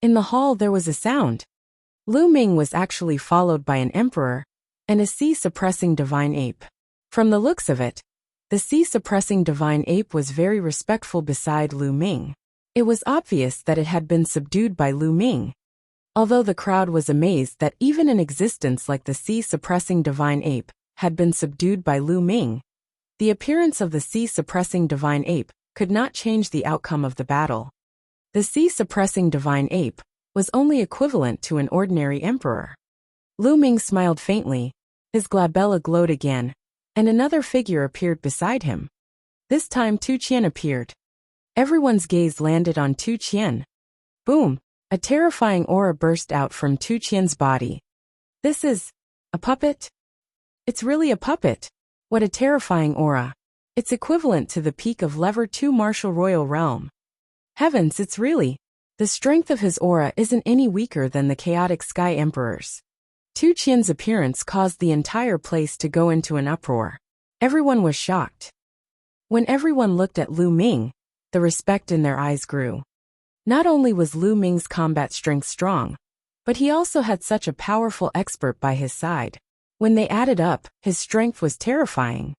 In the hall there was a sound. Lu Ming was actually followed by an emperor and a sea-suppressing divine ape. From the looks of it, the sea-suppressing divine ape was very respectful beside Lu Ming. It was obvious that it had been subdued by Lu Ming. Although the crowd was amazed that even an existence like the sea-suppressing divine ape had been subdued by Lu Ming, the appearance of the sea-suppressing divine ape could not change the outcome of the battle. The sea-suppressing divine ape was only equivalent to an ordinary emperor. Lu Ming smiled faintly, his glabella glowed again, and another figure appeared beside him. This time Tu Qian appeared. Everyone's gaze landed on Tu Qian. Boom! A terrifying aura burst out from Tu Qian's body. This is a puppet? It's really a puppet. What a terrifying aura. It's equivalent to the peak of Level 2 Martial Royal Realm. Heavens, it's really. The strength of his aura isn't any weaker than the chaotic Sky Emperor's. Tu Qian's appearance caused the entire place to go into an uproar. Everyone was shocked. When everyone looked at Lu Ming, the respect in their eyes grew. Not only was Lu Ming's combat strength strong, but he also had such a powerful expert by his side. When they added up, his strength was terrifying.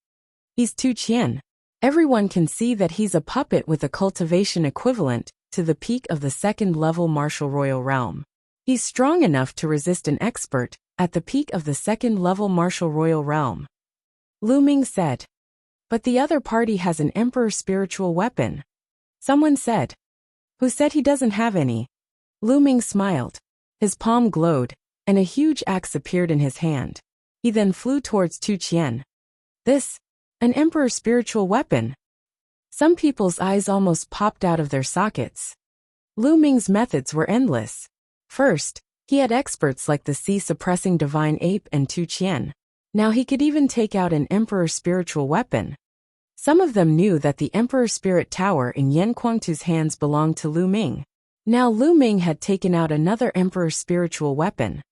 He's Tu Qian. Everyone can see that he's a puppet with a cultivation equivalent to the peak of the second-level Martial Royal Realm. He's strong enough to resist an expert at the peak of the second-level Martial Royal Realm. Lu Ming said. But the other party has an Emperor's spiritual weapon. Someone said. Who said he doesn't have any? Lu Ming smiled. His palm glowed, and a huge axe appeared in his hand. He then flew towards Tu Qian. This, an Emperor's spiritual weapon. Some people's eyes almost popped out of their sockets. Lu Ming's methods were endless. First, he had experts like the sea-suppressing divine ape and Tu Qian. Now he could even take out an Emperor's spiritual weapon. Some of them knew that the Emperor's spirit tower in Yan Kuangtu's hands belonged to Lu Ming. Now Lu Ming had taken out another Emperor's spiritual weapon.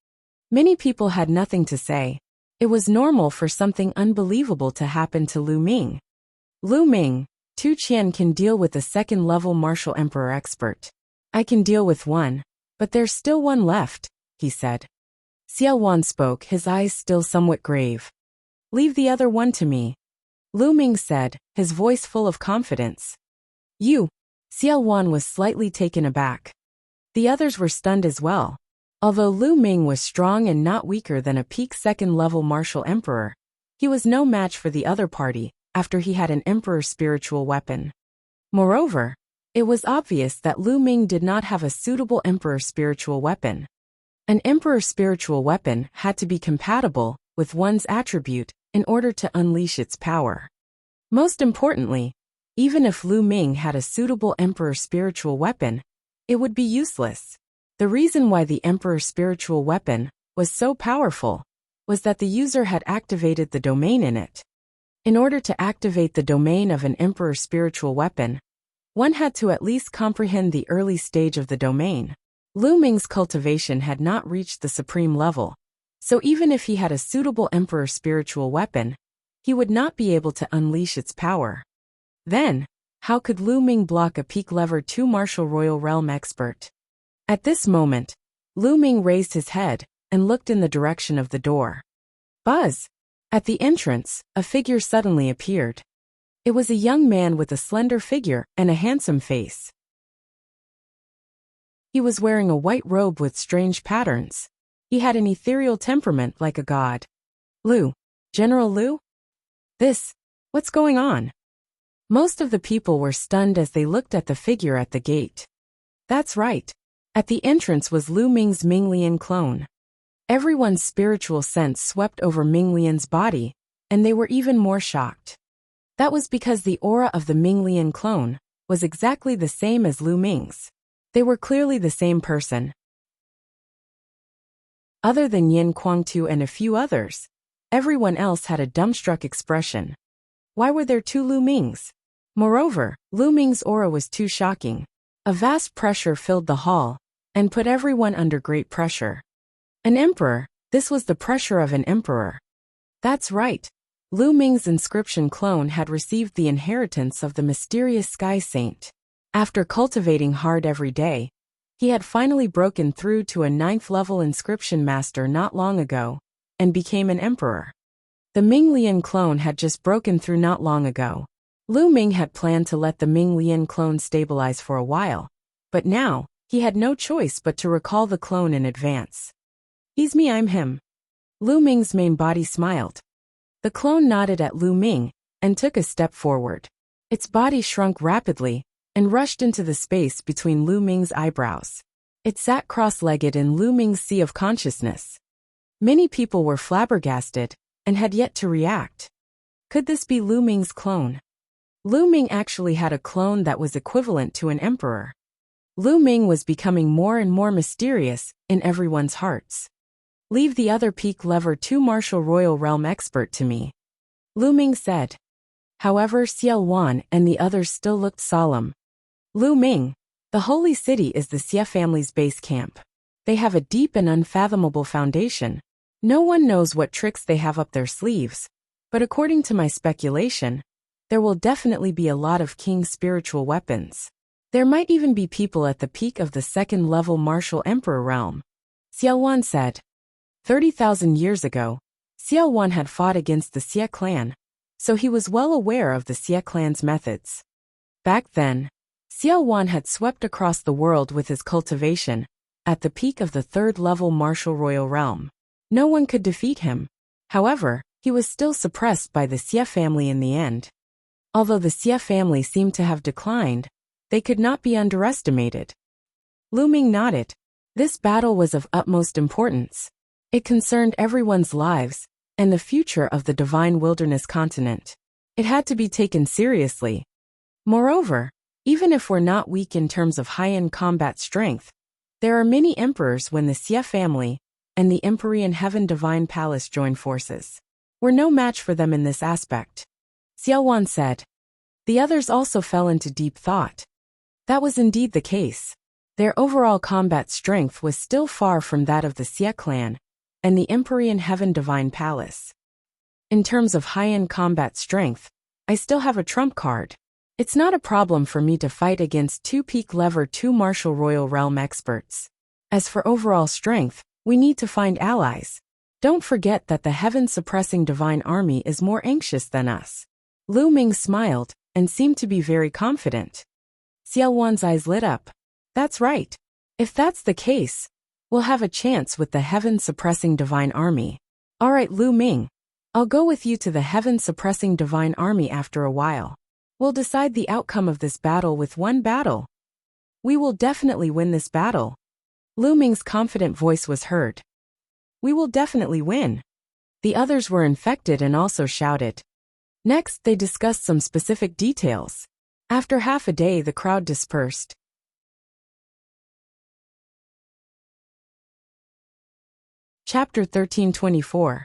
Many people had nothing to say. It was normal for something unbelievable to happen to Lu Ming. Lu Ming, Tu Qian can deal with the second-level Martial Emperor expert. I can deal with one, but there's still one left, he said. Xiao Wan spoke, his eyes still somewhat grave. Leave the other one to me, Lu Ming said, his voice full of confidence. You? Xiao Wan was slightly taken aback. The others were stunned as well. Although Lu Ming was strong and not weaker than a peak second-level Martial Emperor, he was no match for the other party after he had an Emperor's spiritual weapon. Moreover, it was obvious that Lu Ming did not have a suitable Emperor's spiritual weapon. An Emperor's spiritual weapon had to be compatible with one's attribute in order to unleash its power. Most importantly, even if Lu Ming had a suitable Emperor's spiritual weapon, it would be useless. The reason why the Emperor's spiritual weapon was so powerful was that the user had activated the domain in it. In order to activate the domain of an Emperor's spiritual weapon, one had to at least comprehend the early stage of the domain. Lu Ming's cultivation had not reached the supreme level, so even if he had a suitable emperor spiritual weapon, he would not be able to unleash its power. Then, how could Lu Ming block a peak level 2 martial royal realm expert? At this moment, Lu Ming raised his head and looked in the direction of the door. Buzz! At the entrance, a figure suddenly appeared. It was a young man with a slender figure and a handsome face. He was wearing a white robe with strange patterns. He had an ethereal temperament like a god. Lu? General Lu? What's going on? Most of the people were stunned as they looked at the figure at the gate. That's right. At the entrance was Lu Ming's Minglian clone. Everyone's spiritual sense swept over Minglian's body, and they were even more shocked. That was because the aura of the Minglian clone was exactly the same as Lu Ming's. They were clearly the same person. Other than Yin Kuangtu and a few others, everyone else had a dumbstruck expression. Why were there two Lu Mings? Moreover, Lu Ming's aura was too shocking. A vast pressure filled the hall and put everyone under great pressure. An emperor, this was the pressure of an emperor. That's right. Lu Ming's inscription clone had received the inheritance of the mysterious Sky Saint. After cultivating hard every day, he had finally broken through to a 9th level inscription master not long ago and became an emperor. The Minglian clone had just broken through not long ago. Lu Ming had planned to let the Minglian clone stabilize for a while, but now, he had no choice but to recall the clone in advance. He's me, I'm him. Lu Ming's main body smiled. The clone nodded at Lu Ming and took a step forward. Its body shrunk rapidly and rushed into the space between Lu Ming's eyebrows. It sat cross-legged in Lu Ming's sea of consciousness. Many people were flabbergasted and had yet to react. Could this be Lu Ming's clone? Lu Ming actually had a clone that was equivalent to an emperor. Lu Ming was becoming more and more mysterious in everyone's hearts. Leave the other peak level 2 martial royal realm expert to me, Lu Ming said. However, Xiao Wan and the others still looked solemn. Lu Ming, the holy city is the Xie family's base camp. They have a deep and unfathomable foundation. No one knows what tricks they have up their sleeves, but according to my speculation, there will definitely be a lot of king's spiritual weapons. There might even be people at the peak of the 2nd level martial emperor realm, Xiao Wan said. 30,000 years ago, Xiao Wan had fought against the Xie clan, so he was well aware of the Xie clan's methods. Back then, Xiao Wan had swept across the world with his cultivation, at the peak of the 3rd level martial royal realm. No one could defeat him. However, he was still suppressed by the Xie family in the end. Although the Xie family seemed to have declined, they could not be underestimated. Lu Ming nodded. This battle was of utmost importance. It concerned everyone's lives and the future of the divine wilderness continent. It had to be taken seriously. Moreover, even if we're not weak in terms of high-end combat strength, there are many emperors when the Xie family and the Empyrean Heaven Divine Palace join forces. We're no match for them in this aspect, Xiao Wan said. The others also fell into deep thought. That was indeed the case. Their overall combat strength was still far from that of the Xie clan and the Empyrean Heaven Divine Palace. In terms of high-end combat strength, I still have a trump card. It's not a problem for me to fight against 2 peak level 2 martial royal realm experts. As for overall strength, we need to find allies. Don't forget that the heaven-suppressing divine army is more anxious than us. Lu Ming smiled and seemed to be very confident. Xiao Wan's eyes lit up. That's right. If that's the case, we'll have a chance with the heaven-suppressing divine army. All right, Lu Ming. I'll go with you to the heaven-suppressing divine army after a while. We'll decide the outcome of this battle with one battle. We will definitely win this battle. Lu Ming's confident voice was heard. We will definitely win. The others were infected and also shouted. Next, they discussed some specific details. After half a day, the crowd dispersed. Chapter 1324.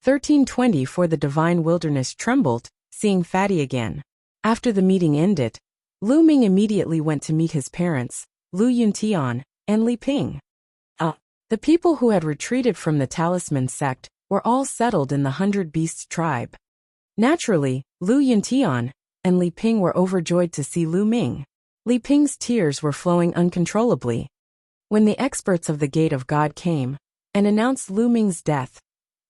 1324. The divine wilderness trembled, seeing Fatty again. After the meeting ended, Lu Ming immediately went to meet his parents, Lu Yuntian and Li Ping. The people who had retreated from the Talisman sect were all settled in the 100 Beasts tribe. Naturally, Lu Yuntian and Li Ping were overjoyed to see Lu Ming. Li Ping's tears were flowing uncontrollably. When the experts of the Gate of God came and announced Lu Ming's death,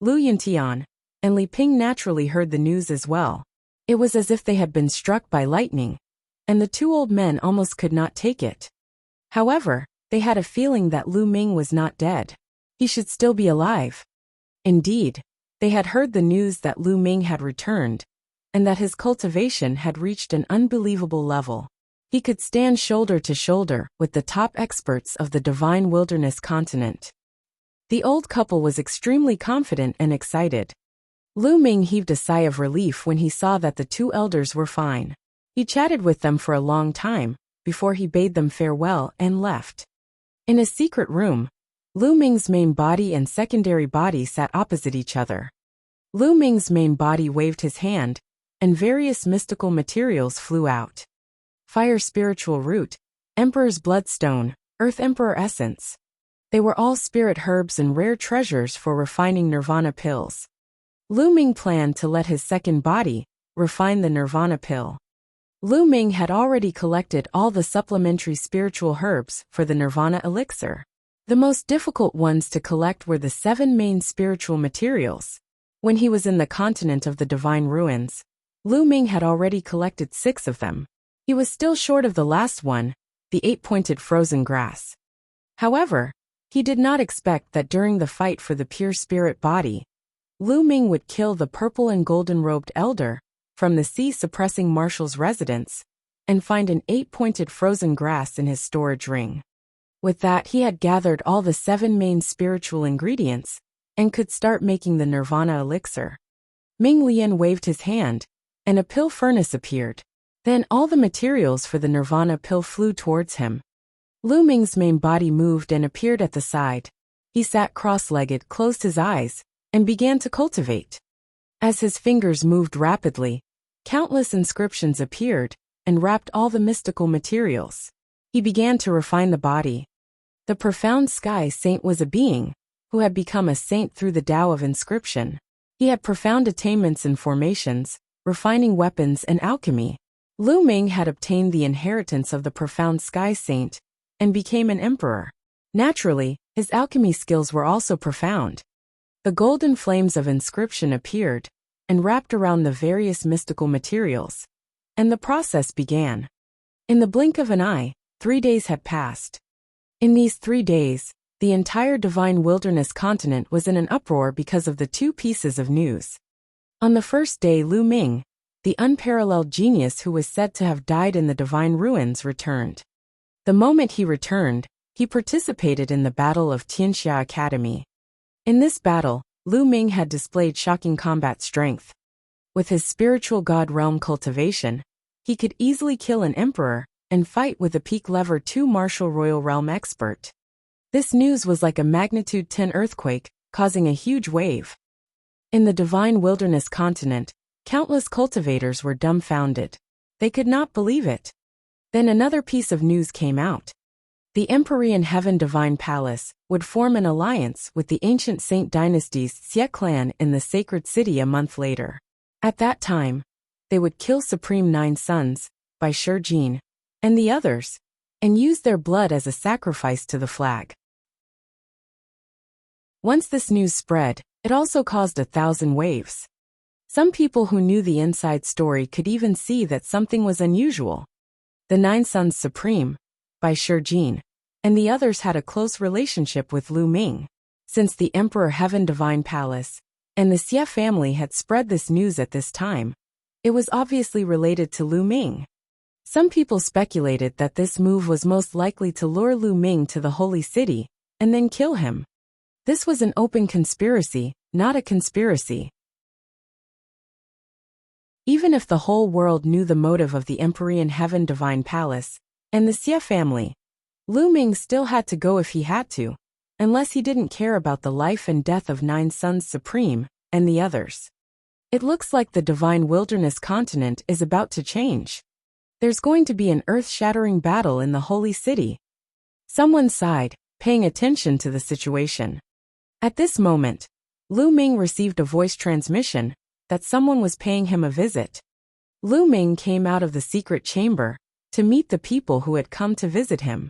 Lu Yuntian and Li Ping naturally heard the news as well. It was as if they had been struck by lightning, and the two old men almost could not take it. However, they had a feeling that Lu Ming was not dead. He should still be alive. Indeed, they had heard the news that Lu Ming had returned, and that his cultivation had reached an unbelievable level. He could stand shoulder to shoulder with the top experts of the Divine Wilderness continent. The old couple was extremely confident and excited. Lu Ming heaved a sigh of relief when he saw that the two elders were fine. He chatted with them for a long time before he bade them farewell and left. In a secret room, Lu Ming's main body and secondary body sat opposite each other. Lu Ming's main body waved his hand, and various mystical materials flew out. Fire spiritual root, Emperor's bloodstone, Earth Emperor essence. They were all spirit herbs and rare treasures for refining nirvana pills. Lu Ming planned to let his second body refine the nirvana pill. Lu Ming had already collected all the supplementary spiritual herbs for the nirvana elixir. The most difficult ones to collect were the 7 main spiritual materials. When he was in the continent of the divine ruins, Lu Ming had already collected 6 of them. He was still short of the last one, the 8-pointed frozen grass. However, he did not expect that during the fight for the pure spirit body, Lu Ming would kill the purple and golden-robed elder from the sea-suppressing marshal's residence and find an 8-pointed frozen grass in his storage ring. With that, he had gathered all the 7 main spiritual ingredients and could start making the nirvana elixir. Ming Lian waved his hand, and a pill furnace appeared. Then all the materials for the nirvana pill flew towards him. Lu Ming's main body moved and appeared at the side. He sat cross-legged, closed his eyes, and began to cultivate. As his fingers moved rapidly, countless inscriptions appeared and wrapped all the mystical materials. He began to refine the body. The profound sky saint was a being who had become a saint through the Tao of inscription. He had profound attainments in formations, refining weapons and alchemy. Lu Ming had obtained the inheritance of the profound sky saint and became an emperor. Naturally, his alchemy skills were also profound. The golden flames of inscription appeared and wrapped around the various mystical materials, and the process began. In the blink of an eye, 3 days had passed. In these 3 days, the entire divine wilderness continent was in an uproar because of the 2 pieces of news. On the first day, Lu Ming, the unparalleled genius who was said to have died in the divine ruins, returned. The moment he returned, he participated in the Battle of Tianxia Academy. In this battle, Lu Ming had displayed shocking combat strength. With his spiritual god realm cultivation, he could easily kill an emperor and fight with a peak lever 2 martial royal realm expert. This news was like a magnitude 10 earthquake, causing a huge wave. In the divine wilderness continent, countless cultivators were dumbfounded. They could not believe it. Then another piece of news came out. The Empyrean Heaven Divine Palace would form an alliance with the ancient Saint Dynasty's Xie clan in the sacred city a month later. At that time, they would kill Supreme 9 Sons, by Shijin, and the others, and use their blood as a sacrifice to the flag. Once this news spread, it also caused 1,000 waves. Some people who knew the inside story could even see that something was unusual. The 9 Sons Supreme, by Shijin, and the others had a close relationship with Lu Ming. Since the Emperor Heaven Divine Palace and the Xie family had spread this news at this time, it was obviously related to Lu Ming. Some people speculated that this move was most likely to lure Lu Ming to the holy city and then kill him. This was an open conspiracy, not a conspiracy. Even if the whole world knew the motive of the Empyrean Heaven Divine Palace and the Xie family, Lu Ming still had to go if he had to, unless he didn't care about the life and death of 9 Sons Supreme and the others. It looks like the divine wilderness continent is about to change. There's going to be an earth-shattering battle in the holy city. Someone sighed, paying attention to the situation. At this moment, Lu Ming received a voice transmission that someone was paying him a visit. Lu Ming came out of the secret chamber to meet the people who had come to visit him.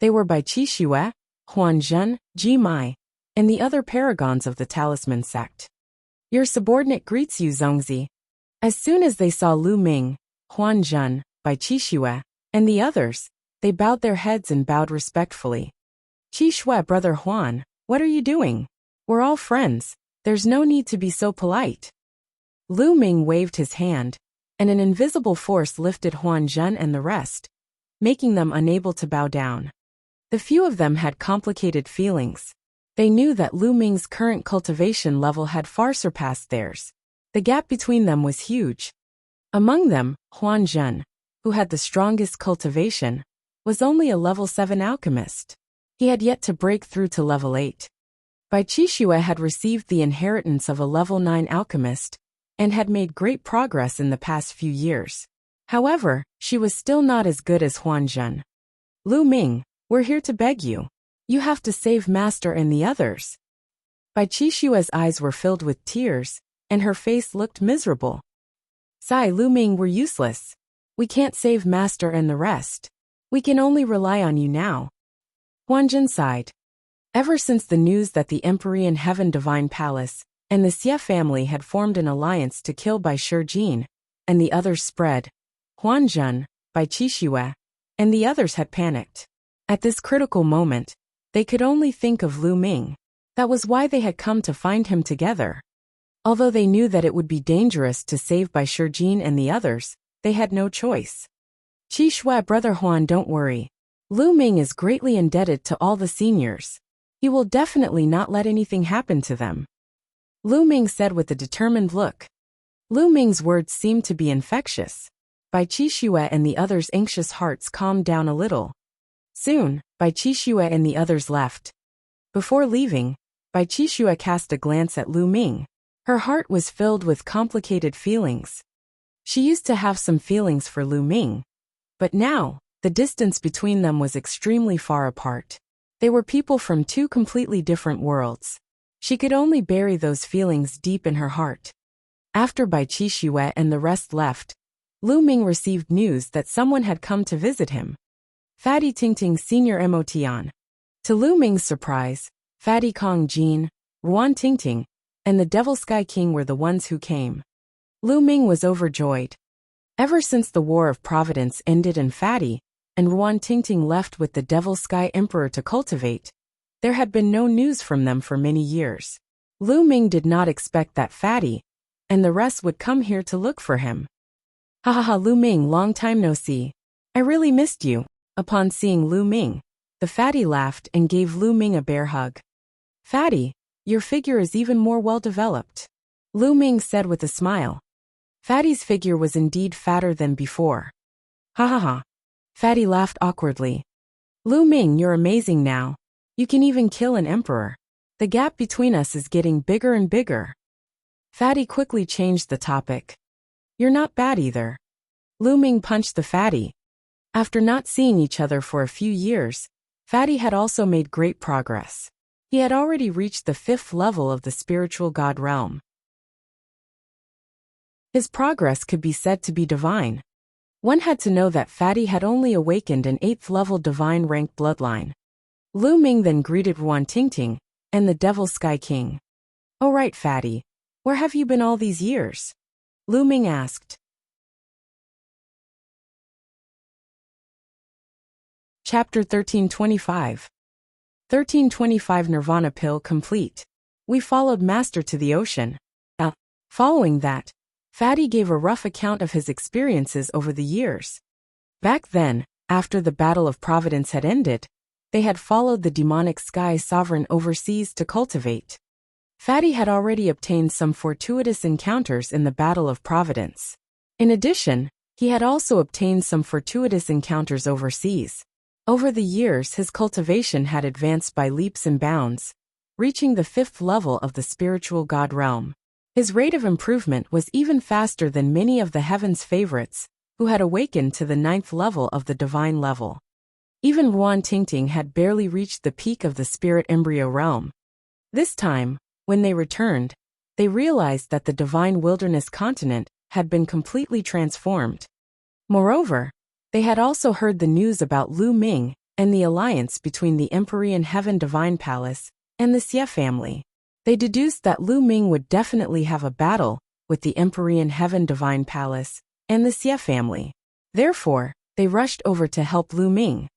They were Bai Qixue, Huan Zhen, Ji Mai, and the other paragons of the talisman sect. Your subordinate greets you, Zongzi. As soon as they saw Lu Ming, Huan Zhen, Bai Qixue, and the others, they bowed their heads and bowed respectfully. Qixue, brother Huan, what are you doing? We're all friends. There's no need to be so polite. Lu Ming waved his hand, and an invisible force lifted Huan Zhen and the rest, making them unable to bow down. The few of them had complicated feelings. They knew that Lu Ming's current cultivation level had far surpassed theirs. The gap between them was huge. Among them, Huan Zhen, who had the strongest cultivation, was only a level 7 alchemist. He had yet to break through to level 8. Bai Qixue had received the inheritance of a level 9 alchemist, and had made great progress in the past few years. However, she was still not as good as Huan Zhen. Lu Ming, we're here to beg you. You have to save Master and the others. Bai Qixue's eyes were filled with tears, and her face looked miserable. Sai, Lu Ming, we're useless. We can't save Master and the rest. We can only rely on you now. Huan Zhen sighed. Ever since the news that the Empyrean Heaven Divine Palace and the Xie family had formed an alliance to kill Bai Shijin, and the others spread, Huan Zhen, Bai Qixue, and the others had panicked. At this critical moment, they could only think of Lu Ming. That was why they had come to find him together. Although they knew that it would be dangerous to save Bai Shijin and the others, they had no choice. Qixue, brother Huan, don't worry. Lu Ming is greatly indebted to all the seniors. He will definitely not let anything happen to them. Lu Ming said with a determined look. Lu Ming's words seemed to be infectious. Bai Qixue and the others' anxious hearts calmed down a little. Soon, Bai Qixue and the others left. Before leaving, Bai Qixue cast a glance at Lu Ming. Her heart was filled with complicated feelings. She used to have some feelings for Lu Ming, but now, the distance between them was extremely far apart. They were people from two completely different worlds. She could only bury those feelings deep in her heart. After Bai Qixue and the rest left, Lu Ming received news that someone had come to visit him. Fatty Tingting, Senior Emotion. To Lu Ming's surprise, Fatty Kong Jin, Ruan Tingting, and the Devil Sky King were the ones who came. Lu Ming was overjoyed. Ever since the War of Providence ended and Fatty and Ruan Tingting left with the Devil Sky Emperor to cultivate, there had been no news from them for many years. Lu Ming did not expect that Fatty and the rest would come here to look for him. Ha ha ha, Lu Ming, long time no see. I really missed you. Upon seeing Lu Ming, the Fatty laughed and gave Lu Ming a bear hug. Fatty, your figure is even more well-developed, Lu Ming said with a smile. Fatty's figure was indeed fatter than before. Ha ha ha. Fatty laughed awkwardly. Lu Ming, you're amazing now. You can even kill an emperor. The gap between us is getting bigger and bigger. Fatty quickly changed the topic. You're not bad either. Lu Ming punched the Fatty. After not seeing each other for a few years, Fatty had also made great progress. He had already reached the 5th level of the spiritual god realm. His progress could be said to be divine. One had to know that Fatty had only awakened an 8th level divine rank bloodline. Lu Ming then greeted Ruan Tingting and the Devil Sky King. Oh right, Fatty. Where have you been all these years? Lu Ming asked. Chapter 1325. 1325 Nirvana Pill complete. We followed Master to the ocean. Following that, Fatty gave a rough account of his experiences over the years. Back then, after the Battle of Providence had ended, they had followed the demonic Sky Sovereign overseas to cultivate. Fatty had already obtained some fortuitous encounters in the Battle of Providence. In addition, he had also obtained some fortuitous encounters overseas. Over the years, his cultivation had advanced by leaps and bounds, reaching the 5th level of the spiritual god realm. His rate of improvement was even faster than many of the heaven's favorites, who had awakened to the 9th level of the divine level. Even Ruan Tingting had barely reached the peak of the spirit embryo realm. This time, when they returned, they realized that the divine wilderness continent had been completely transformed. Moreover, they had also heard the news about Lu Ming and the alliance between the Empyrean Heaven Divine Palace and the Xie family. They deduced that Lu Ming would definitely have a battle with the Empyrean Heaven Divine Palace and the Xie family. Therefore, they rushed over to help Lu Ming.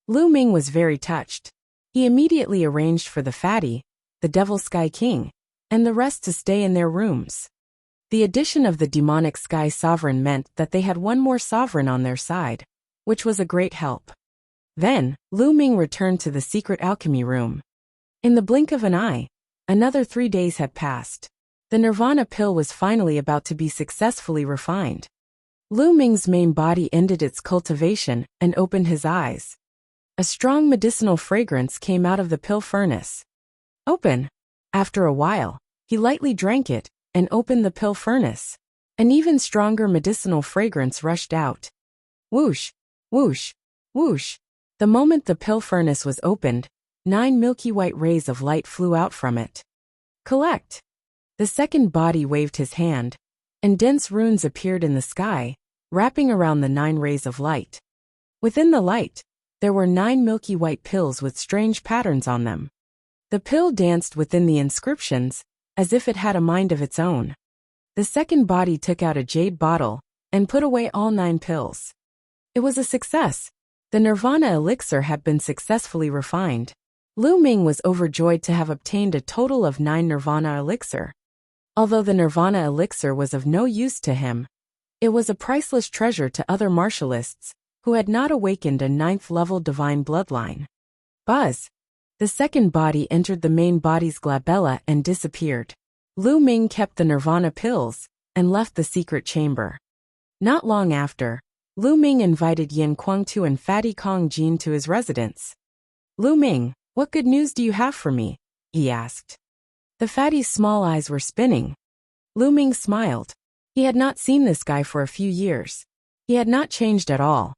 Lu Ming was very touched. He immediately arranged for the fatty, the Devil Sky King, and the rest to stay in their rooms. The addition of the demonic Sky Sovereign meant that they had one more sovereign on their side, which was a great help. Then, Lu Ming returned to the secret alchemy room. In the blink of an eye, another 3 days had passed. The Nirvana pill was finally about to be successfully refined. Lu Ming's main body ended its cultivation and opened his eyes. A strong medicinal fragrance came out of the pill furnace. Open. After a while, he lightly drank it and opened the pill furnace. An even stronger medicinal fragrance rushed out. Whoosh, whoosh, whoosh. The moment the pill furnace was opened, 9 milky white rays of light flew out from it. Collect. The second body waved his hand, and dense runes appeared in the sky, wrapping around the 9 rays of light. Within the light, there were 9 milky white pills with strange patterns on them. The pill danced within the inscriptions, as if it had a mind of its own. The second body took out a jade bottle and put away all 9 pills. It was a success. The Nirvana elixir had been successfully refined. Lu Ming was overjoyed to have obtained a total of 9 Nirvana elixir. Although the Nirvana elixir was of no use to him, it was a priceless treasure to other martialists who had not awakened a 9th level divine bloodline. Buzz. The second body entered the main body's glabella and disappeared. Lu Ming kept the Nirvana pills and left the secret chamber. Not long after, Lu Ming invited Yin Kuangtu and Fatty Kong Jin to his residence. Lu Ming, what good news do you have for me? He asked. The fatty's small eyes were spinning. Lu Ming smiled. He had not seen this guy for a few years. He had not changed at all.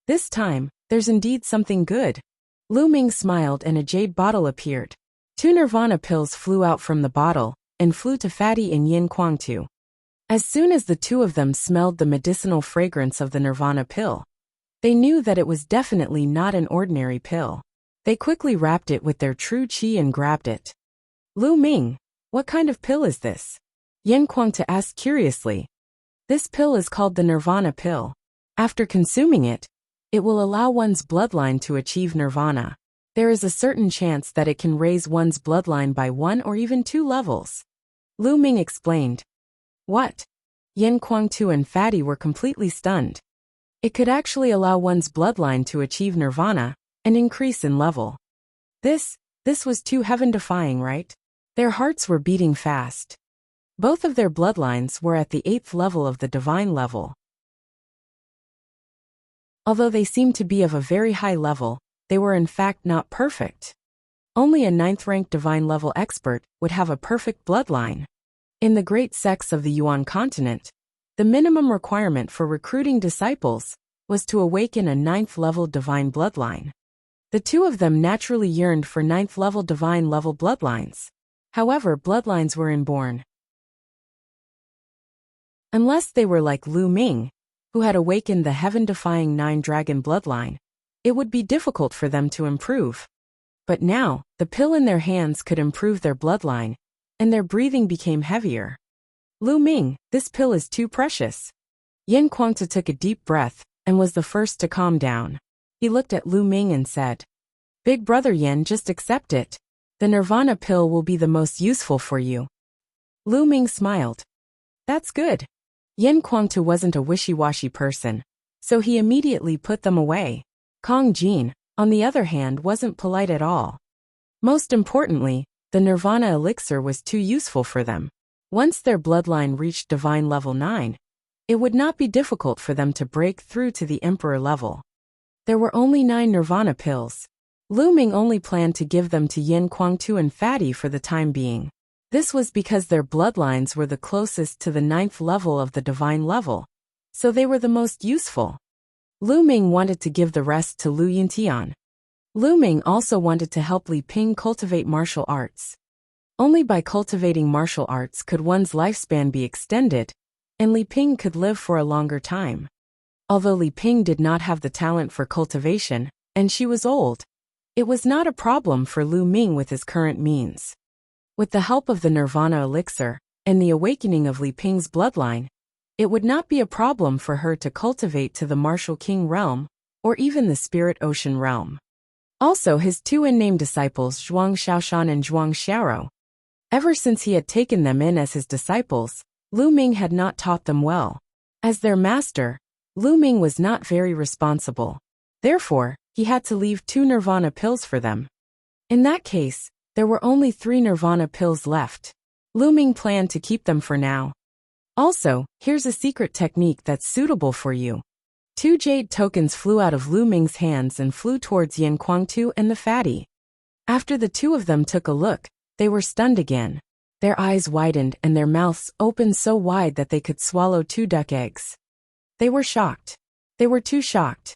This time, there's indeed something good. Lu Ming smiled and a jade bottle appeared. 2 Nirvana pills flew out from the bottle and flew to Fatty and Yin Kuangtu. As soon as the 2 of them smelled the medicinal fragrance of the Nirvana pill, they knew that it was definitely not an ordinary pill. They quickly wrapped it with their true qi and grabbed it. Lu Ming, what kind of pill is this? Yin Kuangtu asked curiously. This pill is called the Nirvana pill. After consuming it, it will allow one's bloodline to achieve nirvana. There is a certain chance that it can raise one's bloodline by 1 or even 2 levels. Lu Ming explained. What? Yin Kuangtu and Fatty were completely stunned. It could actually allow one's bloodline to achieve nirvana and increase in level. This was too heaven-defying, right? Their hearts were beating fast. Both of their bloodlines were at the 8th level of the divine level. Although they seemed to be of a very high level, they were in fact not perfect. Only a 9th-ranked divine level expert would have a perfect bloodline. In the great sects of the Yuan continent, the minimum requirement for recruiting disciples was to awaken a 9th-level divine bloodline. The 2 of them naturally yearned for 9th-level divine level bloodlines. However, bloodlines were inborn. Unless they were like Lu Ming, who had awakened the heaven-defying 9-dragon bloodline, it would be difficult for them to improve. But now, the pill in their hands could improve their bloodline, and their breathing became heavier. Lu Ming, this pill is too precious. Yin Kuangtu took a deep breath and was the first to calm down. He looked at Lu Ming and said, Big brother Yin, just accept it. The Nirvana pill will be the most useful for you. Lu Ming smiled. That's good. Yin Kuangtu wasn't a wishy-washy person, so he immediately put them away. Kong Jin, on the other hand, wasn't polite at all. Most importantly, the Nirvana elixir was too useful for them. Once their bloodline reached divine level 9, it would not be difficult for them to break through to the emperor level. There were only 9 Nirvana pills. Lu Ming only planned to give them to Yin Kuangtu and Fatty for the time being. This was because their bloodlines were the closest to the 9th level of the divine level, so they were the most useful. Lu Ming wanted to give the rest to Lu Yintian. Lu Ming also wanted to help Li Ping cultivate martial arts. Only by cultivating martial arts could one's lifespan be extended, and Li Ping could live for a longer time. Although Li Ping did not have the talent for cultivation, and she was old, it was not a problem for Lu Ming with his current means. With the help of the Nirvana elixir and the awakening of Li Ping's bloodline, it would not be a problem for her to cultivate to the Martial King realm, or even the Spirit Ocean realm. Also his two unnamed disciples Zhuang Xiaoshan and Zhuang Xiaoro. Ever since he had taken them in as his disciples, Lu Ming had not taught them well. As their master, Lu Ming was not very responsible. Therefore, he had to leave 2 Nirvana pills for them. In that case, there were only 3 Nirvana pills left. Lu Ming planned to keep them for now. Also, here's a secret technique that's suitable for you. 2 jade tokens flew out of Lu Ming's hands and flew towards Yan Kuangtu and the fatty. After the two of them took a look, they were stunned again. Their eyes widened and their mouths opened so wide that they could swallow 2 duck eggs. They were shocked. They were too shocked.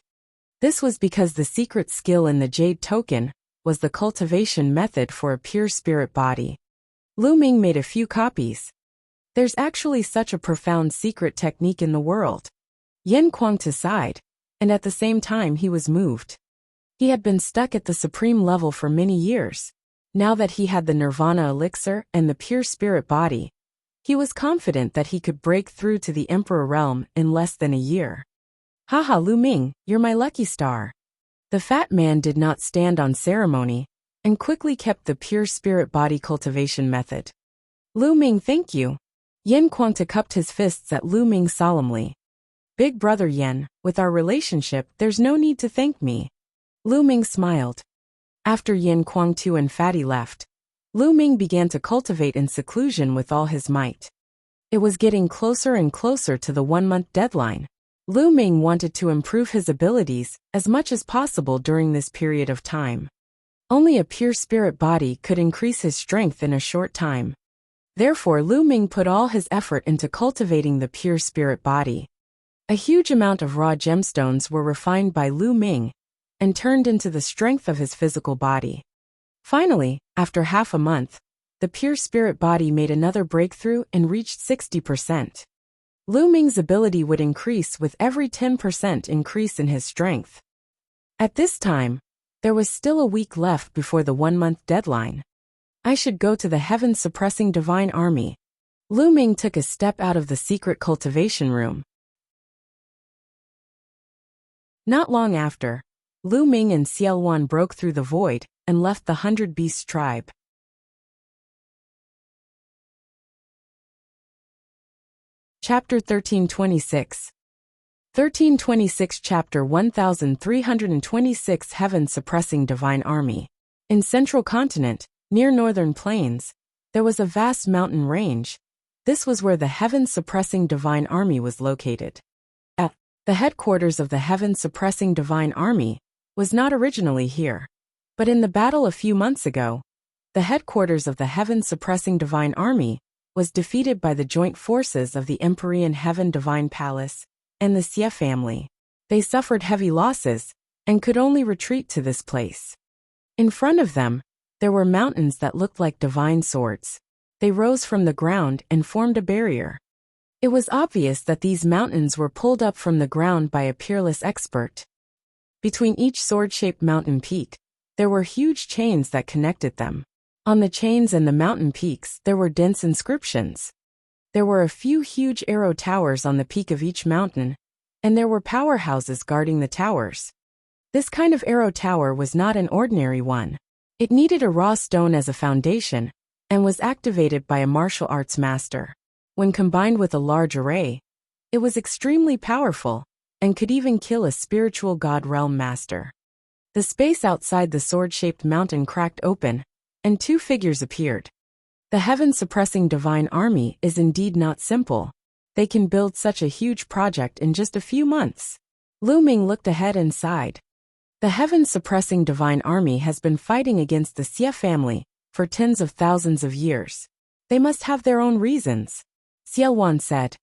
This was because the secret skill in the jade token was the cultivation method for a pure spirit body. Lu Ming made a few copies. There's actually such a profound secret technique in the world. Yan Kuangtu sighed, and at the same time he was moved. He had been stuck at the supreme level for many years. Now that he had the Nirvana elixir and the pure spirit body, he was confident that he could break through to the Emperor realm in less than a year. Haha, Lu Ming, you're my lucky star. The fat man did not stand on ceremony, and quickly kept the pure spirit body cultivation method. Lu Ming, thank you. Yan Kuangtu cupped his fists at Lu Ming solemnly. Big brother Yan, with our relationship, there's no need to thank me. Lu Ming smiled. After Yan Kuangtu and Fatty left, Lu Ming began to cultivate in seclusion with all his might. It was getting closer and closer to the 1-month deadline. Lu Ming wanted to improve his abilities as much as possible during this period of time. Only a pure spirit body could increase his strength in a short time. Therefore, Lu Ming put all his effort into cultivating the pure spirit body. A huge amount of raw gemstones were refined by Lu Ming and turned into the strength of his physical body. Finally, after half a month, the pure spirit body made another breakthrough and reached 60%. Lu Ming's ability would increase with every 10% increase in his strength. At this time, there was still a week left before the 1-month deadline. I should go to the heaven-suppressing divine army. Lu Ming took a step out of the secret cultivation room. Not long after, Lu Ming and Xiao Wan broke through the void and left the 100 Beasts tribe. Chapter 1326. 1326 Chapter 1326 Heaven-suppressing divine army. In Central Continent, near northern plains, there was a vast mountain range. This was where the heaven-suppressing divine army was located. The headquarters of the heaven-suppressing divine army was not originally here, but in the battle a few months ago, the headquarters of the heaven-suppressing divine army was defeated by the joint forces of the Empyrean Heaven Divine Palace and the Xie family. They suffered heavy losses and could only retreat to this place. In front of them, there were mountains that looked like divine swords. They rose from the ground and formed a barrier. It was obvious that these mountains were pulled up from the ground by a peerless expert. Between each sword-shaped mountain peak, there were huge chains that connected them. On the chains and the mountain peaks, there were dense inscriptions. There were a few huge arrow towers on the peak of each mountain, and there were powerhouses guarding the towers. This kind of arrow tower was not an ordinary one. It needed a raw stone as a foundation, and was activated by a martial arts master. When combined with a large array, it was extremely powerful, and could even kill a spiritual god realm master. The space outside the sword-shaped mountain cracked open, and 2 figures appeared. The heaven-suppressing divine army is indeed not simple. They can build such a huge project in just a few months. Lu Ming looked ahead and sighed. The heaven-suppressing divine army has been fighting against the Xie family for tens of thousands of years. They must have their own reasons. Xiao Wan said.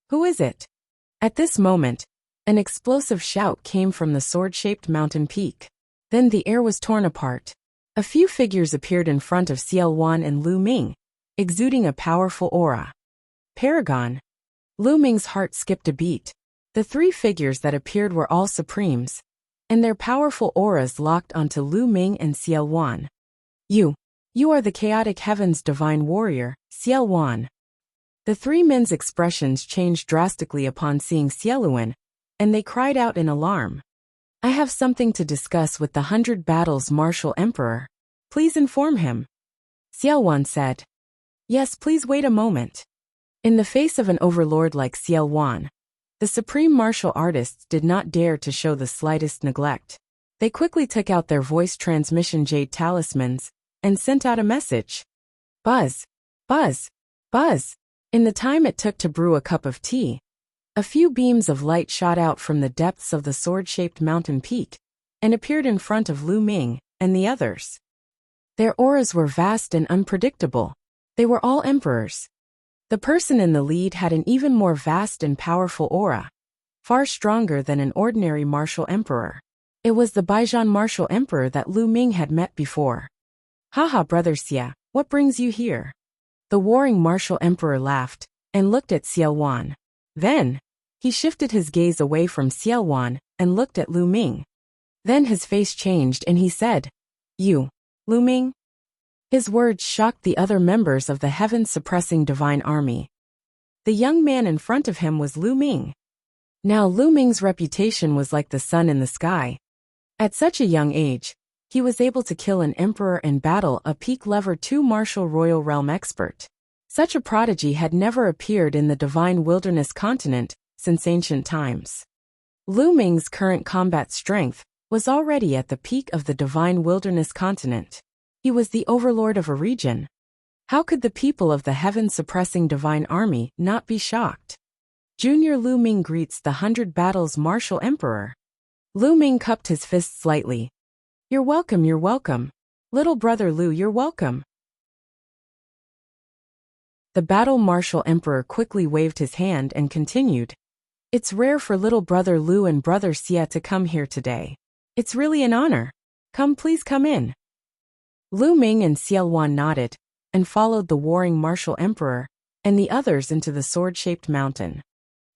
Who is it? At this moment, an explosive shout came from the sword-shaped mountain peak. Then the air was torn apart. A few figures appeared in front of Xiao Wan and Lu Ming, exuding a powerful aura. Paragon. Lu Ming's heart skipped a beat. The three figures that appeared were all supremes, and their powerful auras locked onto Lu Ming and Xiao Wan. You are the chaotic heaven's divine warrior, Xiao Wan. The three men's expressions changed drastically upon seeing Xieluan, and they cried out in alarm. I have something to discuss with the 100 Battles Martial Emperor. Please inform him. Xiao Wan said. Yes, please wait a moment. In the face of an overlord like Xiao Wan, the supreme martial artists did not dare to show the slightest neglect. They quickly took out their voice transmission jade talismans and sent out a message. Buzz, buzz, buzz. In the time it took to brew a cup of tea, a few beams of light shot out from the depths of the sword-shaped mountain peak and appeared in front of Lu Ming and the others. Their auras were vast and unpredictable. They were all emperors. The person in the lead had an even more vast and powerful aura, far stronger than an ordinary martial emperor. It was the Baijian martial emperor that Lu Ming had met before. Haha, brother Xia, what brings you here? The warring martial emperor laughed and looked at Xiao Wan. Then, he shifted his gaze away from Xiao Wan and looked at Lu Ming. Then his face changed and he said, You, Lu Ming? His words shocked the other members of the heaven-suppressing divine army. The young man in front of him was Lu Ming. Now Lu Ming's reputation was like the sun in the sky. At such a young age, he was able to kill an emperor in battle, a peak level 2 martial royal realm expert. Such a prodigy had never appeared in the divine wilderness continent since ancient times. Lu Ming's current combat strength was already at the peak of the divine wilderness continent. He was the overlord of a region. How could the people of the heaven-suppressing divine army not be shocked? Junior Lu Ming greets the 100 Battles Martial Emperor. Lu Ming cupped his fist slightly. You're welcome, you're welcome. Little brother Lu, you're welcome. The Battle Martial Emperor quickly waved his hand and continued. It's rare for little brother Lu and brother Xia to come here today. It's really an honor. Come, please come in. Lu Ming and Xiao Wan nodded and followed the warring martial emperor and the others into the sword-shaped mountain.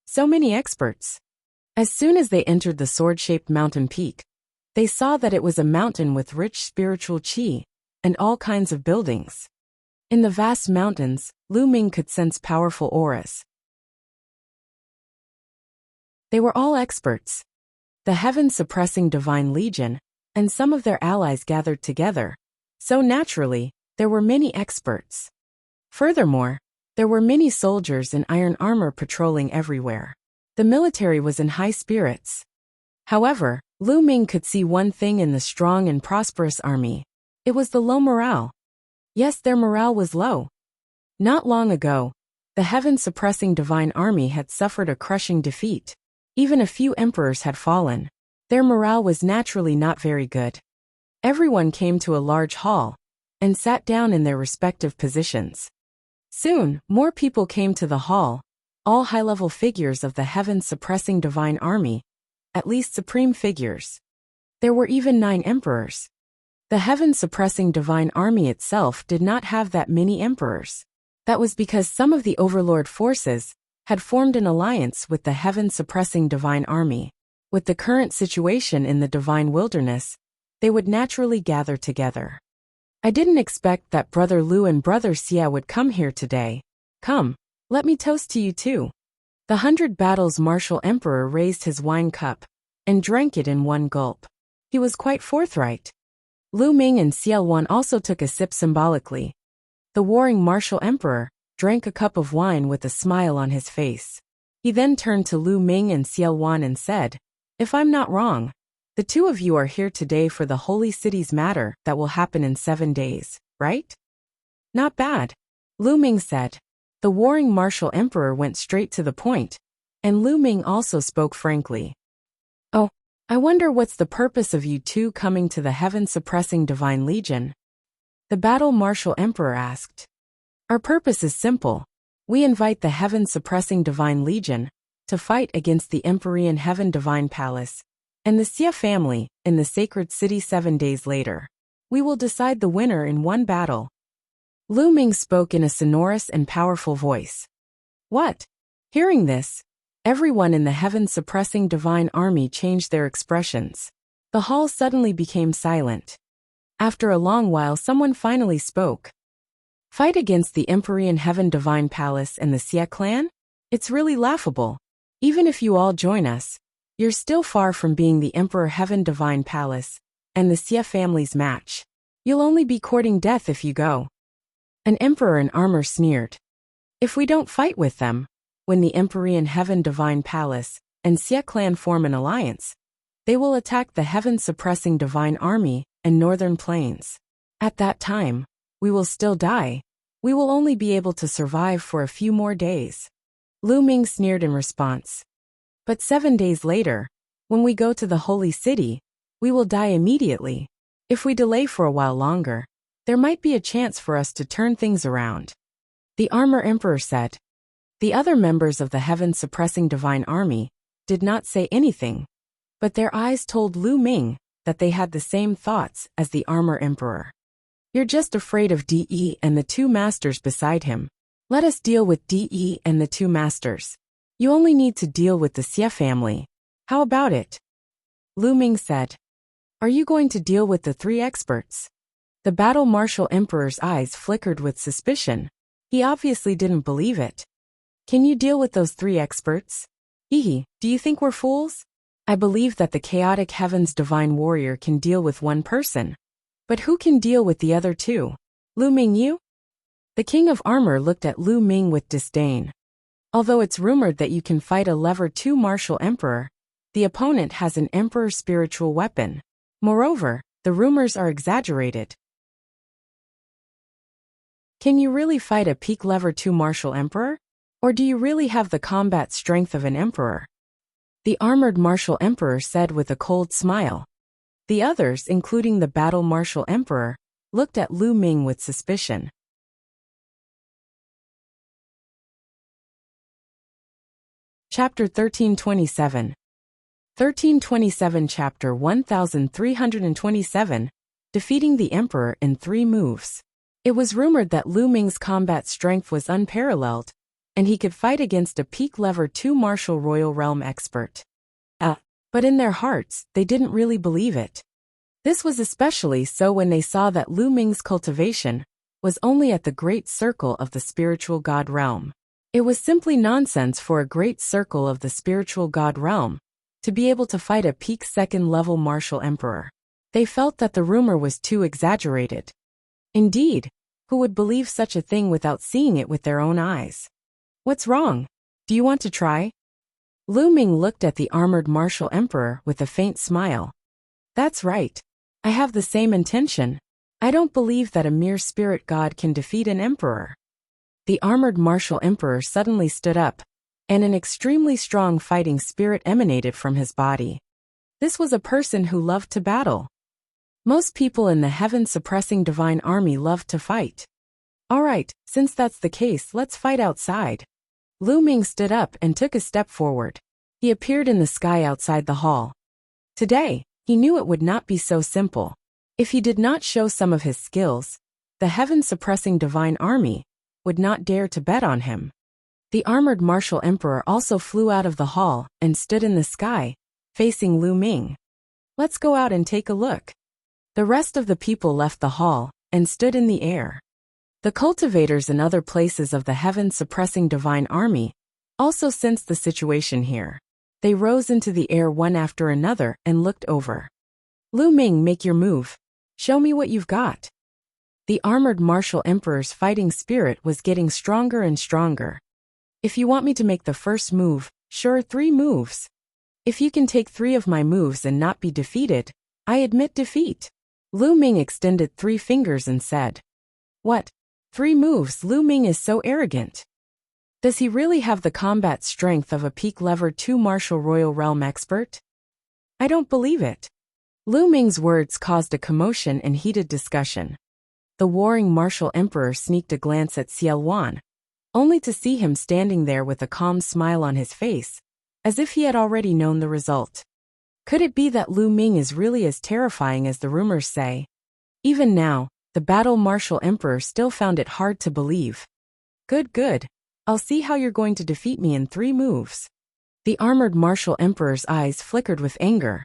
So many experts. As soon as they entered the sword-shaped mountain peak, they saw that it was a mountain with rich spiritual qi and all kinds of buildings. In the vast mountains, Lu Ming could sense powerful auras. They were all experts. The heaven-suppressing divine legion and some of their allies gathered together. So naturally, there were many experts. Furthermore, there were many soldiers in iron armor patrolling everywhere. The military was in high spirits. However, Lu Ming could see one thing in the strong and prosperous army. It was the low morale. Yes, their morale was low. Not long ago, the heaven-suppressing divine army had suffered a crushing defeat. Even a few emperors had fallen. Their morale was naturally not very good. Everyone came to a large hall and sat down in their respective positions. Soon, more people came to the hall, all high-level figures of the heaven-suppressing divine army, at least supreme figures. There were even 9 emperors. The heaven-suppressing divine army itself did not have that many emperors. That was because some of the overlord forces had formed an alliance with the heaven-suppressing divine army. With the current situation in the divine wilderness, they would naturally gather together. I didn't expect that brother Lu and brother Xia would come here today. Come, let me toast to you too. The 100 Battles Martial Emperor raised his wine cup and drank it in one gulp. He was quite forthright. Lu Ming and Xiao Wan also took a sip symbolically. The warring martial emperor drank a cup of wine with a smile on his face. He then turned to Lu Ming and Xiao Wan and said, If I'm not wrong, the two of you are here today for the holy city's matter that will happen in 7 days, right? Not bad, Lu Ming said. The warring martial emperor went straight to the point, and Lu Ming also spoke frankly. Oh, I wonder what's the purpose of you two coming to the heaven-suppressing divine legion? The battle martial emperor asked. Our purpose is simple. We invite the heaven-suppressing divine legion to fight against the Emperor in Heaven Divine Palace and the Xia family in the sacred city 7 days later. We will decide the winner in one battle. Lu Ming spoke in a sonorous and powerful voice. What? Hearing this, everyone in the heaven-suppressing divine army changed their expressions. The hall suddenly became silent. After a long while, someone finally spoke. Fight against the Emperor in Heaven Divine Palace and the Xia clan? It's really laughable. Even if you all join us, you're still far from being the Emperor Heaven Divine Palace and the Xia family's match. You'll only be courting death if you go. An emperor in armor sneered. If we don't fight with them, when the Emperor in Heaven Divine Palace and Xia clan form an alliance, they will attack the heaven-suppressing divine army and northern plains. At that time, we will still die. We will only be able to survive for a few more days. Lu Ming sneered in response. But 7 days later, when we go to the holy city, we will die immediately. If we delay for a while longer, there might be a chance for us to turn things around. The Armor Emperor said. The other members of the heaven-suppressing divine army did not say anything, but their eyes told Lu Ming that they had the same thoughts as the Armor Emperor. You're just afraid of De and the two masters beside him. Let us deal with De and the two masters. You only need to deal with the Xia family. How about it? Lu Ming said. Are you going to deal with the 3 experts? The battle martial emperor's eyes flickered with suspicion. He obviously didn't believe it. Can you deal with those 3 experts? Do you think we're fools? I believe that the chaotic heavens divine warrior can deal with one person. But who can deal with the other 2? Lu Ming, you? The King of Armor looked at Lu Ming with disdain. Although it's rumored that you can fight a level 2 martial emperor, the opponent has an emperor spiritual weapon. Moreover, the rumors are exaggerated. Can you really fight a peak level 2 martial emperor? Or do you really have the combat strength of an emperor? The armored martial emperor said with a cold smile. The others, including the battle martial emperor, looked at Lu Ming with suspicion. Chapter 1327. 1327 Chapter 1327, Defeating the Emperor in 3 moves. It was rumored that Lu Ming's combat strength was unparalleled, and he could fight against a peak level 2 martial royal realm expert. But in their hearts, they didn't really believe it. This was especially so when they saw that Lu Ming's cultivation was only at the great circle of the spiritual god realm. It was simply nonsense for a great circle of the spiritual god realm to be able to fight a peak 2nd level martial emperor. They felt that the rumor was too exaggerated. Indeed, who would believe such a thing without seeing it with their own eyes? What's wrong? Do you want to try? Lu Ming looked at the armored martial emperor with a faint smile. That's right. I have the same intention. I don't believe that a mere spirit god can defeat an emperor. The armored martial emperor suddenly stood up, and an extremely strong fighting spirit emanated from his body. This was a person who loved to battle. Most people in the heaven-suppressing divine army loved to fight. All right, since that's the case, let's fight outside. Lu Ming stood up and took a step forward. He appeared in the sky outside the hall. Today, he knew it would not be so simple. If he did not show some of his skills, the heaven-suppressing divine army would not dare to bet on him. The armored martial emperor also flew out of the hall and stood in the sky, facing Lu Ming. Let's go out and take a look. The rest of the people left the hall and stood in the air. The cultivators in other places of the heaven-suppressing divine army also sensed the situation here. They rose into the air one after another and looked over. Lu Ming, make your move. Show me what you've got. The armored martial emperor's fighting spirit was getting stronger and stronger. If you want me to make the first move, sure, 3 moves. If you can take 3 of my moves and not be defeated, I admit defeat. Lu Ming extended 3 fingers and said. What? 3 moves? Lu Ming is so arrogant. Does he really have the combat strength of a peak level 2 martial royal realm expert? I don't believe it. Lu Ming's words caused a commotion and heated discussion. The warring martial emperor sneaked a glance at Xiao Wan, only to see him standing there with a calm smile on his face, as if he had already known the result. Could it be that Lu Ming is really as terrifying as the rumors say? Even now, the battle martial emperor still found it hard to believe. Good. I'll see how you're going to defeat me in 3 moves. The armored martial emperor's eyes flickered with anger.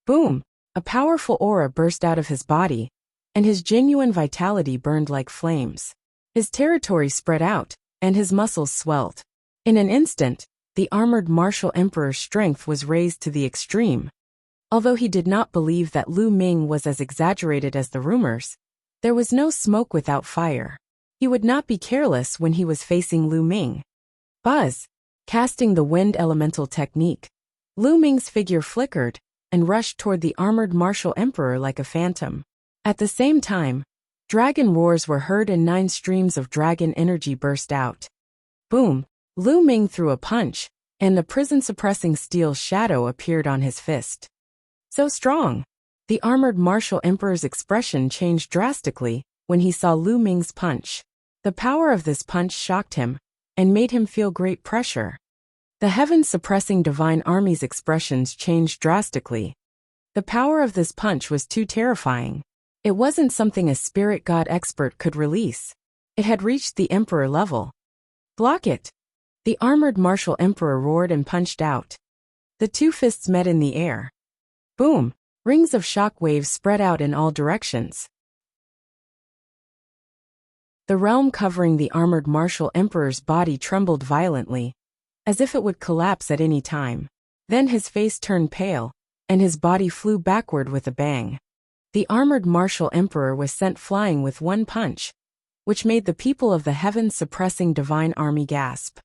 Boom! A powerful aura burst out of his body, and his genuine vitality burned like flames. His territory spread out, and his muscles swelled. In an instant, the armored martial emperor's strength was raised to the extreme. Although he did not believe that Lu Ming was as exaggerated as the rumors, there was no smoke without fire. He would not be careless when he was facing Lu Ming. Buzz! Casting the wind elemental technique, Lu Ming's figure flickered and rushed toward the armored martial emperor like a phantom. At the same time, dragon roars were heard and 9 streams of dragon energy burst out. Boom! Lu Ming threw a punch, and the prison-suppressing steel shadow appeared on his fist. So strong! The armored martial emperor's expression changed drastically when he saw Lu Ming's punch. The power of this punch shocked him and made him feel great pressure. The heaven-suppressing divine army's expressions changed drastically. The power of this punch was too terrifying. It wasn't something a spirit god expert could release. It had reached the emperor level. Block it! The armored martial emperor roared and punched out. The 2 fists met in the air. Boom! Rings of shock waves spread out in all directions. The realm covering the armored martial emperor's body trembled violently, as if it would collapse at any time. Then his face turned pale, and his body flew backward with a bang. The armored martial emperor was sent flying with 1 punch, which made the people of the heaven-suppressing divine army gasp.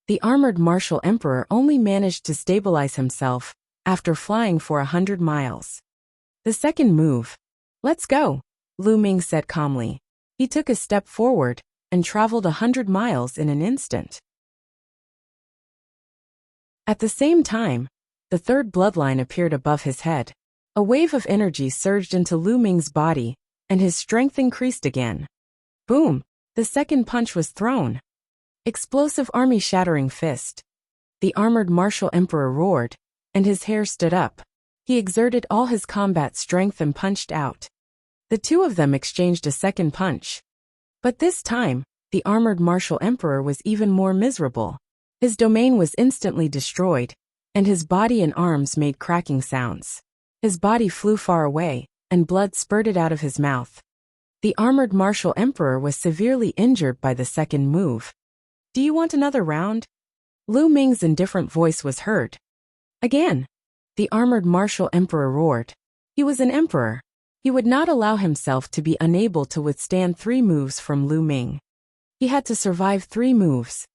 The armored martial emperor only managed to stabilize himself after flying for 100 miles. The second move. Let's go, Lu Ming said calmly. He took a step forward and traveled 100 miles in an instant. At the same time, the third bloodline appeared above his head. A wave of energy surged into Lu Ming's body, and his strength increased again. Boom! The second punch was thrown. Explosive army-shattering fist. The armored martial emperor roared, and his hair stood up. He exerted all his combat strength and punched out. The 2 of them exchanged a second punch. But this time, the armored martial emperor was even more miserable. His domain was instantly destroyed, and his body and arms made cracking sounds. His body flew far away, and blood spurted out of his mouth. The armored martial emperor was severely injured by the second move. Do you want another round? Lu Ming's indifferent voice was heard. Again, the armored martial emperor roared. He was an emperor. He would not allow himself to be unable to withstand 3 moves from Lu Ming. He had to survive 3 moves.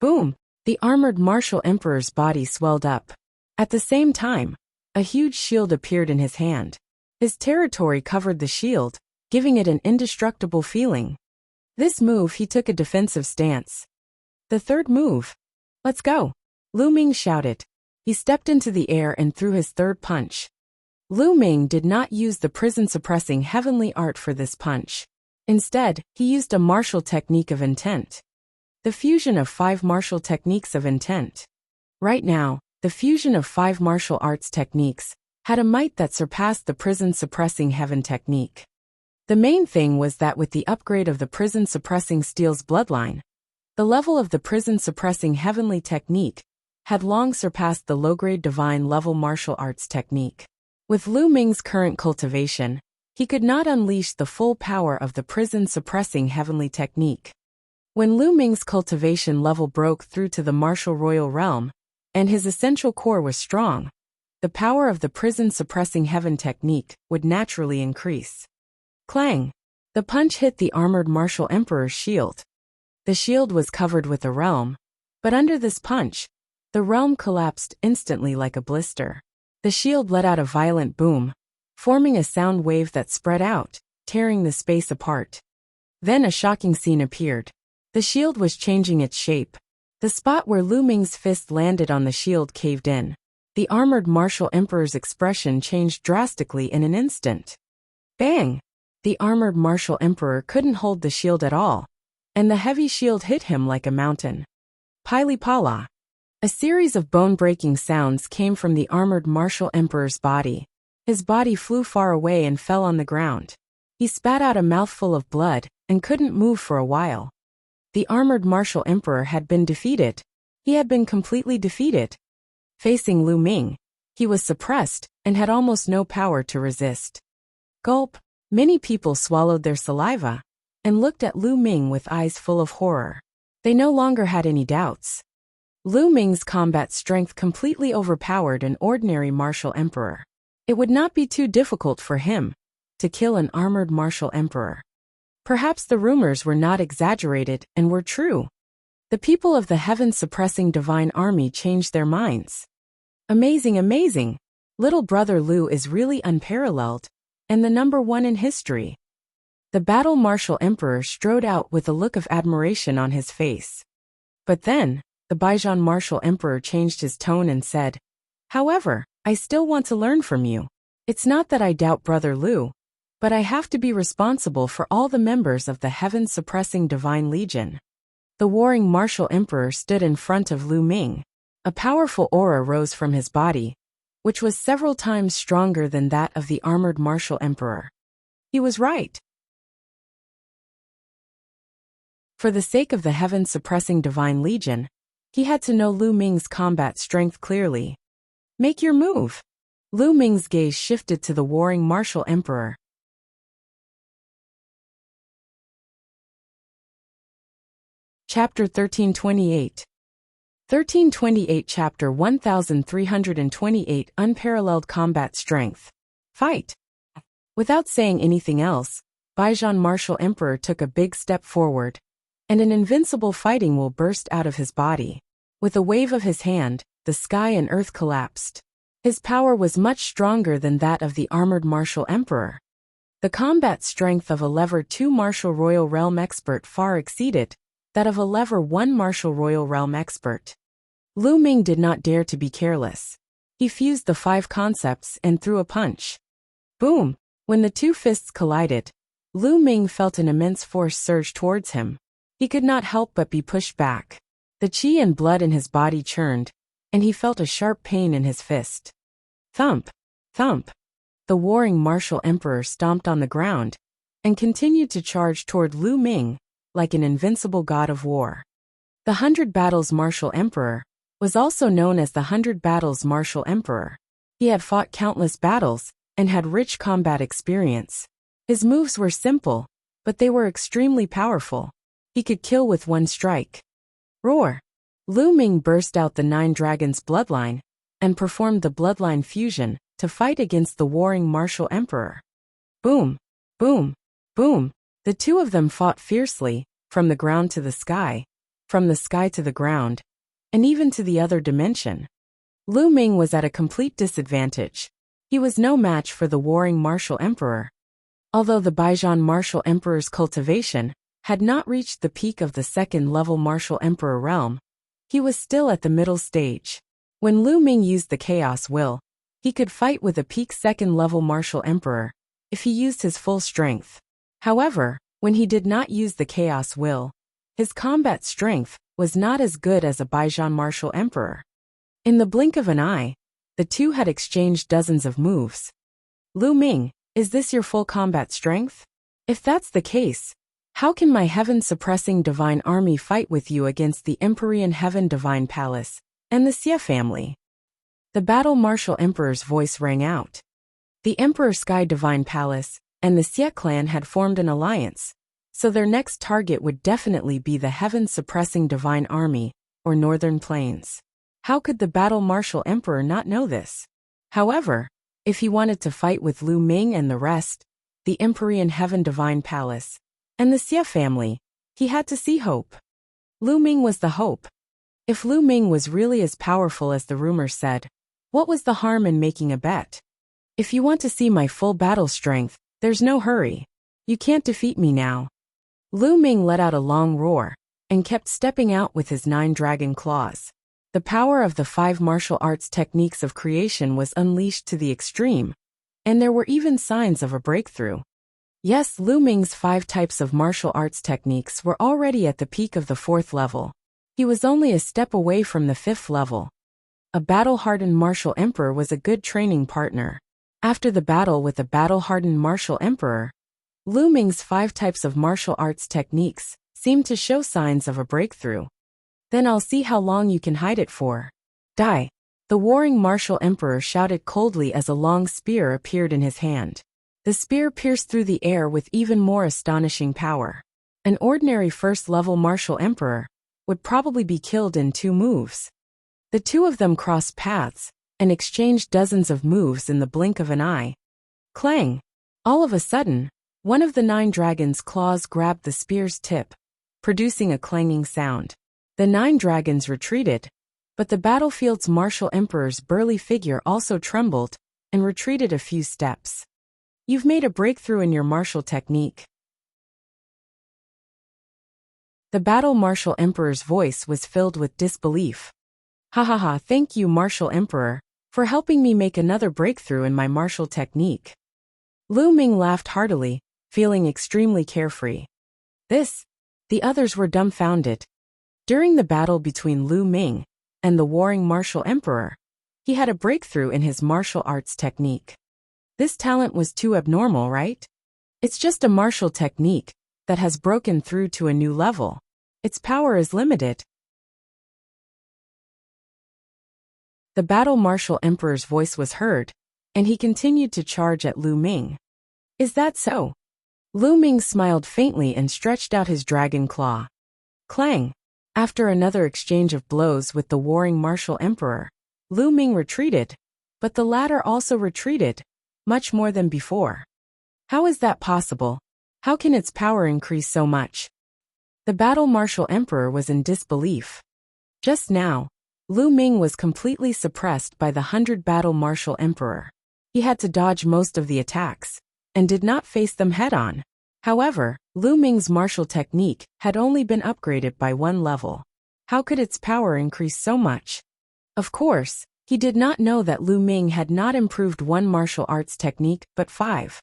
Boom! The armored martial emperor's body swelled up. At the same time, a huge shield appeared in his hand. His territory covered the shield, giving it an indestructible feeling. This move he took a defensive stance. The third move. Let's go! Lu Ming shouted. He stepped into the air and threw his third punch. Lu Ming did not use the prison-suppressing heavenly art for this punch. Instead, he used a martial technique of intent. The fusion of 5 martial techniques of intent. Right now, the fusion of 5 martial arts techniques had a might that surpassed the prison-suppressing heaven technique. The main thing was that with the upgrade of the prison-suppressing steel's bloodline, the level of the prison-suppressing heavenly technique had long surpassed the low-grade divine level martial arts technique. With Lu Ming's current cultivation, he could not unleash the full power of the prison-suppressing heavenly technique. When Lu Ming's cultivation level broke through to the martial royal realm, and his essential core was strong, the power of the prison-suppressing heaven technique would naturally increase. Clang! The punch hit the armored martial emperor's shield. The shield was covered with a realm, but under this punch, the realm collapsed instantly like a blister. The shield let out a violent boom, forming a sound wave that spread out, tearing the space apart. Then a shocking scene appeared. The shield was changing its shape. The spot where Lu Ming's fist landed on the shield caved in. The armored martial emperor's expression changed drastically in an instant. Bang! The armored martial emperor couldn't hold the shield at all, and the heavy shield hit him like a mountain. Pili Pala! A series of bone-breaking sounds came from the armored martial emperor's body. His body flew far away and fell on the ground. He spat out a mouthful of blood and couldn't move for a while. The armored martial emperor had been defeated. He had been completely defeated. Facing Lu Ming, he was suppressed and had almost no power to resist. Gulp. Many people swallowed their saliva and looked at Lu Ming with eyes full of horror. They no longer had any doubts. Lu Ming's combat strength completely overpowered an ordinary martial emperor. It would not be too difficult for him to kill an armored martial emperor. Perhaps the rumors were not exaggerated and were true. The people of the heaven-suppressing divine army changed their minds. Amazing, amazing! Little brother Lu is really unparalleled, and the number one in history. The battle martial emperor strode out with a look of admiration on his face. But then, the Baijian martial emperor changed his tone and said, "However, I still want to learn from you. It's not that I doubt brother Lu, but I have to be responsible for all the members of the heaven-suppressing divine legion." The warring martial emperor stood in front of Lu Ming. A powerful aura rose from his body, which was several times stronger than that of the armored martial emperor. He was right. For the sake of the heaven-suppressing divine legion, he had to know Lu Ming's combat strength clearly. "Make your move." Lu Ming's gaze shifted to the warring martial emperor. Chapter 1328. 1328 Chapter 1328 Unparalleled Combat Strength. Fight! Without saying anything else, Baijian martial emperor took a big step forward, and an invincible fighting will burst out of his body. With a wave of his hand, the sky and earth collapsed. His power was much stronger than that of the armored martial emperor. The combat strength of a level 2 martial royal realm expert far exceeded that of a level 1 martial royal realm expert. Lu Ming did not dare to be careless. He fused the 5 concepts and threw a punch. Boom! When the 2 fists collided, Lu Ming felt an immense force surge towards him. He could not help but be pushed back. The qi and blood in his body churned, and he felt a sharp pain in his fist. Thump! Thump! The warring martial emperor stomped on the ground and continued to charge toward Lu Ming like an invincible god of war. The 100 Battles Martial Emperor was also known as the 100 Battles Martial Emperor. He had fought countless battles and had rich combat experience. His moves were simple, but they were extremely powerful. He could kill with one strike. Roar! Lu Ming burst out the 9 Dragons bloodline and performed the bloodline fusion to fight against the warring martial emperor. Boom! Boom! Boom! The 2 of them fought fiercely, from the ground to the sky, from the sky to the ground, and even to the other dimension. Lu Ming was at a complete disadvantage. He was no match for the warring martial emperor. Although the Baijian martial emperor's cultivation had not reached the peak of the 2nd level martial emperor realm, he was still at the middle stage. When Lu Ming used the chaos will, he could fight with a peak 2nd level martial emperor if he used his full strength. However, when he did not use the chaos will, his combat strength was not as good as a Baijian martial emperor. In the blink of an eye, the 2 had exchanged dozens of moves. Lu Ming, is this your full combat strength? If that's the case, how can my heaven-suppressing divine army fight with you against the Empyrean Heaven Divine Palace and the Xie family? The battle martial emperor's voice rang out. The Emperor Sky Divine Palace and the Xie clan had formed an alliance, so their next target would definitely be the heaven-suppressing divine army, or Northern Plains. How could the battle martial emperor not know this? However, if he wanted to fight with Lu Ming and the rest, the Empyrean Heaven Divine Palace, and the Xie family, he had to see hope. Lu Ming was the hope. If Lu Ming was really as powerful as the rumors said, what was the harm in making a bet? If you want to see my full battle strength, there's no hurry. You can't defeat me now. Lu Ming let out a long roar and kept stepping out with his 9 dragon claws. The power of the 5 martial arts techniques of creation was unleashed to the extreme, and there were even signs of a breakthrough. Yes, Lu Ming's 5 types of martial arts techniques were already at the peak of the 4th level, He was only a step away from the 5th level. A battle-hardened martial emperor was a good training partner. After the battle with a battle-hardened martial emperor, Lu Ming's 5 types of martial arts techniques seemed to show signs of a breakthrough. Then I'll see how long you can hide it for. Die! The warring martial emperor shouted coldly as a long spear appeared in his hand. The spear pierced through the air with even more astonishing power. An ordinary first-level martial emperor would probably be killed in 2 moves. The 2 of them crossed paths and exchanged dozens of moves in the blink of an eye. Clang! All of a sudden, one of the 9 dragons' claws grabbed the spear's tip, producing a clanging sound. The 9 dragons retreated, but the battlefield's martial emperor's burly figure also trembled and retreated a few steps. You've made a breakthrough in your martial technique. The battle martial emperor's voice was filled with disbelief. Ha ha ha, thank you, martial emperor, for helping me make another breakthrough in my martial technique. Lu Ming laughed heartily, feeling extremely carefree. The others were dumbfounded. During the battle between Lu Ming and the warring martial emperor, he had a breakthrough in his martial arts technique. This talent was too abnormal, right? It's just a martial technique that has broken through to a new level. Its power is limited. The battle martial emperor's voice was heard, and he continued to charge at Lu Ming. Is that so? Lu Ming smiled faintly and stretched out his dragon claw. Clang! After another exchange of blows with the warring martial emperor, Lu Ming retreated, but the latter also retreated, much more than before. How is that possible? How can its power increase so much? The battle martial emperor was in disbelief. Just now, Lu Ming was completely suppressed by the 100 battle martial emperor. He had to dodge most of the attacks, and did not face them head-on. However, Lu Ming's martial technique had only been upgraded by 1 level. How could its power increase so much? Of course, he did not know that Lu Ming had not improved 1 martial arts technique, but 5.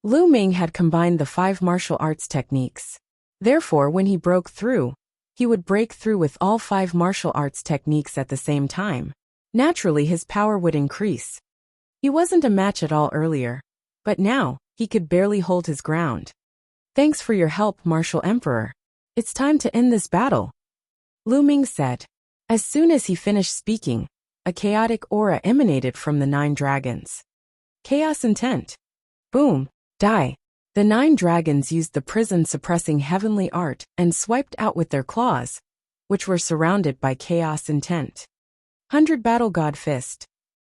Lu Ming had combined the 5 martial arts techniques. Therefore, when he broke through, he would break through with all 5 martial arts techniques at the same time. Naturally, his power would increase. He wasn't a match at all earlier, but now, he could barely hold his ground. Thanks for your help, Martial Emperor. It's time to end this battle, Lu Ming said. As soon as he finished speaking, a chaotic aura emanated from the 9 dragons. Chaos intent. Boom. Die. The 9 dragons used the prison-suppressing heavenly art and swiped out with their claws, which were surrounded by chaos intent. 100 Battle God Fist.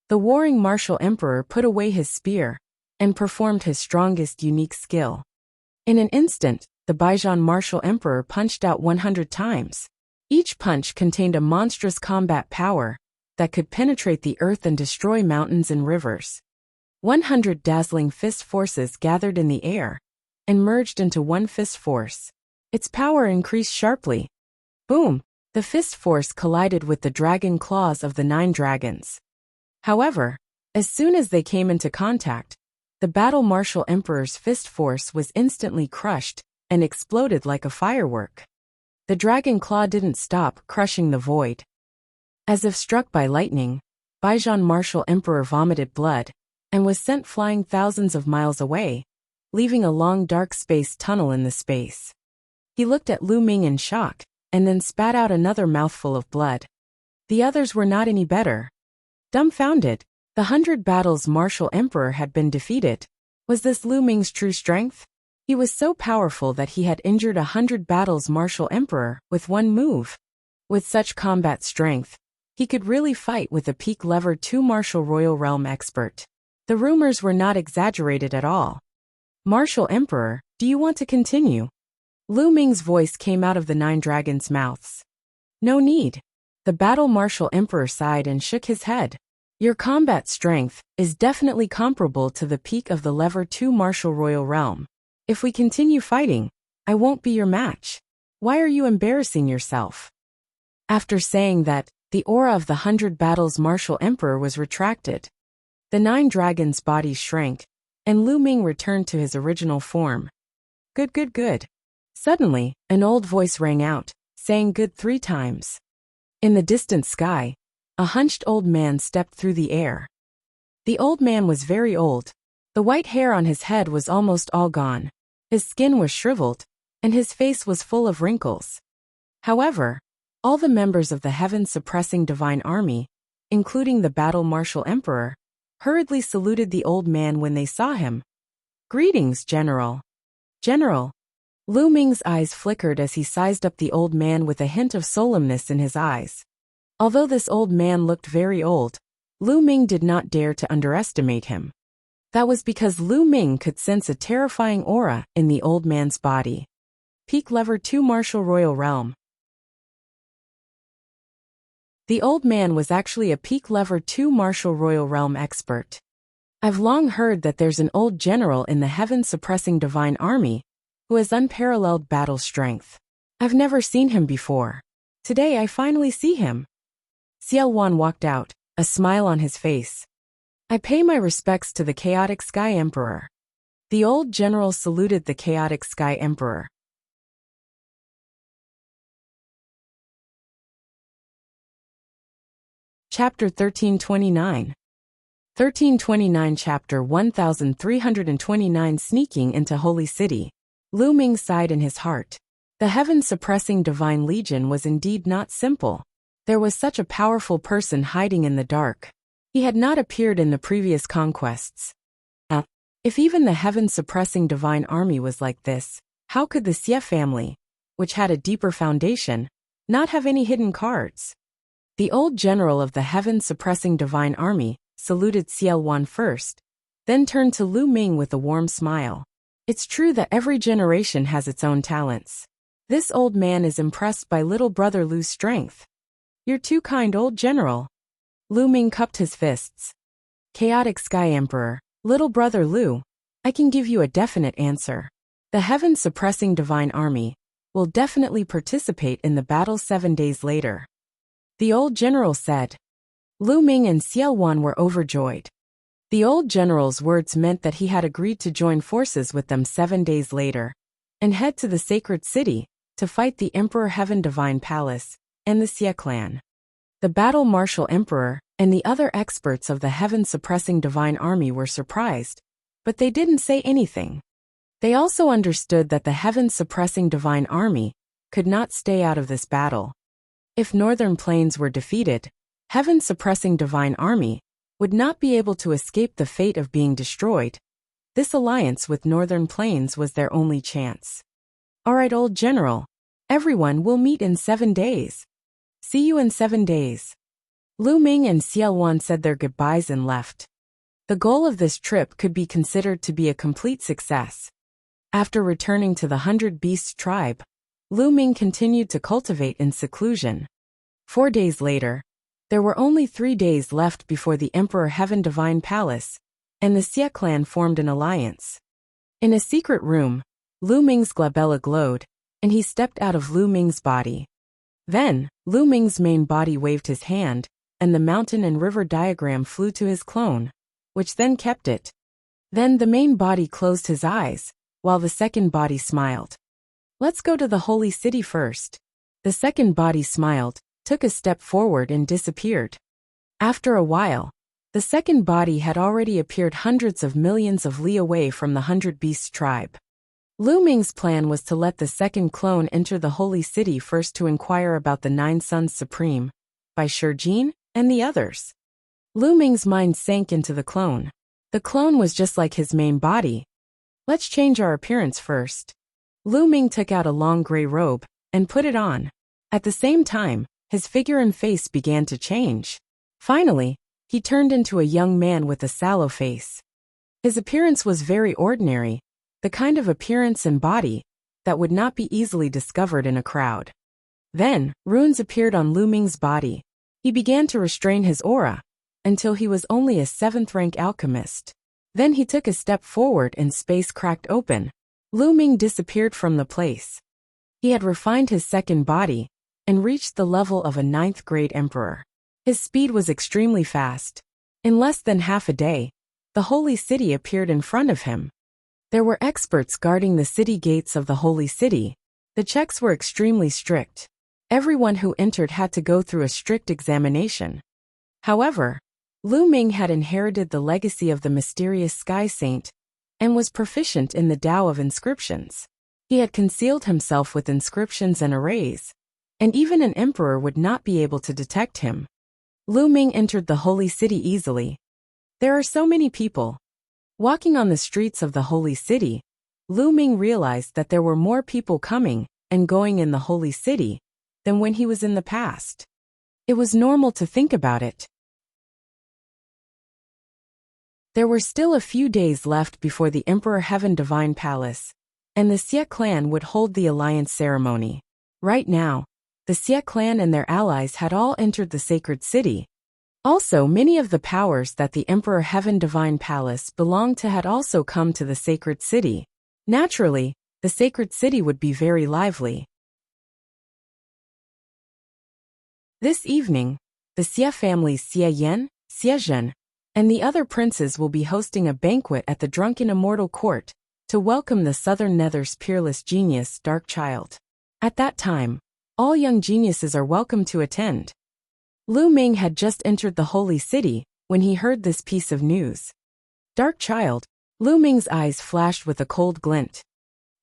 The warring martial emperor put away his spear and performed his strongest unique skill. In an instant, the Baijian martial emperor punched out 100 times. Each punch contained a monstrous combat power that could penetrate the earth and destroy mountains and rivers. 100 dazzling fist forces gathered in the air and merged into 1 fist force. Its power increased sharply. Boom! The fist force collided with the dragon claws of the 9 dragons. However, as soon as they came into contact, the battle martial emperor's fist force was instantly crushed and exploded like a firework. The dragon claw didn't stop crushing the void. As if struck by lightning, Baijian martial emperor vomited blood and was sent flying thousands of miles away, leaving a long dark space tunnel in the space. He looked at Lu Ming in shock, and then spat out another mouthful of blood. The others were not any better. Dumbfounded, the 100 battles martial emperor had been defeated. Was this Lu Ming's true strength? He was so powerful that he had injured 100 battles martial emperor with 1 move. With such combat strength, he could really fight with a peak level 2 martial royal realm expert. The rumors were not exaggerated at all. Martial Emperor, do you want to continue? Lu Ming's voice came out of the 9 dragons' mouths. No need. The battle martial emperor sighed and shook his head. Your combat strength is definitely comparable to the peak of the level 2 martial royal realm. If we continue fighting, I won't be your match. Why are you embarrassing yourself? After saying that, the aura of the 100 battles martial emperor was retracted. The 9 dragons' bodies shrank, and Lu Ming returned to his original form. Good. Suddenly, an old voice rang out, saying good 3 times. In the distant sky, a hunched old man stepped through the air. The old man was very old. The white hair on his head was almost all gone. His skin was shriveled, and his face was full of wrinkles. However, all the members of the heaven-suppressing divine army, including the battle-martial emperor, hurriedly saluted the old man when they saw him. "Greetings, General." "General." Lu Ming's eyes flickered as he sized up the old man with a hint of solemnness in his eyes. Although this old man looked very old, Lu Ming did not dare to underestimate him. That was because Lu Ming could sense a terrifying aura in the old man's body. Peak Level 2 Martial Royal Realm. The old man was actually a peak Level 2 Martial Royal Realm expert. I've long heard that there's an old general in the heaven-suppressing divine army who has unparalleled battle strength. I've never seen him before. Today I finally see him. Xiao Wan walked out, a smile on his face. "I pay my respects to the Chaotic Sky Emperor." The old general saluted the Chaotic Sky Emperor. Chapter 1329. 1329 Chapter 1329 Sneaking into Holy City. Lu Ming sighed in his heart. The heaven-suppressing divine legion was indeed not simple. There was such a powerful person hiding in the dark. He had not appeared in the previous conquests. If even the heaven-suppressing divine army was like this, how could the Xie family, which had a deeper foundation, not have any hidden cards? The old general of the heaven-suppressing divine army saluted Xiao Wan first, then turned to Lu Ming with a warm smile. It's true that every generation has its own talents. This old man is impressed by little brother Lu's strength. "You're too kind, old general." Lu Ming cupped his fists. "Chaotic Sky Emperor, little brother Lu, I can give you a definite answer. The heaven-suppressing divine army will definitely participate in the battle 7 days later," the old general said. Lu Ming and Xiao Wan were overjoyed. The old general's words meant that he had agreed to join forces with them 7 days later and head to the sacred city to fight the Emperor Heaven Divine Palace and the Xie clan. The battle martial emperor and the other experts of the heaven-suppressing divine army were surprised, but they didn't say anything. They also understood that the heaven-suppressing divine army could not stay out of this battle. If Northern Plains were defeated, heaven-suppressing divine army would not be able to escape the fate of being destroyed. This alliance with Northern Plains was their only chance. "All right, old general. Everyone will meet in 7 days. See you in 7 days." Lu Ming and Xiao Wan said their goodbyes and left. The goal of this trip could be considered to be a complete success. After returning to the 100 Beasts tribe, Lu Ming continued to cultivate in seclusion. 4 days later, there were only 3 days left before the Emperor Heaven Divine Palace, and the Xie clan formed an alliance. In a secret room, Lu Ming's glabella glowed, and he stepped out of Lu Ming's body. Then, Lu Ming's main body waved his hand, and the mountain and river diagram flew to his clone, which then kept it. Then the main body closed his eyes, while the second body smiled. "Let's go to the holy city first." The second body smiled, took a step forward and disappeared. After a while, the second body had already appeared hundreds of millions of li away from the 100 Beasts tribe. Lu Ming's plan was to let the second clone enter the holy city first to inquire about the 9 Sons Supreme, by Shijin and the others. Lu Ming's mind sank into the clone. The clone was just like his main body. "Let's change our appearance first." Lu Ming took out a long gray robe and put it on. At the same time, his figure and face began to change. Finally, he turned into a young man with a sallow face. His appearance was very ordinary, the kind of appearance and body that would not be easily discovered in a crowd. Then, runes appeared on Lu Ming's body. He began to restrain his aura until he was only a 7th-rank alchemist. Then he took a step forward and space cracked open. Lu Ming disappeared from the place. He had refined his second body and reached the level of a 9th-grade emperor. His speed was extremely fast. In less than half a day, the holy city appeared in front of him. There were experts guarding the city gates of the holy city. The checks were extremely strict. Everyone who entered had to go through a strict examination. However, Lu Ming had inherited the legacy of the mysterious Sky Saint and was proficient in the Tao of inscriptions. He had concealed himself with inscriptions and arrays, and even an emperor would not be able to detect him. Lu Ming entered the holy city easily. There are so many people. Walking on the streets of the holy city, Lu Ming realized that there were more people coming and going in the holy city than when he was in the past. It was normal to think about it. There were still a few days left before the Emperor Heaven Divine Palace, and the Xie clan would hold the alliance ceremony. Right now, the Xie clan and their allies had all entered the sacred city. Also, many of the powers that the Emperor Heaven Divine Palace belonged to had also come to the sacred city. Naturally, the sacred city would be very lively. This evening, the Xie families Xie Yan, Xie Zhen, and the other princes will be hosting a banquet at the Drunken Immortal Court to welcome the Southern Nether's peerless genius, Dark Child. At that time, all young geniuses are welcome to attend. Lu Ming had just entered the holy city when he heard this piece of news. Dark Child, Lu Ming's eyes flashed with a cold glint.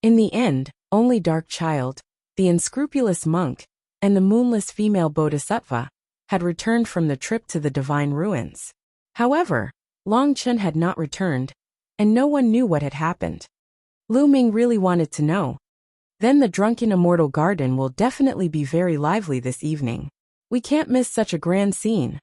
In the end, only Dark Child, the unscrupulous monk, and the moonless female bodhisattva had returned from the trip to the divine ruins. However, Long Chen had not returned, and no one knew what had happened. Lu Ming really wanted to know. Then the Drunken Immortal Garden will definitely be very lively this evening. We can't miss such a grand scene.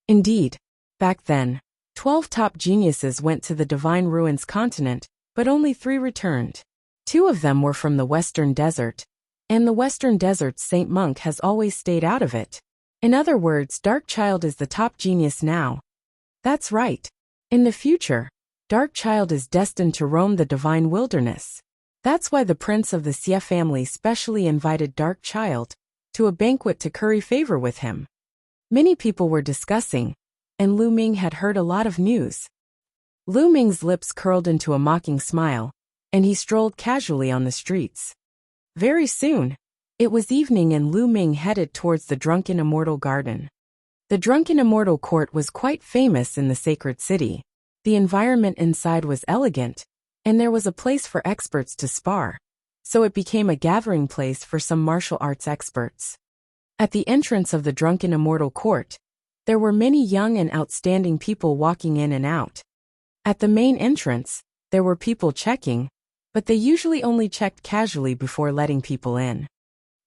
Indeed, back then, 12 top geniuses went to the Divine Ruins continent, but only 3 returned. 2 of them were from the Western Desert, and the Western Desert's Saint Monk has always stayed out of it. In other words, Dark Child is the top genius now. That's right. In the future, Dark Child is destined to roam the divine wilderness. That's why the prince of the Xie family specially invited Dark Child to a banquet to curry favor with him. Many people were discussing, and Lu Ming had heard a lot of news. Lu Ming's lips curled into a mocking smile, and he strolled casually on the streets. Very soon, it was evening and Lu Ming headed towards the Drunken Immortal Garden. The Drunken Immortal Court was quite famous in the sacred city. The environment inside was elegant, and there was a place for experts to spar, so it became a gathering place for some martial arts experts. At the entrance of the Drunken Immortal Court, there were many young and outstanding people walking in and out. At the main entrance, there were people checking, but they usually only checked casually before letting people in.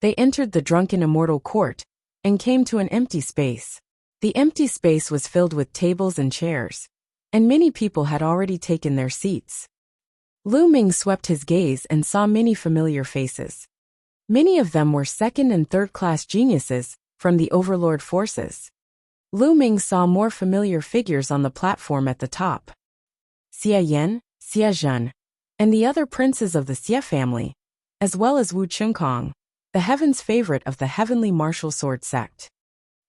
They entered the Drunken Immortal Court and came to an empty space. The empty space was filled with tables and chairs, and many people had already taken their seats. Lu Ming swept his gaze and saw many familiar faces. Many of them were second- and third-class geniuses from the Overlord forces. Lu Ming saw more familiar figures on the platform at the top. Xie Yan, Xie Zhen, and the other princes of the Xie family, as well as Wu Chunkong, the heaven's favorite of the Heavenly Martial Sword sect.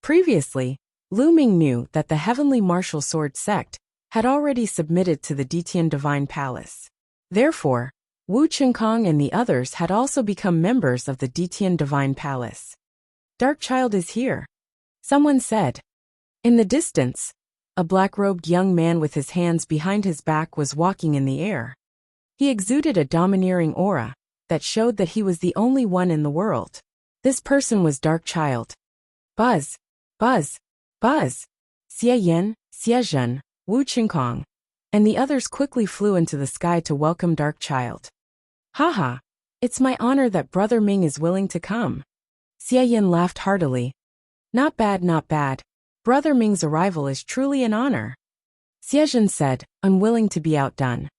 Previously, Lu Ming knew that the Heavenly Martial Sword sect had already submitted to the Detian Divine Palace. Therefore, Wu Chunkong and the others had also become members of the Detian Divine Palace. Dark Child is here, someone said. In the distance, a black-robed young man with his hands behind his back was walking in the air. He exuded a domineering aura that showed that he was the only one in the world. This person was Dark Child. Buzz, buzz, buzz. Xie Yan, Xie Zhen, Wu Chunkong, and the others quickly flew into the sky to welcome Dark Child. Haha, it's my honor that Brother Ming is willing to come. Xie Yan laughed heartily. Not bad, not bad. Brother Ming's arrival is truly an honor. Xie Zhen said, unwilling to be outdone.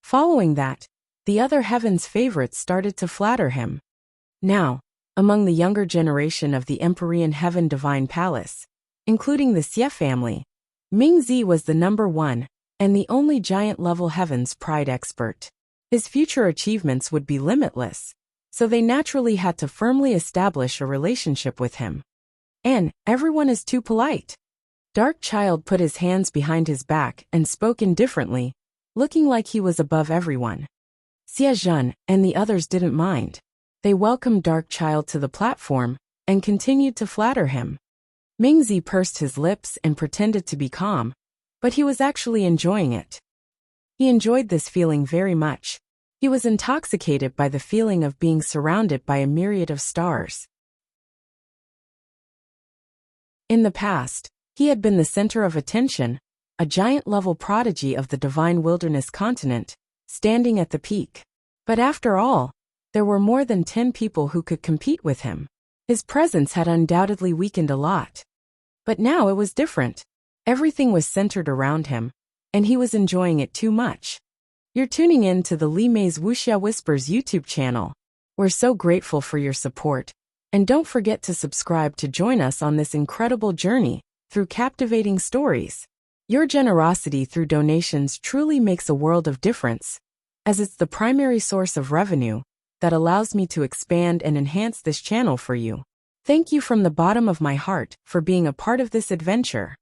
Following that, the other heaven's favorites started to flatter him. Now, among the younger generation of the Empyrean Heaven Divine Palace, including the Xie family, Ming Zi was the number 1, and the only giant-level Heaven's Pride expert. His future achievements would be limitless, so they naturally had to firmly establish a relationship with him. And everyone is too polite. Dark Child put his hands behind his back and spoke indifferently, looking like he was above everyone. Xie Zhen and the others didn't mind. They welcomed Dark Child to the platform and continued to flatter him. Mingzi pursed his lips and pretended to be calm, but he was actually enjoying it. He enjoyed this feeling very much. He was intoxicated by the feeling of being surrounded by a myriad of stars. In the past, he had been the center of attention, a giant-level prodigy of the divine wilderness continent, standing at the peak. But after all, there were more than 10 people who could compete with him. His presence had undoubtedly weakened a lot. But now it was different. Everything was centered around him, and he was enjoying it too much. You're tuning in to the Li Mei's Wuxia Whispers YouTube channel. We're so grateful for your support, and don't forget to subscribe to join us on this incredible journey through captivating stories. Your generosity through donations truly makes a world of difference, as it's the primary source of revenue that allows me to expand and enhance this channel for you. Thank you from the bottom of my heart for being a part of this adventure.